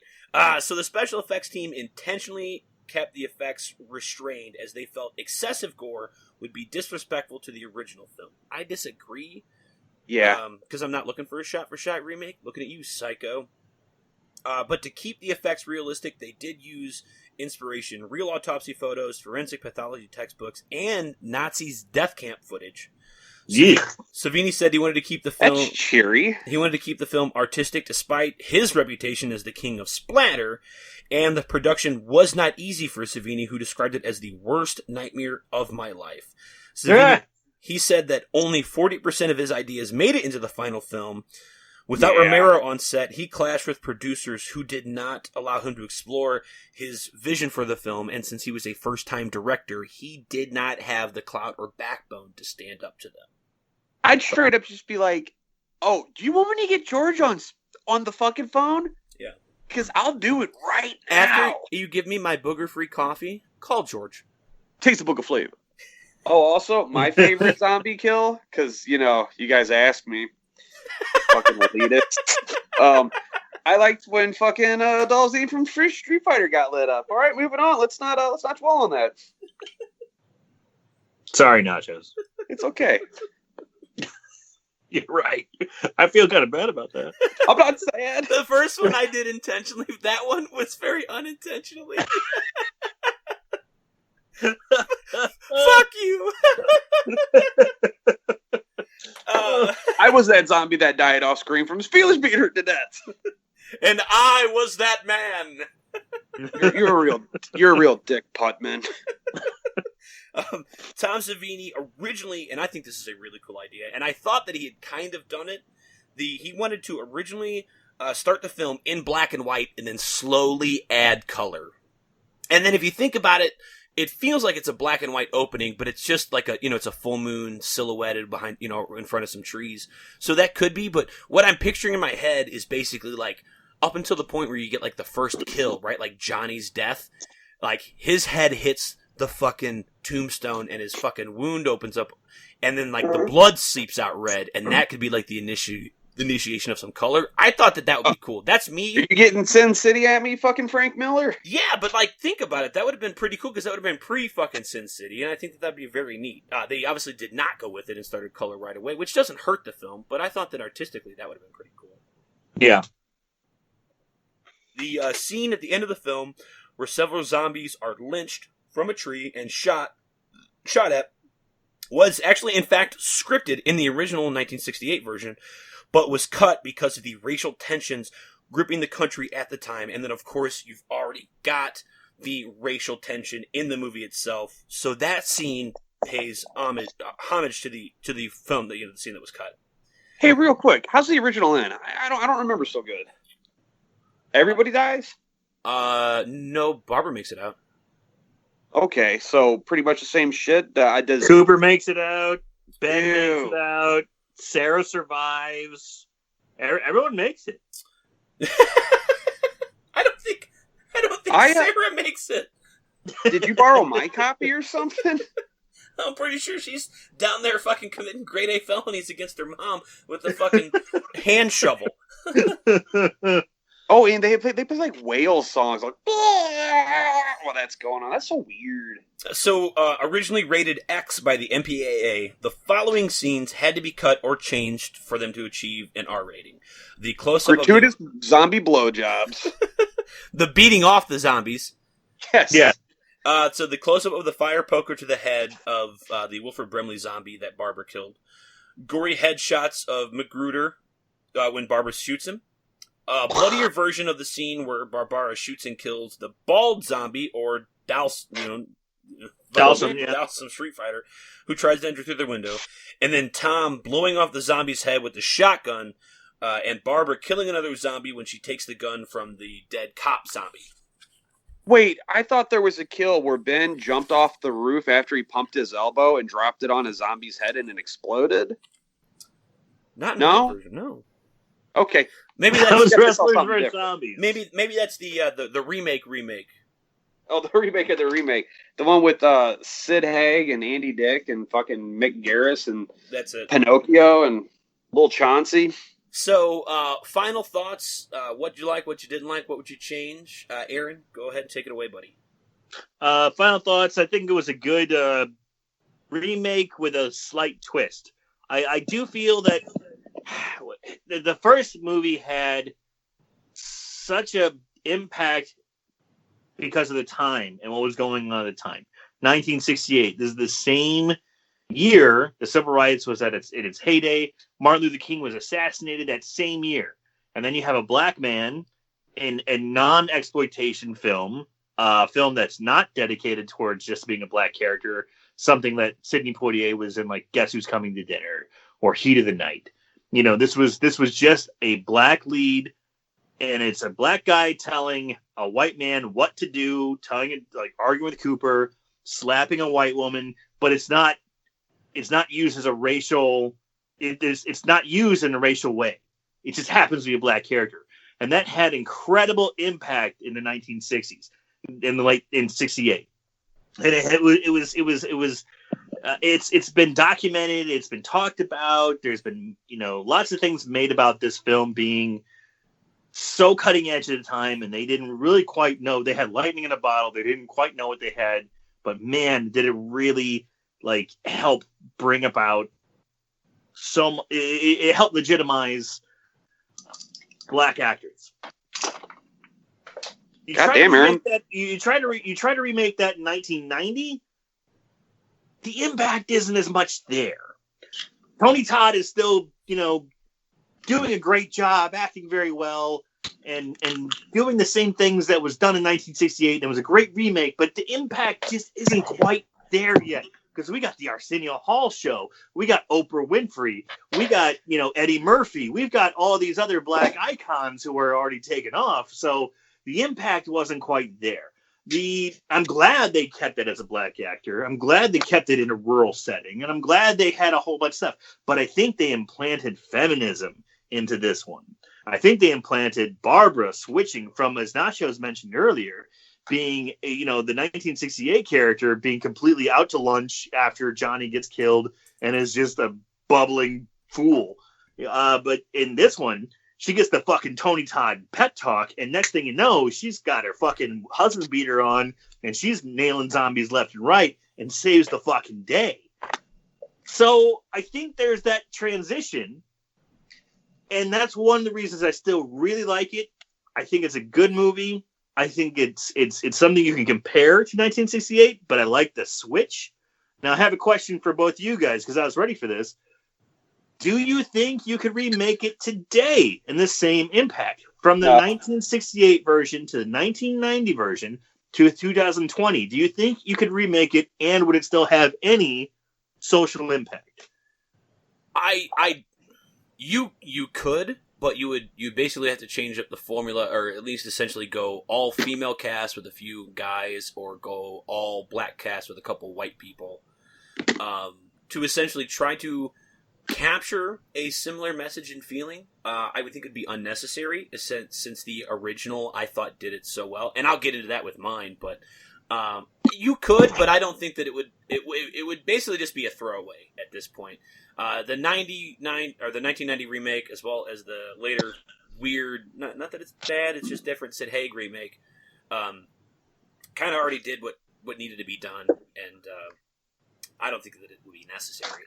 So the special effects team intentionally kept the effects restrained as they felt excessive gore would be disrespectful to the original film. I disagree.
Yeah.
Because I'm not looking for a shot-for-shot remake. Looking at you, psycho. But to keep the effects realistic, they did use inspiration, real autopsy photos, forensic pathology textbooks, and Nazis' death camp footage.
Yeah.
Savini said he wanted to keep the film.
That's cheery.
He wanted to keep the film artistic despite his reputation as the king of splatter, and the production was not easy for Savini, who described it as the worst nightmare of my life. Savini, he said that only 40% of his ideas made it into the final film. Without Romero on set, he clashed with producers who did not allow him to explore his vision for the film, and since he was a first-time director, he did not have the clout or backbone to stand up to them.
I'd straight up just be like, "Oh, do you want me to get George on the fucking phone?
Yeah.
Because I'll do it right now.
After you give me my booger-free coffee, call George.
Takes a book of flavor." Oh, also, my favorite zombie kill, because, you guys asked me. Fucking elitist. I liked when fucking Dalzine from Street Fighter got lit up. All right, moving on. Let's not dwell on that.
Sorry, Nachos.
It's okay.
You're right. I feel kind of bad about that.
I'm not sad.
The first one I did intentionally. That one was very unintentionally. Fuck you.
I was that zombie that died off screen from his feelings being hurt to death.
And I was that man.
You're a real dick, Putman.
Tom Savini originally, and I think this is a really cool idea, and I thought that he had kind of done it. He wanted to originally start the film in black and white and then slowly add color. And then if you think about it, it feels like it's a black and white opening, but it's just like it's a full moon silhouetted behind, in front of some trees. So that could be, but what I'm picturing in my head is basically like up until the point where you get like the first kill, right? Like Johnny's death. Like his head hits the fucking tombstone and his fucking wound opens up and then like the blood seeps out red, and that could be like the initiation of some color. I thought that would be cool. That's me.
Are you getting Sin City at me, fucking Frank Miller?
Yeah, but like, think about it. That would have been pretty cool because that would have been pre-fucking Sin City, and I think that'd be very neat. They obviously did not go with it and started color right away, which doesn't hurt the film, but I thought that artistically that would have been pretty cool.
Yeah.
The scene at the end of the film where several zombies are lynched from a tree and shot at was actually, in fact, scripted in the original 1968 version, but was cut because of the racial tensions gripping the country at the time. And then, of course, you've already got the racial tension in the movie itself. So that scene pays homage to the film, the scene that was cut.
Hey, real quick, how's the original end? I don't remember so good. Everybody dies?
No, Barbara makes it out.
Okay, so pretty much the same shit.
Cooper makes it out. Ben makes it out. Sarah survives. Everyone makes it.
I don't think Sarah makes it.
Did you borrow my copy or something?
I'm pretty sure she's down there fucking committing grade A felonies against her mom with a fucking hand shovel.
Oh, and they play like whale songs, like while that's going on. That's so weird.
So, originally rated X by the MPAA, the following scenes had to be cut or changed for them to achieve an R rating. The close-up
gratuitous zombie blowjobs.
The beating off the zombies.
Yes.
Yeah.
So the close-up of the fire poker to the head of the Wilford Brimley zombie that Barbara killed. Gory headshots of Magruder when Barbara shoots him. A bloodier version of the scene where Barbara shoots and kills the bald zombie, or Dalsum Street Fighter, who tries to enter through the window. And then Tom blowing off the zombie's head with the shotgun, and Barbara killing another zombie when she takes the gun from the dead cop zombie.
Wait, I thought there was a kill where Ben jumped off the roof after he pumped his elbow and dropped it on a zombie's head and it exploded.
Not in that version, no.
Okay,
maybe
that was Wrestlers vs. Zombies.
Maybe that's the remake.
Oh, the remake of the remake, the one with Sid Haig and Andy Dick and fucking Mick Garris and
that's it.
Pinocchio and Lil Chauncey.
So, final thoughts. What you like? What you didn't like? What would you change? Aaron, go ahead and take it away, buddy.
Final thoughts. I think it was a good remake with a slight twist. I do feel that the first movie had such a impact because of the time and what was going on at the time. 1968. This is the same year the civil rights was at its heyday. Martin Luther King was assassinated that same year. And then you have a black man in a non-exploitation film, film that's not dedicated towards just being a black character, something that Sidney Poitier was in, like Guess Who's Coming to Dinner or Heat of the Night. You know, this was just a black lead, and it's a black guy telling a white man what to do, arguing with Cooper, slapping a white woman, but it's not used as a racial. It's not used in a racial way. It just happens to be a black character, and that had incredible impact in the 1960s, in '68, and it's been documented. It's been talked about. There's been lots of things made about this film being so cutting edge at the time, and they didn't really quite know. They had lightning in a bottle. They didn't quite know what they had, but man, did it really help bring about it helped legitimize black actors.
Goddamn, Aaron!
You try to remake that in 1990. The impact isn't as much there. Tony Todd is still, doing a great job, acting very well, and doing the same things that was done in 1968. And it was a great remake, but the impact just isn't quite there yet. Because we got the Arsenio Hall show, we got Oprah Winfrey, we got Eddie Murphy, we've got all these other black icons who were already taken off. So the impact wasn't quite there. I'm glad they kept it as a black actor. I'm glad they kept it in a rural setting, and I'm glad they had a whole bunch of stuff. But I think they implanted feminism into this one. I think they implanted Barbara switching from, as Nachos mentioned earlier, being, the 1968 character being completely out to lunch after Johnny gets killed and is just a bubbling fool. But in this one, she gets the fucking Tony Todd pet talk, and next thing you know, she's got her fucking husband beater on, and she's nailing zombies left and right and saves the fucking day. So I think there's that transition, and that's one of the reasons I still really like it. I think it's a good movie. I think it's something you can compare to 1968, but I like the switch. Now I have a question for both you guys because I was ready for this. Do you think you could remake it today in the same impact from the 1968 version to the 1990 version to 2020? Do you think you could remake it and would it still have any social impact?
You could, but you basically have to change up the formula, or at least essentially go all female cast with a few guys, or go all black cast with a couple white people, to essentially try to capture a similar message and feeling. I would think it'd be unnecessary since the original I thought did it so well, and I'll get into that with mine. But you could, but I don't think that it would. It would basically just be a throwaway at this point. The 1990 remake, as well as the later weird, not that it's bad, it's just different, Sid Haig remake, kind of already did what needed to be done, and I don't think that it would be necessary.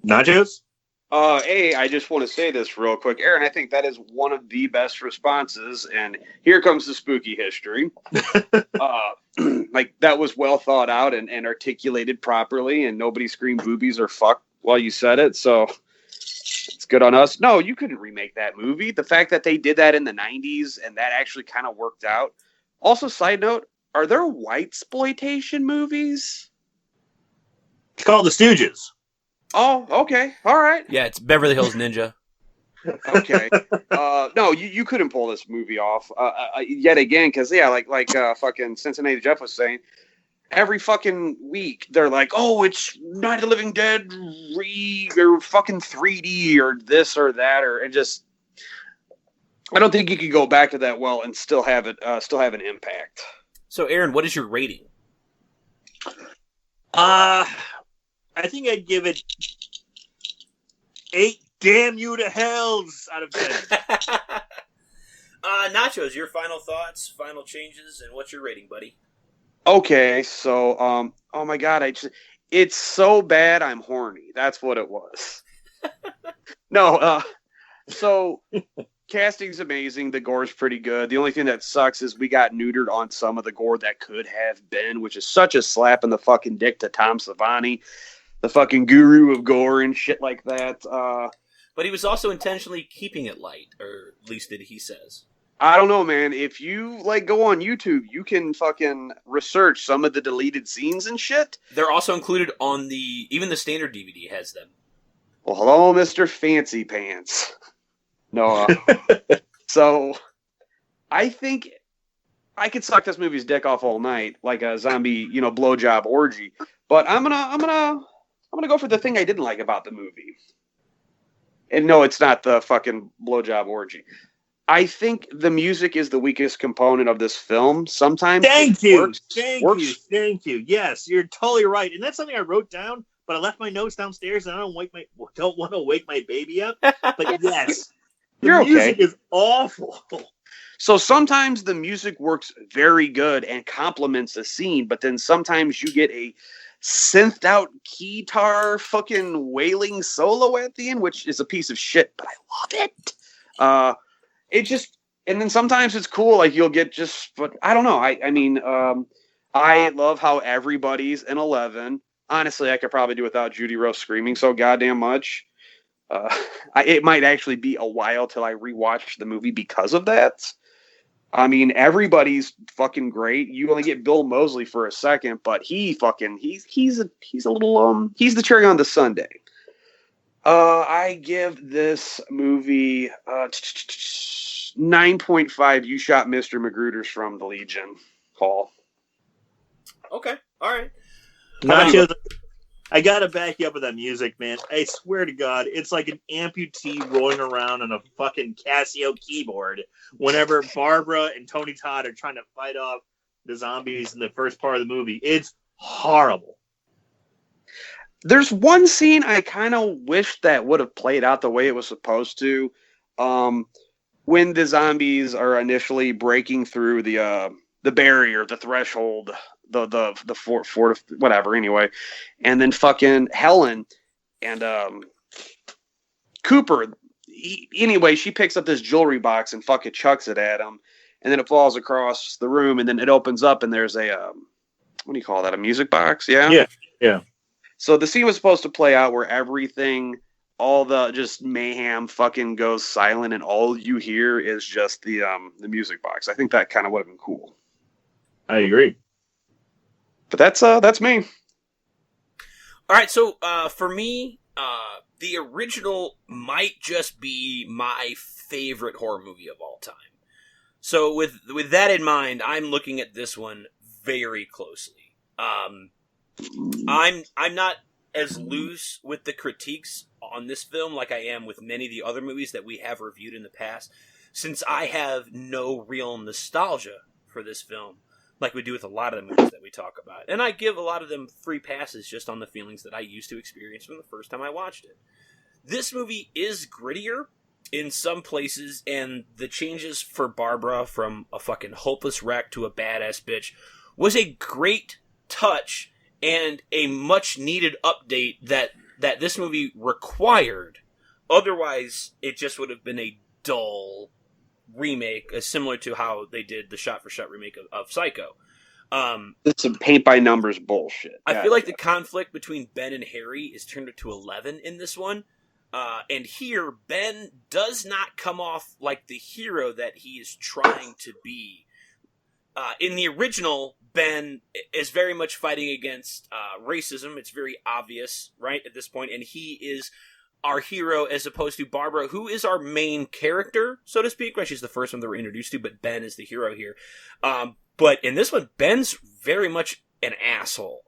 Nachos?
I just want to say this real quick. Aaron, I think that is one of the best responses, and here comes the spooky history. Like, that was well thought out and articulated properly, and nobody screamed boobies or fuck while you said it, so it's good on us. No, you couldn't remake that movie. The fact that they did that in the 90s and that actually kind of worked out. Also, side note, are there whitesploitation movies?
It's called The Stooges.
Oh, okay. All right.
Yeah, it's Beverly Hills Ninja.
Okay. No, you couldn't pull this movie off yet again, because like fucking Cincinnati Jeff was saying, every fucking week they're like, oh, it's Night of the Living Dead or fucking 3D or this or that, and just I don't think you could go back to that well and still have an impact.
So, Aaron, what is your rating?
I think I'd give it 8 damn you to hells out of 10.
Nachos, your final thoughts, final changes, and what's your rating, buddy?
Okay, so oh my god, it's so bad I'm horny. That's what it was. No, so casting's amazing. The gore's pretty good. The only thing that sucks is we got neutered on some of the gore that could have been, which is such a slap in the fucking dick to Tom Savini, the fucking guru of gore and shit like that.
But he was also intentionally keeping it light, or at least that he says.
I don't know, man. If you go on YouTube, you can fucking research some of the deleted scenes and shit.
They're also included on even the standard DVD has them.
Well, hello, Mr. Fancy Pants. No, so I think I could suck this movie's dick off all night like a zombie, blowjob orgy. But I'm gonna go for the thing I didn't like about the movie. And no, it's not the fucking blowjob orgy. I think the music is the weakest component of this film. Sometimes
Thank you. Yes, you're totally right. And that's something I wrote down, but I left my notes downstairs and I don't want to wake my baby up. But yes, the music is awful.
So sometimes the music works very good and complements the scene, but then sometimes you get a synthed out guitar fucking wailing solo at the end, which is a piece of shit, but I love it. And then sometimes it's cool, like you'll get but I don't know. I love how everybody's in 11. Honestly, I could probably do without Judy Rose screaming so goddamn much. It might actually be a while till I rewatch the movie because of that. I mean, everybody's fucking great. You only get Bill Moseley for a second, but he's the cherry on the sundae. I give this movie 9.5. You shot Mr. Magruders from the Legion Hall.
Okay, all right.
Nachos, I gotta back you up with that music, man. I swear to God, it's like an amputee rolling around on a fucking Casio keyboard whenever Barbara and Tony Todd are trying to fight off the zombies in the first part of the movie. It's horrible.
There's one scene I kind of wish that would have played out the way it was supposed to. When the zombies are initially breaking through the barrier, the threshold, the fort, whatever. Anyway, and then fucking Helen and Cooper. Anyway, she picks up this jewelry box and fucking chucks it at him, and then it falls across the room, and then it opens up, and there's a what do you call that? A music box? Yeah.
Yeah.
So the scene was supposed to play out where everything, all the just mayhem fucking goes silent and all you hear is just the music box. I think that kind of would have been cool.
I agree.
But that's me.
All right, so for me, the original might just be my favorite horror movie of all time. So with that in mind, I'm looking at this one very closely. I'm not as loose with the critiques on this film like I am with many of the other movies that we have reviewed in the past, since I have no real nostalgia for this film like we do with a lot of the movies that we talk about. And I give a lot of them free passes just on the feelings that I used to experience from the first time I watched it. This movie is grittier in some places, and the changes for Barbara from a fucking hopeless wreck to a badass bitch was a great touch and a much needed update that this movie required. Otherwise, it just would have been a dull remake, similar to how they did the shot-for-shot remake of Psycho.
It's some paint-by-numbers bullshit.
I feel like the conflict between Ben and Harry is turned up to 11 in this one. And here, Ben does not come off like the hero that he is trying to be. In the original, Ben is very much fighting against racism. It's very obvious, right, at this point. And he is our hero as opposed to Barbara, who is our main character, so to speak. Right? She's the first one that we're introduced to, but Ben is the hero here. But in this one, Ben's very much an asshole.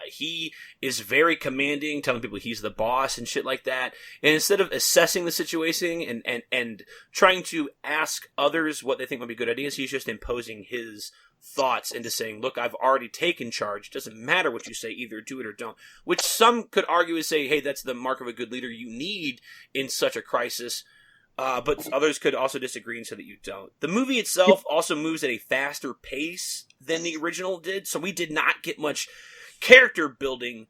He is very commanding, telling people he's the boss and shit like that. And instead of assessing the situation and trying to ask others what they think might be good ideas, he's just imposing his thoughts into saying, look, I've already taken charge. It doesn't matter what you say, either do it or don't. Which some could argue is say, hey, that's the mark of a good leader you need in such a crisis. But others could also disagree and say that you don't. The movie itself also moves at a faster pace than the original did, so we did not get much character building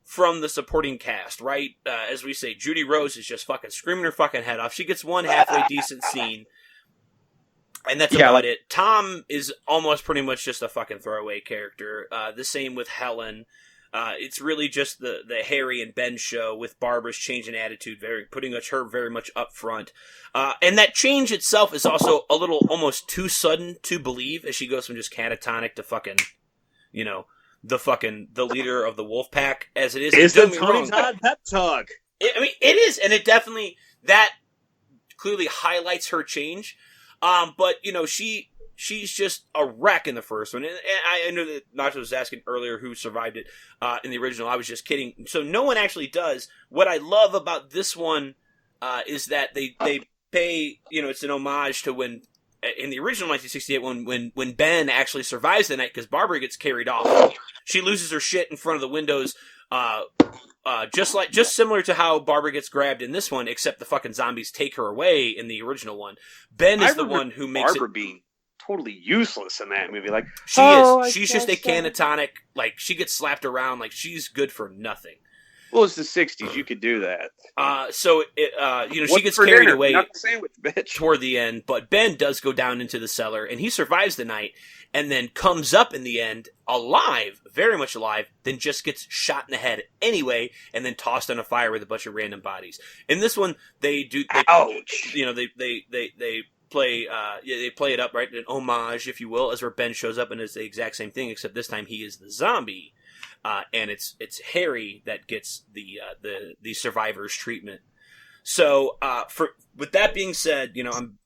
from the supporting cast, right? As we say, Judy Rose is just fucking screaming her fucking head off. She gets one halfway decent scene, and that's about it. Tom is almost pretty much just a fucking throwaway character. The same with Helen. It's really just the Harry and Ben show with Barbara's change in attitude, putting her very much up front. And that change itself is also a little almost too sudden to believe, as she goes from just catatonic to fucking, the leader of the wolf pack as it is.
It's the Tony Todd pep talk.
It is, and it definitely, that clearly highlights her change. But, she's just a wreck in the first one. And I know that Nacho was asking earlier who survived it in the original. I was just kidding. So no one actually does. What I love about this one is that they pay, it's an homage to when, in the original 1968, when Ben actually survives the night because Barbara gets carried off. She loses her shit in front of the windows, just similar to how Barbara gets grabbed in this one, except the fucking zombies take her away in the original one. Ben is the one who makes
Barbara being totally useless in that movie. Like
she's just a catatonic. Like she gets slapped around. Like she's good for nothing.
Well, it's the '60s. You could do that.
So she gets carried away
sandwich, bitch.
toward the end. But Ben does go down into the cellar, and he survives the night, and then comes up in the end alive, very much alive. Then just gets shot in the head anyway, and then tossed on a fire with a bunch of random bodies. In this one, ouch. They play it up, right? An homage, if you will, as where Ben shows up and is the exact same thing, except this time he is the zombie, and it's Harry that gets the survivor's treatment. So, with that being said,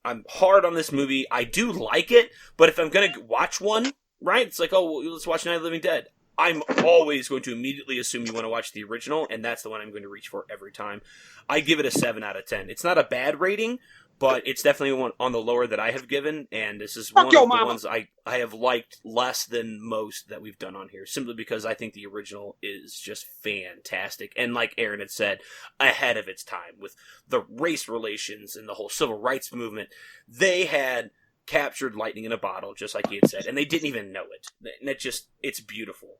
I'm hard on this movie. I do like it, but if I'm gonna watch one, right? It's like, oh, well, let's watch Night of the Living Dead. I'm always going to immediately assume you want to watch the original, and that's the one I'm going to reach for every time. I give it a 7 out of 10. It's not a bad rating, but it's definitely one on the lower that I have given, and this is one of the ones I have liked less than most that we've done on here, simply because I think the original is just fantastic, and like Aaron had said, ahead of its time, with the race relations and the whole civil rights movement. They had captured lightning in a bottle, just like he had said, and they didn't even know it. And it's beautiful.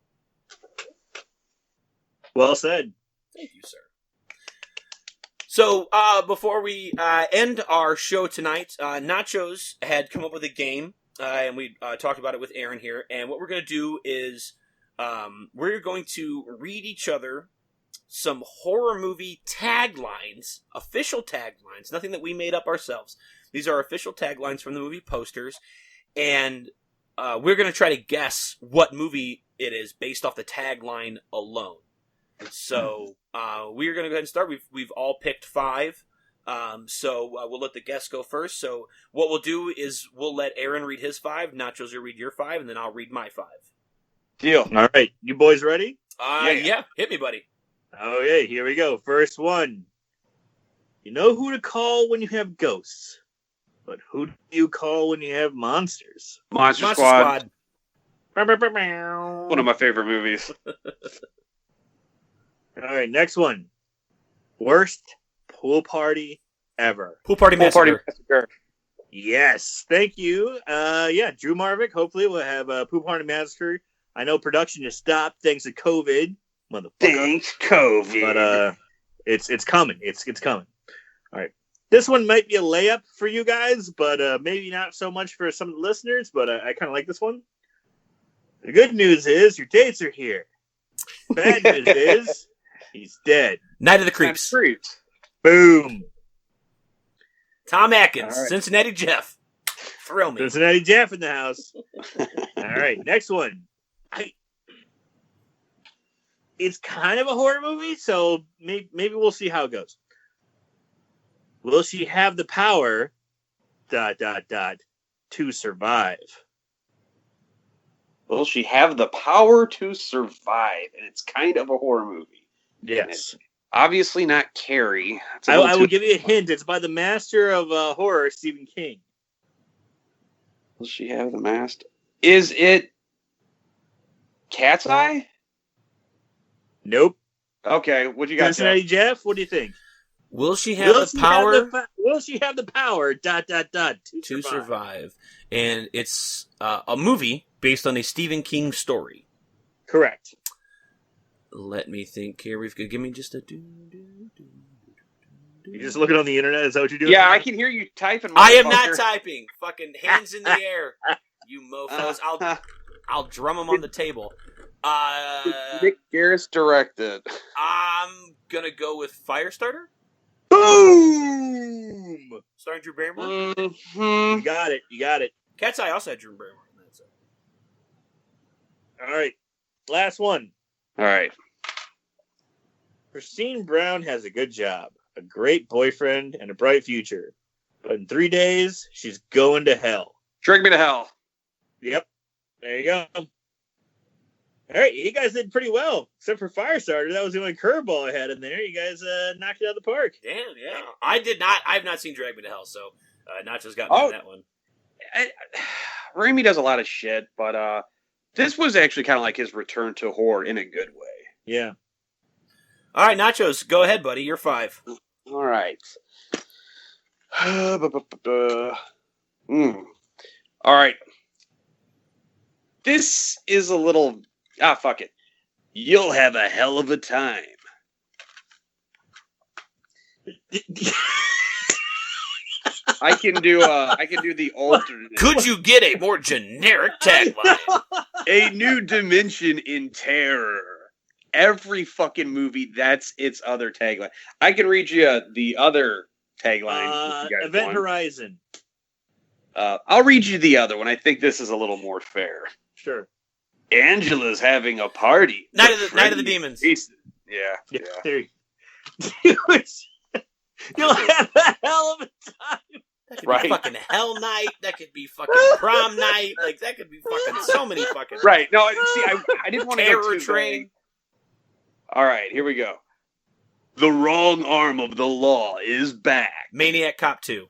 Well said.
Thank you, sir. So, before we end our show tonight, Nachos had come up with a game, and we talked about it with Aaron here, and what we're going to do is we're going to read each other some horror movie taglines, official taglines, nothing that we made up ourselves. These are official taglines from the movie posters, and we're going to try to guess what movie it is based off the tagline alone. So we're going to go ahead and start. We've all picked 5, so we'll let the guests go first. So what we'll do is we'll let Aaron read his 5, Nachos will read your 5, and then I'll read my 5.
Deal.
All right. You boys ready?
Yeah. Hit me, buddy.
Okay, here we go. First one. You know who to call when you have ghosts, but who do you call when you have monsters?
Monster Squad.
One
One of my favorite movies.
All right, next one. Worst pool party ever.
Pool Party Massacre.
Yes, thank you. Drew Marvick. Hopefully we'll have a Pool Party Massacre. I know production just stopped thanks to COVID. Motherfucker.
Thanks, COVID.
But it's coming. It's coming. All right. This one might be a layup for you guys, but maybe not so much for some of the listeners, but I kind of like this one. The good news is your dates are here. Bad news is he's dead.
Night of the Creeps.
Boom.
Tom Atkins.
Right.
Cincinnati Jeff. Thrill me.
Cincinnati Jeff in the house. All right, next one. It's kind of a horror movie, so maybe we'll see how it goes. Will she have the power, ... to survive?
Will she have the power to survive? And it's kind of a horror movie.
Yes.
Obviously not Carrie.
I will give you a hint. It's by the master of horror, Stephen King.
Will she have the master? Is it Cat's Eye?
Nope.
Okay, what you got?
Cincinnati Jeff, what do you think?
Will she have the power?
Will she have the power? ...
To survive. And it's a movie based on a Stephen King story.
Correct.
Let me think here. Give me just a
You're just looking on the internet? Is that what you're doing?
Yeah, I can hear you typing.
I am not typing. Fucking hands in the air, you mofos. I'll drum them on the table.
Nick Garris directed.
I'm gonna go with Firestarter.
Boom!
Starring Drew Barrymore.
Mm-hmm.
You got it.
Cat's Eye also had Drew Barrymore in that. So.
All right. Last one.
All right.
Christine Brown has a good job, a great boyfriend, and a bright future. But in 3 days, she's going to hell.
Drag me to hell.
Yep. There you go. All right, you guys did pretty well, except for Firestarter. That was the only curveball I had in there. You guys knocked it out of the park.
Damn, yeah. I did not. I've not seen Drag Me to Hell, so Nachos got me on that one.
Raimi does a lot of shit, but this was actually kind of like his return to horror in a good way.
Yeah.
All right, Nachos, go ahead, buddy. You're 5.
All right. All right. This is a little... fuck it. You'll have a hell of a time. I can do the alternate.
Could you get a more generic tagline?
A new dimension in terror. Every fucking movie, that's its other tagline. I can read you the other tagline.
Event Horizon.
I'll read you the other one. I think this is a little more fair.
Sure.
Angela's having a party.
Night of the Demons.
Yeah.
There you You'll have a hell of a time.
That could
Right.
be fucking Hell Night. That could be fucking Prom Night. Like, that could be fucking so many fucking...
Right. No, see, I didn't want to go
Terror
too
Train.
vague. All right, here we go. The wrong arm of the law is back.
Maniac Cop 2.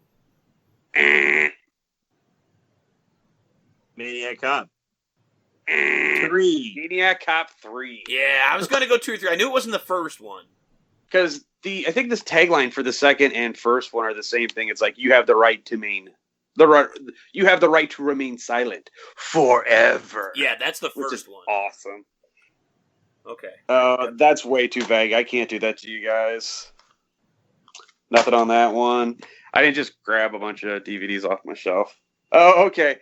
Maniac Cop 3.
Maniac Cop 3.
Yeah, I was going to go 2 or 3. I knew it wasn't the first one.
Because I think this tagline for the second and first one are the same thing. It's like, you have the right to you have the right to remain silent forever.
Yeah, that's the
Which
first
is
one.
awesome.
Okay.
That's way too vague. I can't do that to you guys. Nothing on that one. I didn't just grab a bunch of DVDs off my shelf. Oh, okay.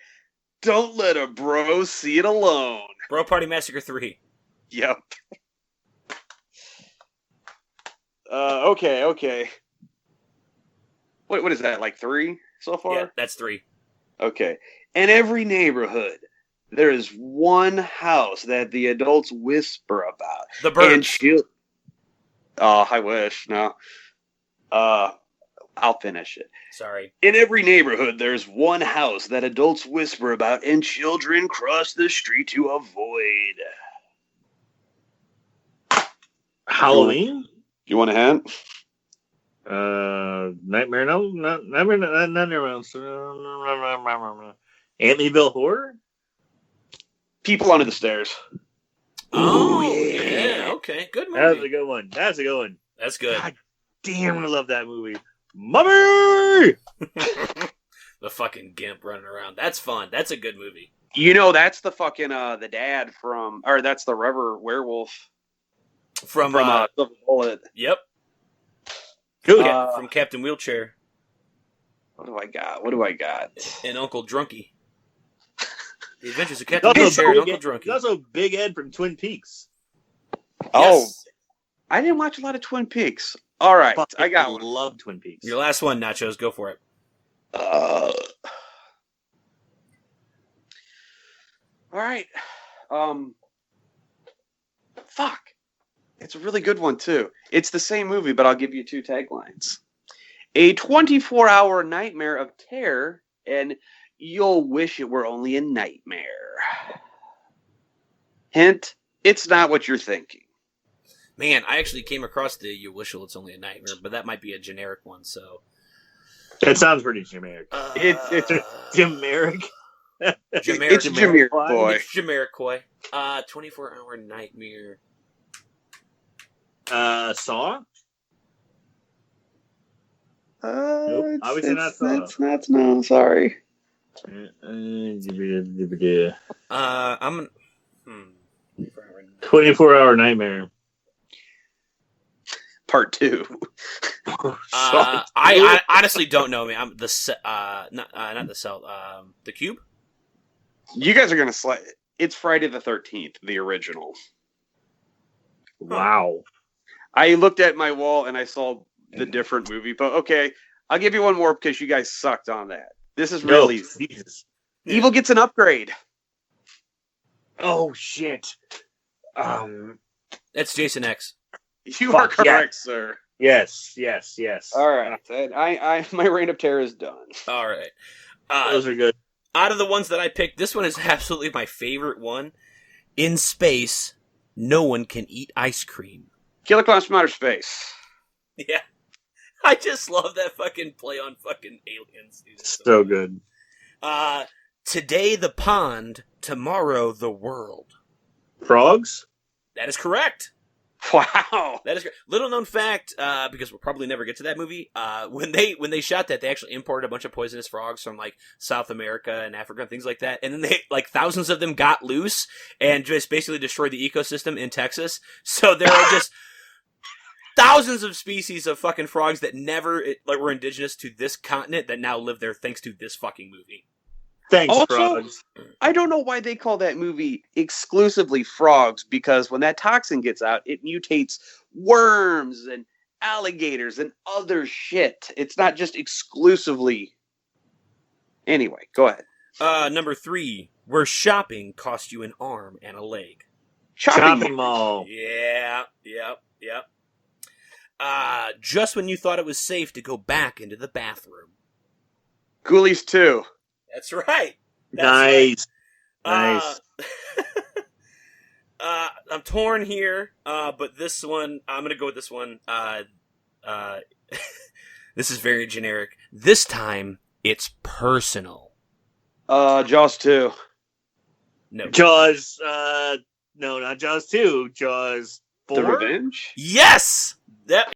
Don't let a bro see it alone.
Bro Party Massacre 3.
Yep. Okay. What is that, like 3 so far?
Yeah, that's 3.
Okay. In every neighborhood, there is one house that the adults whisper about.
The Birds.
Oh, I wish. No. I'll finish it.
Sorry.
In every neighborhood, there's one house that adults whisper about and children cross the street to avoid.
Halloween?
You want a hint?
Nightmare? No, not Nightmare. Not Nightmare. Amityville Horror?
People Under the Stairs.
Oh, yeah. Okay, good movie.
That's a good one.
That's good.
God damn, I love that movie. Mommy!
The fucking gimp running around. That's fun. That's a good movie.
You know, that's the fucking, the dad from, or that's the Rever Werewolf
From
Silver Bullet.
Yep.
Who?
From Captain Wheelchair
What do I got?
and Uncle Drunky. The Adventures of
He's
Captain
also
Wheelchair and
Big
Uncle
Ed-
Drunky.
he's also Big Ed from Twin Peaks.
Oh,
Yes.
I didn't watch a lot of Twin Peaks. All right, I got one.
Love Twin Peaks.
Your last one, Nachos. Go for it.
All right. Fuck. It's a really good one, too. It's the same movie, but I'll give you 2 taglines. A 24-hour nightmare of terror, and you'll wish it were only a nightmare. Hint, it's not what you're thinking.
Man, I actually came across the You Wish It's Only a Nightmare, but that might be a generic one, so...
That sounds pretty generic.
It's
Generic?
Generic.
It's Jameer, boy.
It's generic, boy. 24-hour nightmare.
Saw?
Nope,
obviously not Saw.
That's not, no, sorry.
I'm...
24-hour nightmare.
Part 2.
I honestly don't know, man. I'm the not the cell. The Cube.
You guys are gonna slide. It's Friday the 13th, the original.
Wow.
I looked at my wall and I saw the different movie, but okay, I'll give you one more because you guys sucked on that. This is real easy.
Jesus.
Evil gets an upgrade.
Oh, shit.
That's Jason X.
You are
Fuck, yeah.
correct, sir.
Yes.
All right, I my reign of terror is done.
All right.
Those are good.
Out of the ones that I picked, this one is absolutely my favorite one. In space, no one can eat ice cream.
Killer Clowns from Outer Space.
Yeah. I just love that fucking play on fucking aliens. Dude.
So good.
Today the pond, tomorrow the world.
Frogs?
That is correct.
Wow.
That is great. Little known fact, because we'll probably never get to that movie. When they shot that, they actually imported a bunch of poisonous frogs from like South America and Africa and things like that. And then they like thousands of them got loose and just basically destroyed the ecosystem in Texas. So there are just thousands of species of fucking frogs that never were indigenous to this continent that now live there thanks to this fucking movie.
Thanks,
Also,
frogs.
I don't know why they call that movie exclusively frogs, because when that toxin gets out, it mutates worms and alligators and other shit. It's not just exclusively. Anyway, go ahead.
Number 3, where shopping cost you an arm and a leg.
Shopping mall.
Yeah, yep. Just when you thought it was safe to go back into the bathroom.
Ghoulies 2.
That's right.
Nice.
Right.
Nice.
I'm torn here, but this one, I'm gonna go with this one. This is very generic. This time, it's personal.
Jaws 2.
No.
Jaws. No, not Jaws 2. Jaws 4.
The Revenge.
Yes. That